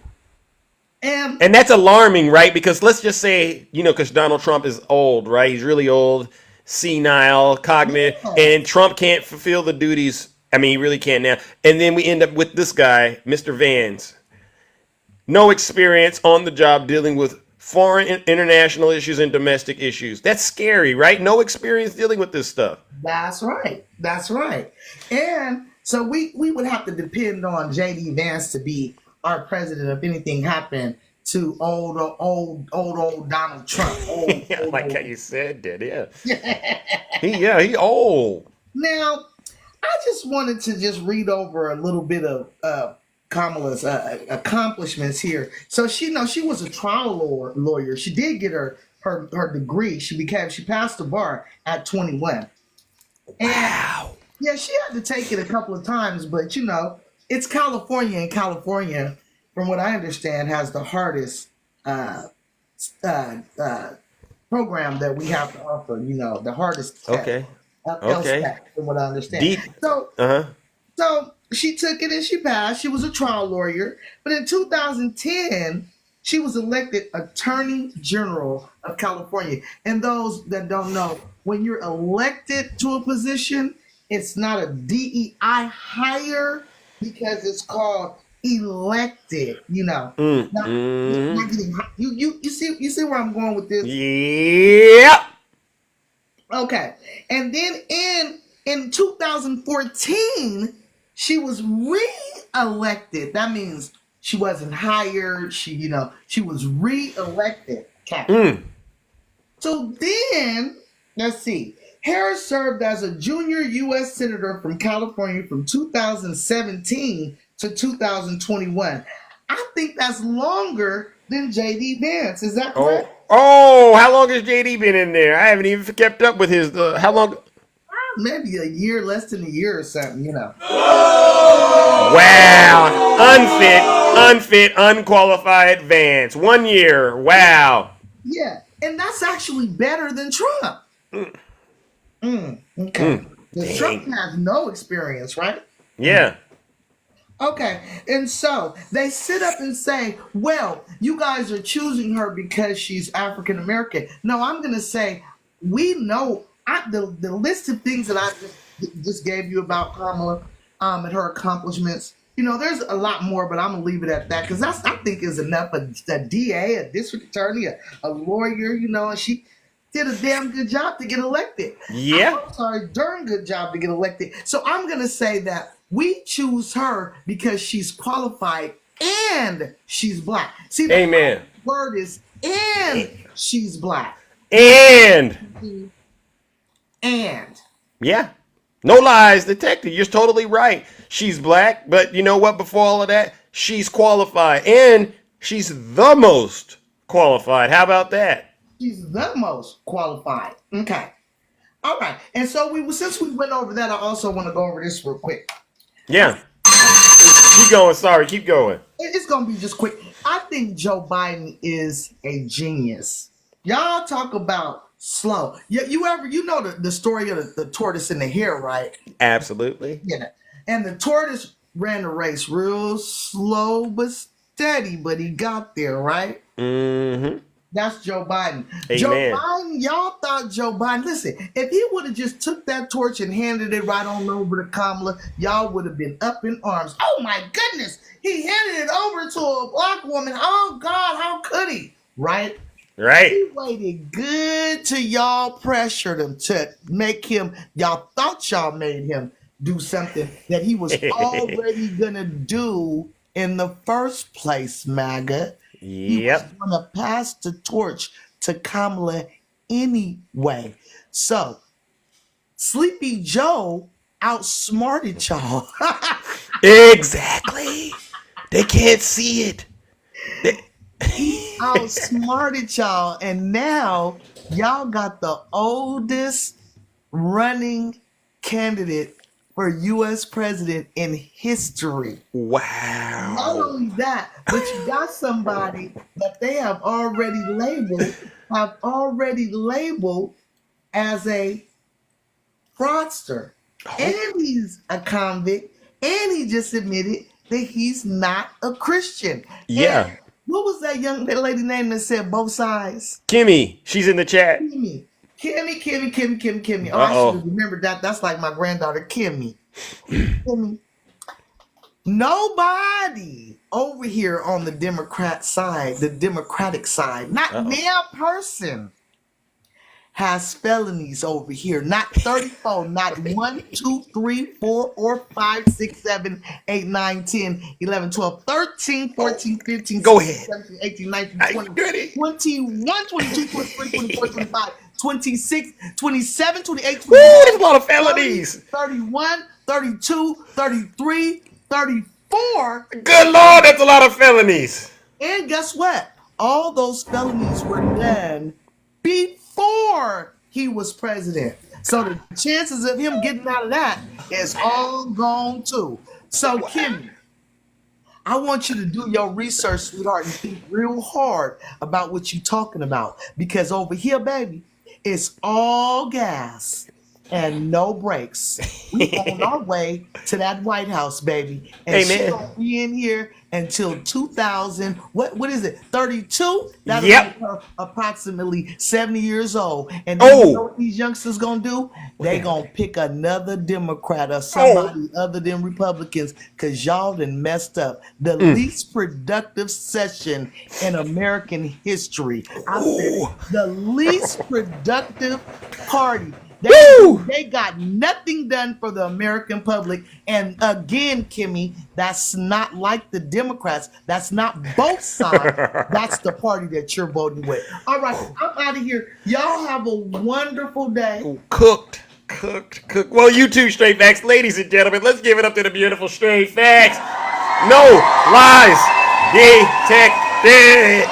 And that's alarming, right? Because let's just say, because Donald Trump is old, right? He's really old, senile, cognitive, and Trump can't fulfill the duties. I mean, he really can't now. And then we end up with this guy, Mr. Vance. No experience on the job dealing with foreign international issues and domestic issues. That's scary, right? No experience dealing with this stuff. That's right. And so we would have to depend on J.D. Vance to be our president if anything happened to old Donald Trump. Like how you said that, yeah. He old. Now, I just wanted to just read over a little bit of Kamala's accomplishments here. So she was a trial lawyer. She did get her degree. She passed the bar at 21. Wow. Yeah, she had to take it a couple of times, but it's California, and California, from what I understand, has the hardest program that we have to offer. The hardest. Okay. LSAT, from what I understand. So she took it and she passed. She was a trial lawyer, but in 2010, she was elected Attorney General of California. And those that don't know, when you're elected to a position, It's not a DEI hire because it's called elected. Not getting you see where I'm going with this? Yep. Okay. And then in 2014, she was re-elected. That means she wasn't hired. She was re-elected. Okay. So then, let's see. Harris served as a junior U.S. Senator from California from 2017 to 2021. I think that's longer than J.D. Vance. Is that correct? Oh, how long has JD been in there? I haven't even kept up with his. How long? Maybe a year, less than a year or something. Wow. Unfit, unqualified Vance. 1 year. Wow. Yeah, and that's actually better than Trump. Okay. Trump has no experience, right? Yeah. Okay, and so they sit up and say, well, you guys are choosing her because she's African American. No, I'm going to say, we know the list of things that I just gave you about Kamala and her accomplishments. There's a lot more, but I'm going to leave it at that because I think is enough. A DA, a district attorney, a lawyer, and she did a damn good job to get elected. Yeah. I'm sorry, darn good job to get elected. So I'm going to say that we choose her because she's qualified and she's black. See, the Amen. word is and she's black. And. Yeah. No lies detected. You're totally right. She's black, but you know what? Before all of that, she's qualified. And she's the most qualified. How about that? She's the most qualified. Okay. All right. And so since we went over that, I also want to go over this real quick. Yeah. Keep going. Sorry. Keep going. It's going to be just quick. I think Joe Biden is a genius. Y'all talk about slow. You know the story of the tortoise and the hare, right? Absolutely. Yeah. And the tortoise ran the race real slow but steady, but he got there, right? Mm-hmm. That's Joe Biden. Amen. Joe Biden, y'all thought Joe Biden, listen, if he would have just took that torch and handed it right on over to Kamala, y'all would have been up in arms. Oh my goodness, he handed it over to a black woman. Oh God, how could he? Right? Right. He waited good till y'all pressured him to make him, y'all thought y'all made him do something that he was already gonna do in the first place, MAGA. He was going to pass the torch to Kamala anyway. So, Sleepy Joe outsmarted y'all. Exactly. They can't see it. He outsmarted y'all. And now, y'all got the oldest running candidate for U.S. president in history. Wow. Not only that, but you got somebody that they have already labeled as a fraudster. And he's a convict. And he just admitted that he's not a Christian. Yeah. And what was that lady name that said both sides? Kimmy. She's in the chat. Kimmy. Oh, I should have remembered that. That's like my granddaughter, Kimmy. Nobody over here on the Democratic side, not their person, has felonies over here. Not 34, not 1, 2, 3, 4, or 5, 6, 7, 8, 9, 10, 11, 12, 13, 14, 15, 16, 17, 18, 19, 20, 21, 22, 23, 24, 25, 26, 27, 28, 29, there's a lot of felonies. 31, 32, 33, 34. Good Lord, that's a lot of felonies. And guess what? All those felonies were done before he was president. So the chances of him getting out of that is all gone too. So Kimmy, I want you to do your research, sweetheart, and think real hard about what you're talking about. Because over here, baby, it's all gas. and no brakes. We on our way to that White House, baby. And she Amen. gonna be in here until 2000. What is it? 32? That'll Yep. make her approximately 70 years old. And then you know what these youngsters gonna do? They gonna pick another Democrat or somebody other than Republicans, because y'all done messed up the least productive session in American history. I said the least productive party. They got nothing done for the American public. And again, Kimmy, that's not like the Democrats. That's not both sides. That's the party that you're voting with. All right, I'm out of here. Y'all have a wonderful day. Cooked. Well, you too, Straight Facts. Ladies and gentlemen, let's give it up to the beautiful Straight Facts. No lies detected.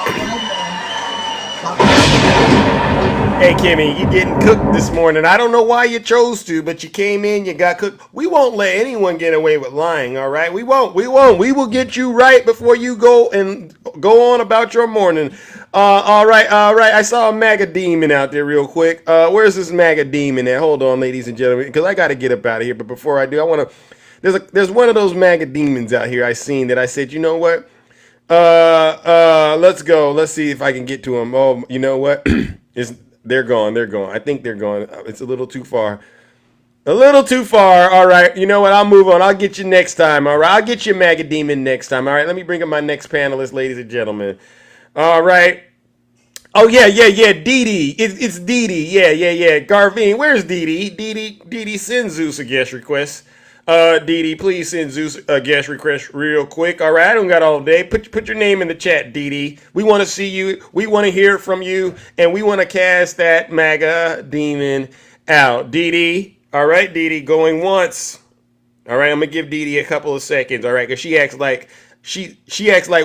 Hey, Kimmy, you getting cooked this morning. I don't know why you chose to, but you came in, you got cooked. We won't let anyone get away with lying, all right? We won't. We will get you right before you go on about your morning. All right. I saw a MAGA demon out there real quick. Where's this MAGA demon at? Hold on, ladies and gentlemen, because I got to get up out of here. But before I do, I want to... There's one of those MAGA demons out here I seen that I said, you know what? Let's go. Let's see if I can get to them. Oh, you know what? They're gone. I think they're gone. It's a little too far. All right. You know what? I'll move on. I'll get you next time. All right. I'll get you MAGA demon next time. All right. Let me bring up my next panelist, ladies and gentlemen. All right. Oh, yeah. Dee Dee. It's Dee Dee. Yeah. Garvine. Where's Dee Dee? Dee Dee, send Zeus a guest request. Dee Dee, please send Zeus a guest request real quick. All right, I don't got all day. Put your name in the chat, Dee Dee. We want to see you. We want to hear from you, and we want to cast that MAGA demon out. Dee Dee, all right, Dee Dee, going once. All right, I'm gonna give Dee Dee a couple of seconds. All right, because she acts like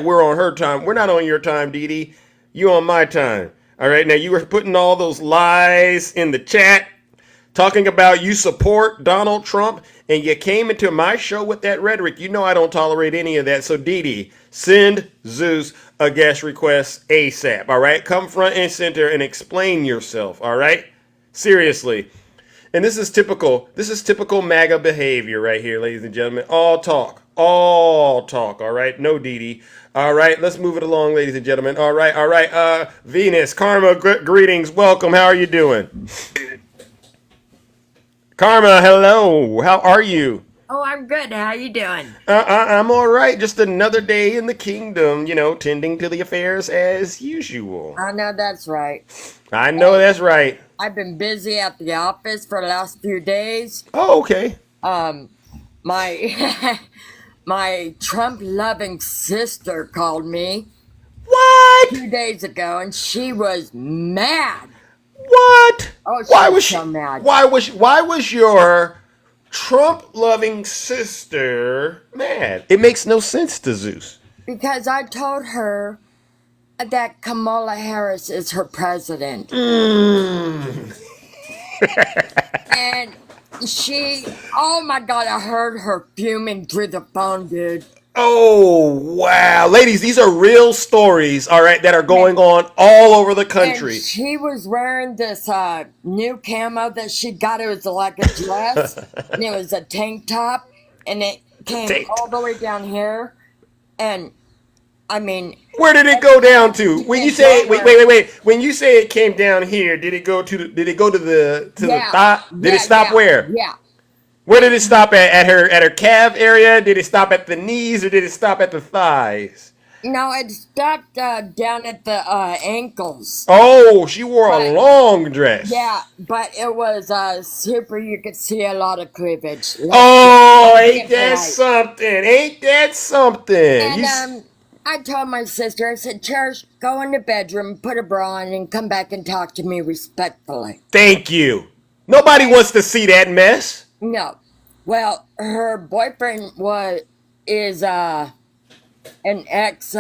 we're on her time. We're not on your time, Dee Dee. You on my time. All right, now you were putting all those lies in the chat, talking about you support Donald Trump, and you came into my show with that rhetoric. You know I don't tolerate any of that. So, Dee Dee, send Zeus a guest request ASAP, all right? Come front and center and explain yourself, all right? Seriously. And this is typical MAGA behavior right here, ladies and gentlemen. All talk, all right? No Dee Dee. All right, let's move it along, ladies and gentlemen. All right. Venus, Karma, greetings. Welcome. How are you doing? Karma, hello. How are you? Oh, I'm good. How you doing? I'm all right. Just another day in the kingdom, tending to the affairs as usual. I know that's right. I know that's right. I've been busy at the office for the last few days. Oh, okay. My my Trump-loving sister called me. What? 2 days ago, and she was mad. What? Oh, why was she so mad? Why was your Trump-loving sister mad? It makes no sense to Zeus. Because I told her that Kamala Harris is her president. And she, oh my God, I heard her fuming through the phone, dude. Oh, wow. Ladies, these are real stories, all right, that are going on all over the country. And she was wearing this new camo that she got. It was like a dress, and it was a tank top, and it came all the way down here. And, I mean... Where did it go down to? When you say, wait. When you say it came down here, did it go to the thigh? Did it stop where? Yeah. Where did it stop at her calf area? Did it stop at the knees or did it stop at the thighs? No, it stopped down at the ankles. Oh, she wore a long dress. Yeah, but it was super. You could see a lot of cleavage. Ain't that something? And I told my sister, I said, Cherish, go in the bedroom, put a bra on, and come back and talk to me respectfully. Thank you. Nobody wants to see that mess. No. Well, her boyfriend is an ex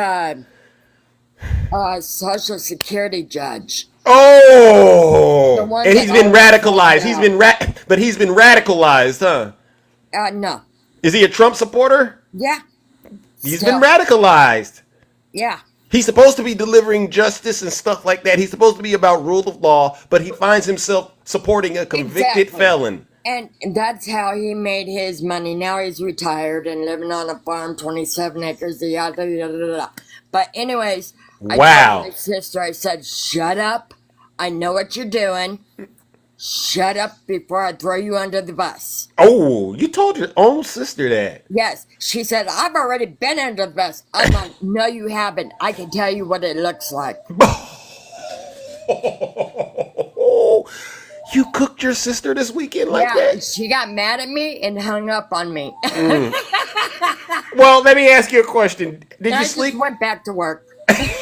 Social Security judge. Oh, and he's been radicalized. He's been radicalized, huh? No. Is he a Trump supporter? Yeah. He's been radicalized. Yeah. He's supposed to be delivering justice and stuff like that. He's supposed to be about rule of law, but he finds himself supporting a convicted felon. And that's how he made his money. Now he's retired and living on a farm, 27 acres, yada, yada, yada. But anyways, I told my sister, I said, shut up. I know what you're doing. Shut up before I throw you under the bus. Oh, you told your own sister that? Yes. She said, I've already been under the bus. I'm like, no, you haven't. I can tell you what it looks like. You cooked your sister this weekend like that? She got mad at me and hung up on me. Well, let me ask you a question. Did you sleep? I just went back to work. Venus,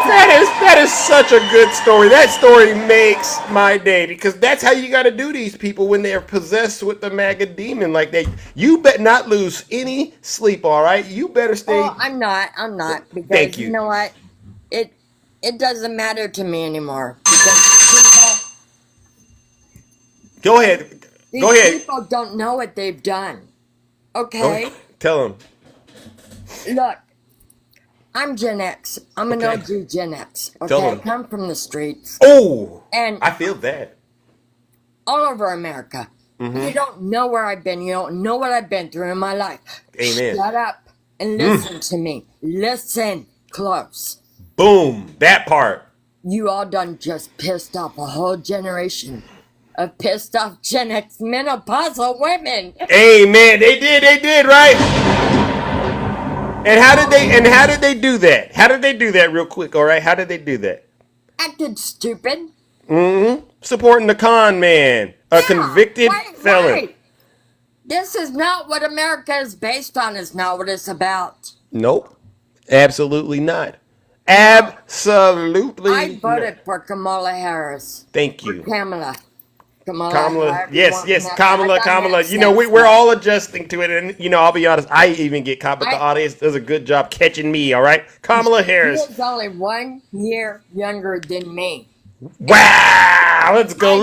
that is such a good story. That story makes my day because that's how you got to do these people when they're possessed with the MAGA demon like that. You better not lose any sleep, all right? You better stay. Oh, I'm not. Because Thank you. You know what? It doesn't matter to me anymore. Because Go ahead. these people don't know what they've done. Okay? Tell them. Look, I'm Gen X. I'm an OG Gen X. Okay, I come from the streets. Oh, and I feel that. All over America. Mm-hmm. You don't know where I've been. You don't know what I've been through in my life. Amen. Shut up and listen to me. Listen close. Boom. That part. You all done just pissed off a whole generation of pissed off Gen X menopausal women. Amen. They did, right? And how did they do that? How did they do that real quick, all right? How did they do that? Acted stupid. Mm-hmm. Supporting the con man. A convicted felon. Right. This is not what America is based on. It's not what it's about. Nope. Absolutely not. Absolutely I voted for Kamala Harris. Thank you. For Kamala. Yes, Kamala. You know, we're all adjusting to it, and you know, I'll be honest, I even get caught, but the audience does a good job catching me. All right, Kamala Harris. She is only 1 year younger than me. Wow! Let's go.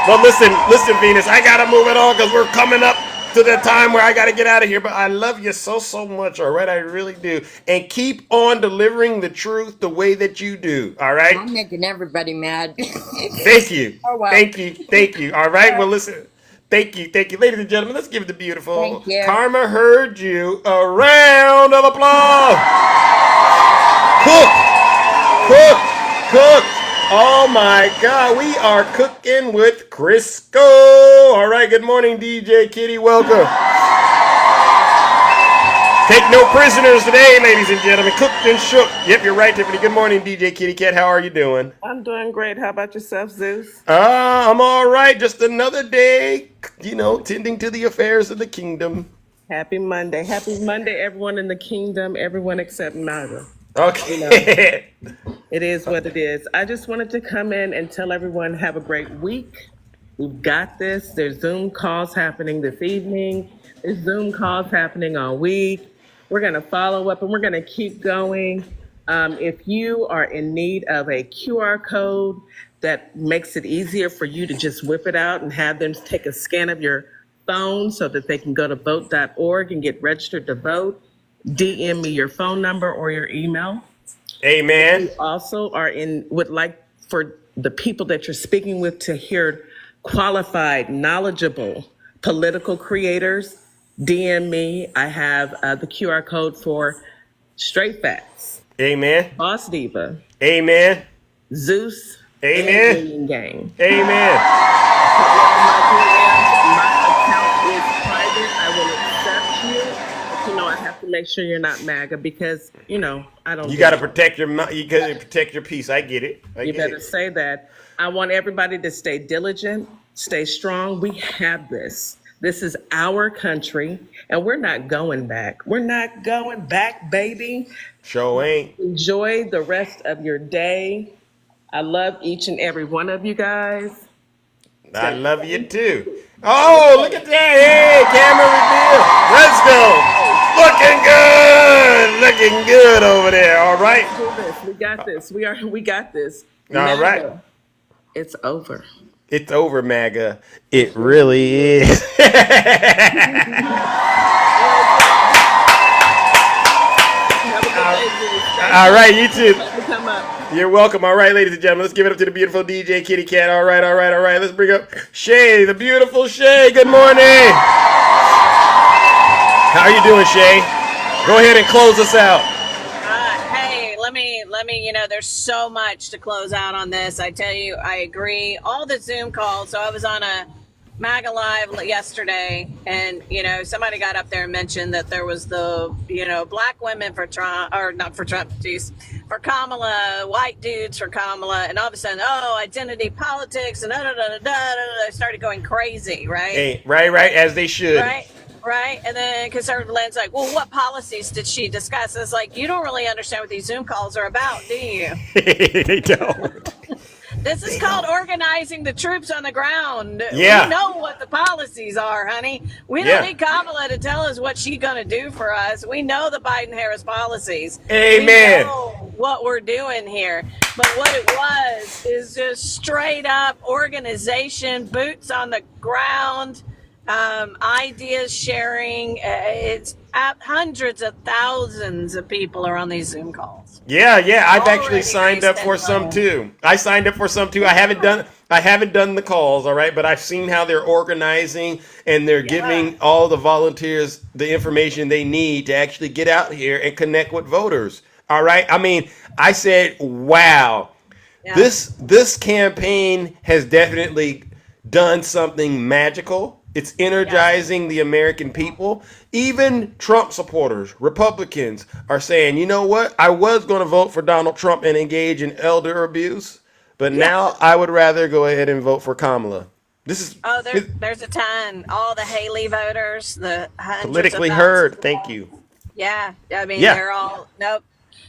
Well, listen, Venus. I gotta move it on because we're coming up to the time where I gotta get out of here. But I love you so much. All right, I really do. And keep on delivering the truth the way that you do. All right. I'm making everybody mad. Thank you. Oh, wow. Thank you. All right. Well, listen. Thank you, ladies and gentlemen. Let's give the beautiful Karma Heard You a round of applause. Cook. Oh my God, we are cooking with Crisco. All right, good morning, DJ Kitty. Welcome. Take no prisoners today, ladies and gentlemen. Cooked and shook. Yep, you're right, Tiffany. Good morning, DJ Kitty Cat. How are you doing? I'm doing great. How about yourself, Zeus? I'm all right. Just another day, you know, tending to the affairs of the kingdom. Happy Monday. Happy Monday, everyone in the kingdom, everyone except Naga. Okay. You know, it is what it is. I just wanted to come in and tell everyone have a great week. We've got this. There's Zoom calls happening this evening. There's Zoom calls happening all week. We're going to follow up and we're going to keep going. If you are in need of a QR code that makes it easier for you to just whip it out and have them take a scan of your phone so that they can go to vote.org and get registered to vote, DM me your phone number or your email. Amen. You also would like for the people that you're speaking with to hear qualified, knowledgeable political creators, DM me. I have the QR code for Straight Facts. Amen. Boss Diva. Amen. Zeus. Amen. And Million Gang. Amen. My account is private. I will accept you. But, you know, I have to make sure you're not MAGA because, you know, I don't. You got to protect your peace. I get it. You better say that. I want everybody to stay diligent, stay strong. We have this. This is our country, and we're not going back. We're not going back, baby. Sure ain't. Enjoy the rest of your day. I love each and every one of you guys. I love you too. Oh, look at that. Hey, camera reveal. Let's go. Looking good over there. All right. We got this. We got this. All right. It's over. It's over, MAGA. It really is. All right, you too. You're welcome. All right, ladies and gentlemen, let's give it up to the beautiful DJ Kitty Cat. All right. Let's bring up Shay, the beautiful Shay. Good morning. How are you doing, Shay? Go ahead and close us out. Hey, let me, there's so much to close out on this. I tell you, I agree. All the Zoom calls. So I was on a MAGA Live yesterday, and, somebody got up there and mentioned that there was the, black women for Trump, or not for Trump, geez, for Kamala, white dudes for Kamala, and all of a sudden, identity politics, and they started going crazy, right? Hey, right, as they should. Right, and then conservative land's like, well, what policies did she discuss? It's like, you don't really understand what these Zoom calls are about, do you? They don't. This is called organizing the troops on the ground. Yeah. We know what the policies are, honey. We don't need Kamala to tell us what she's going to do for us. We know the Biden-Harris policies. Amen. We know what we're doing here. But what it was is just straight up organization, boots on the ground, ideas sharing. It's hundreds of thousands of people are on these Zoom calls. Yeah. I've actually signed up for some too. I haven't done the calls, all right, but I've seen how they're organizing and they're giving all the volunteers the information they need to actually get out here and connect with voters. All right. I mean, I said, wow, this campaign has definitely done something magical. It's energizing the American people. Even Trump supporters, Republicans, are saying, you know what? I was going to vote for Donald Trump and engage in elder abuse, but now I would rather go ahead and vote for Kamala. There's a ton. All the Haley voters, the hundreds politically of heard. Thank you. Yeah, I mean, they're all, nope.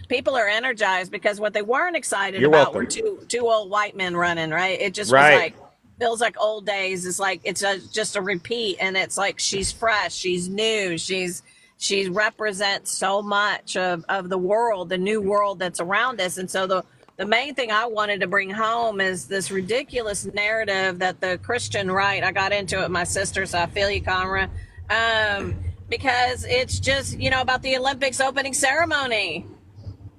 People are energized because what they weren't excited about were two old white men running, right? It just was like, feels like old days. It's like it's just a repeat, and it's like she's fresh, she's new, she represents so much of the world, the new world that's around us. And so the main thing I wanted to bring home is this ridiculous narrative that the Christian right, I got into it with my sister, so I feel you, Conra, because it's just, about the Olympics opening ceremony.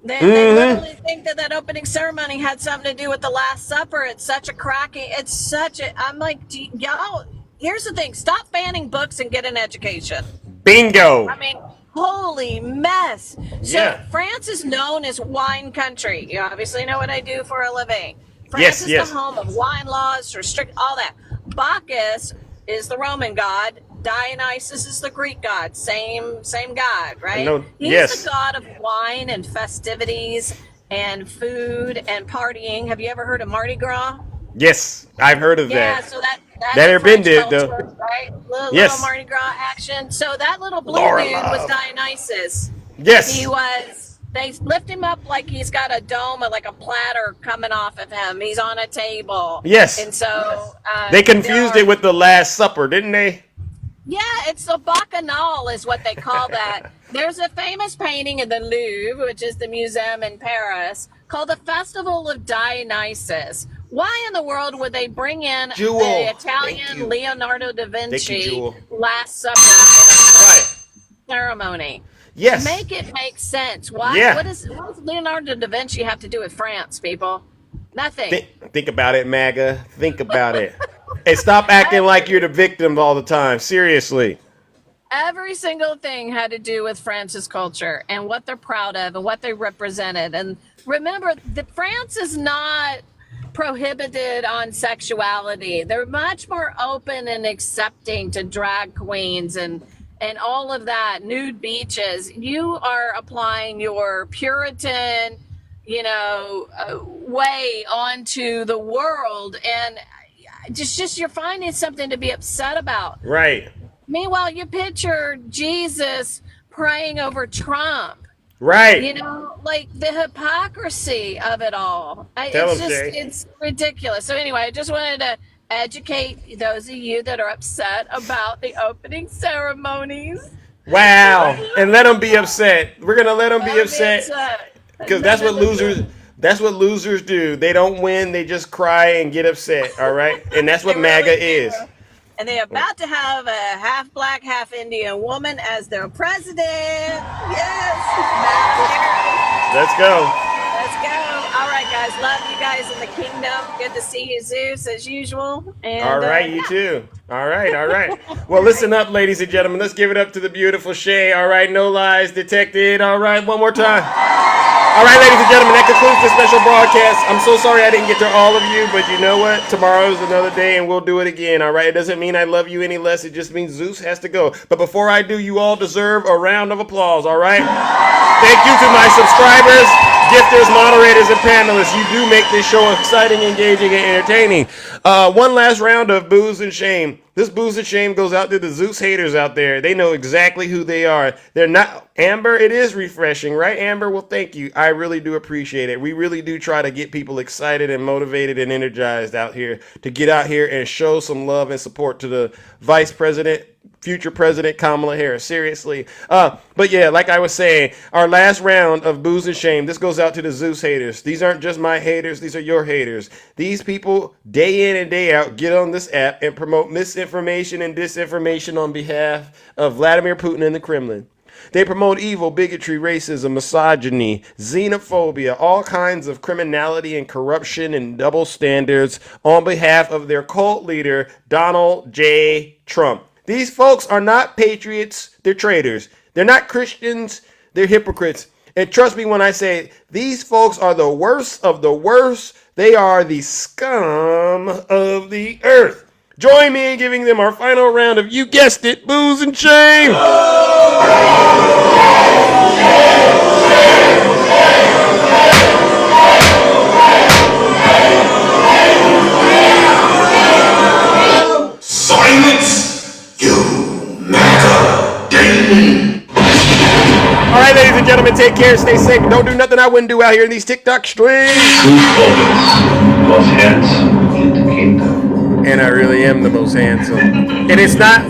They literally think that opening ceremony had something to do with the Last Supper. It's such a I'm like, y'all, here's the thing. Stop banning books and get an education. Bingo. I mean, holy mess. So France is known as wine country. You obviously know what I do for a living. France is the home of wine laws, restrict all that. Bacchus is the Roman god. Dionysus is the Greek god. Same god, right? He's the god of wine and festivities and food and partying. Have you ever heard of Mardi Gras? Yes, I've heard of that. Yeah, so that's never been there though. Right? Little Mardi Gras action. So that little blue dude was Dionysus. Yes. He was. They lift him up like he's got a dome or like a platter coming off of him. He's on a table. Yes. And so they confused it with the Last Supper, didn't they? Yeah, it's the Bacchanal is what they call that. There's a famous painting in the Louvre, which is the museum in Paris, called the Festival of Dionysus. Why in the world would they bring in the Italian Leonardo da Vinci Last Supper ceremony? Yes. Make it make sense. Why? What does Leonardo da Vinci have to do with France, people? Nothing. Think about it, MAGA. Think about it. Hey, stop acting like you're the victim all the time. Seriously. Every single thing had to do with France's culture and what they're proud of and what they represented. And remember, France is not prohibited on sexuality. They're much more open and accepting to drag queens and all of that, nude beaches. You are applying your Puritan, way onto the world, and just you're finding something to be upset about. Right. Meanwhile, you picture Jesus praying over Trump. Right. Like the hypocrisy of it all. It's ridiculous. So anyway, I just wanted to educate those of you that are upset about the opening ceremonies. Wow. And let them be upset. We're going to let them be upset. Because that's what That's what losers do. They don't win. They just cry and get upset. All right, and that's what MAGA is. And they're about to have a half black, half Indian woman as their president. Yes. Let's go. Let's go. All right, guys. Love you guys in the kingdom. Good to see you, Zeus, as usual. And, all right, you too. All right. Well, listen up, ladies and gentlemen. Let's give it up to the beautiful Shay. All right, no lies detected. All right, one more time. All right, ladies and gentlemen, that concludes this special broadcast. I'm so sorry I didn't get to all of you, but you know what? Tomorrow's another day, and we'll do it again, all right? It doesn't mean I love you any less. It just means Zeus has to go. But before I do, you all deserve a round of applause, all right? Thank you to my subscribers, gifters, moderators, and panelists. You do make this show exciting, engaging, and entertaining. One last round of booze and shame. This booze and shame goes out to the Zeus haters out there. They know exactly who they are. They're not Amber. It is refreshing, right, Amber? Well, thank you. I really do appreciate it. We really do try to get people excited and motivated and energized out here to get out here and show some love and support to the Vice President, future President Kamala Harris. Seriously. But yeah, like I was saying, our last round of booze and shame, this goes out to the Zeus haters. These aren't just my haters. These are your haters. These people, day in and day out, get on this app and promote misinformation and disinformation on behalf of Vladimir Putin and the Kremlin. They promote evil, bigotry, racism, misogyny, xenophobia, all kinds of criminality and corruption and double standards on behalf of their cult leader, Donald J. Trump. These folks are not patriots, they're traitors. They're not Christians, they're hypocrites. And trust me when I say these folks are the worst of the worst. They are the scum of the earth. Join me in giving them our final round of, you guessed it, booze and shame. Silence, you matter, Damon. All right, ladies and gentlemen, take care, stay safe, and don't do nothing I wouldn't do out here in these TikTok streets. Most handsome in the kingdom. And I really am the most handsome. And it's not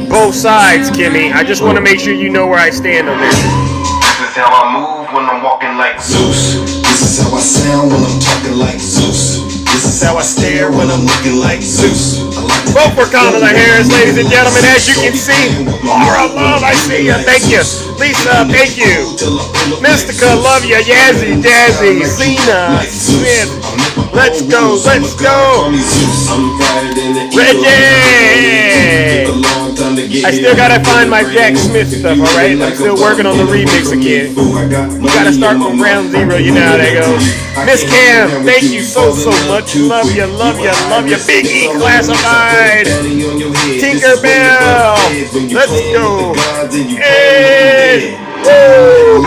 both sides, Kimmy. I just want to make sure you know where I stand on this. This is how I move when I'm walking like Zeus. This is how I sound when I'm talking like Zeus. This is how I stare when I'm looking like Zeus. Vote for Kamala Harris, ladies and gentlemen. As you can see, Laura Love, I see you. Thank you. Lisa, thank you. Mystica, love you. Yazzie, Jazzy, Cena, Smith. Let's go, let's go. Reggie! I still gotta find my Jack Smith stuff, alright? I'm still working on the remix again. You gotta start from ground zero, you know how that goes. Miss Cam, thank you so much. Love you, love you, love you. Big E Classified. Tinkerbell. Let's go. Hey! Woo!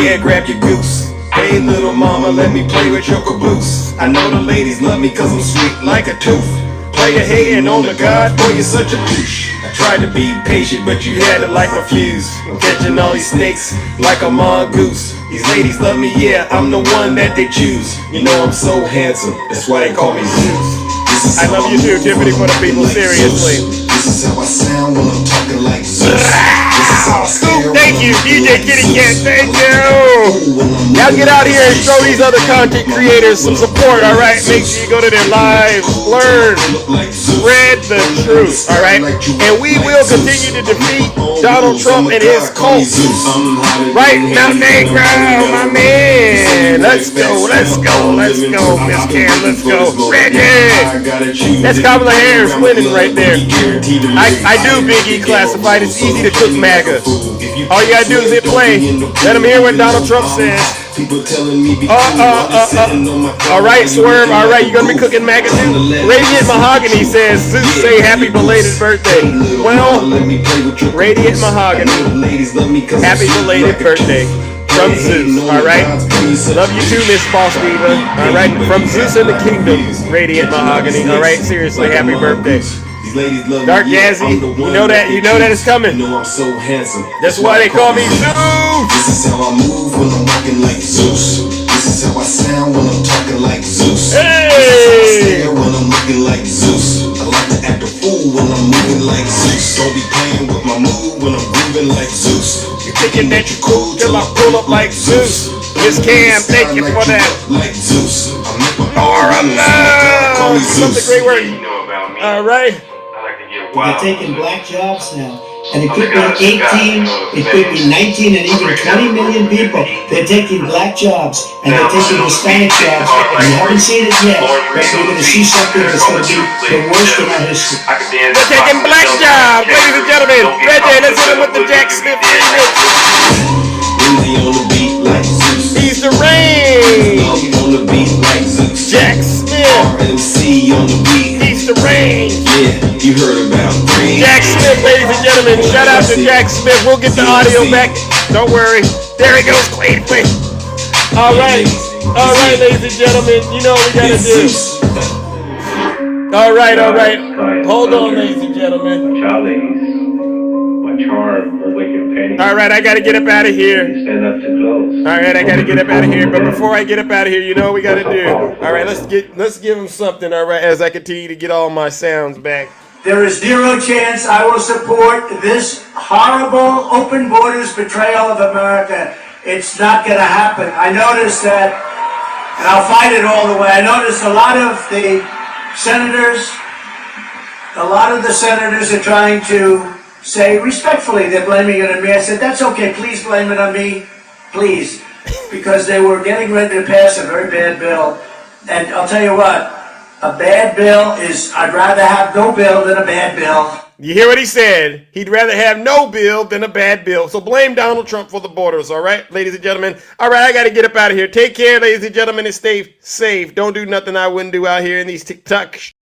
Yeah, grab your goose. Hey, little mama, let me play with your caboose. I know the ladies love me cause I'm sweet like a tooth. Play a hating on the God, boy, you're such a douche. I tried to be patient, but you had to light my fuse. I'm catching all these snakes like a mongoose. These ladies love me, yeah, I'm the one that they choose. You know I'm so handsome, that's why they call me Zeus. I love you too, Tiffany, for the people, seriously. This is how I sound when I'm talking like Zeus. Thank you, DJ Kitty Cat, thank you. Now get out here and show these other content creators some support, alright? Make sure you go to their lives, learn, spread the truth, alright? And we will continue to defeat Donald Trump and his cult. Right now, Negro, my man. Let's go, let's go, let's go, Miss Cam, let's go. Reggie! That's Kamala Harris winning right there. I do Big E Classified, it's easy to cook MAGA. All you gotta do is hit play. Let them hear what Donald Trump says. Alright, Swerve, alright, you gonna be cooking MAGA too? Radiant Mahogany says, Zeus, say happy belated birthday. Well, Radiant Mahogany, happy belated birthday. From Zeus, alright? Love you too, Miss Boss Diva. Alright, from Zeus in the Kingdom, Radiant Mahogany. Alright, seriously, happy birthday. Dark Yazzie, you know that it's coming. That's why they call me Zeus. This is how I move when I'm walking like Zeus. This is how I sound when I'm talking like Zeus. Hey! This is how I stare when I'm looking like Zeus. I like to act a fool when I'm moving like Zeus. Don't be playing with my mood when I'm grooving like Zeus. You're thinking that you're cool till I pull up like Zeus. Miss Cam, thank you for that. Laura Love, something great work. All right. They're taking black jobs now. And it could be 18, it could be 19, and even 20 million people. They're taking black jobs, and they're taking Hispanic jobs. And you haven't seen it yet, but you're going to see something that's going to be the worst in our history. They're taking black jobs, ladies and gentlemen. Reggie, let's hit him with the Jack Smith remix. He's the rain. Jack Smith. He's the rain. Yeah, you heard about rain. Jack Smith, ladies and gentlemen. Shout out to Jack Smith. We'll get the audio back. Don't worry. There he goes, Queen. All right, ladies and gentlemen. You know what we gotta do. All right. Hold on, ladies and gentlemen. All right, I gotta get up out of here. All right, I gotta get up out of here. But before I get up out of here, you know what we gotta do. All right, let's give him something. All right, as I continue to get all my sounds back. There is zero chance I will support this horrible open borders betrayal of America. It's not going to happen. I noticed that, and I'll fight it all the way. I noticed a lot of the senators are trying to say respectfully they're blaming it on me. I said, that's okay, please blame it on me, please. Because they were getting ready to pass a very bad bill. And I'll tell you what, a bad bill is, I'd rather have no bill than a bad bill. You hear what he said? He'd rather have no bill than a bad bill. So blame Donald Trump for the borders, all right, ladies and gentlemen? All right, I got to get up out of here. Take care, ladies and gentlemen, and stay safe. Don't do nothing I wouldn't do out here in these TikTok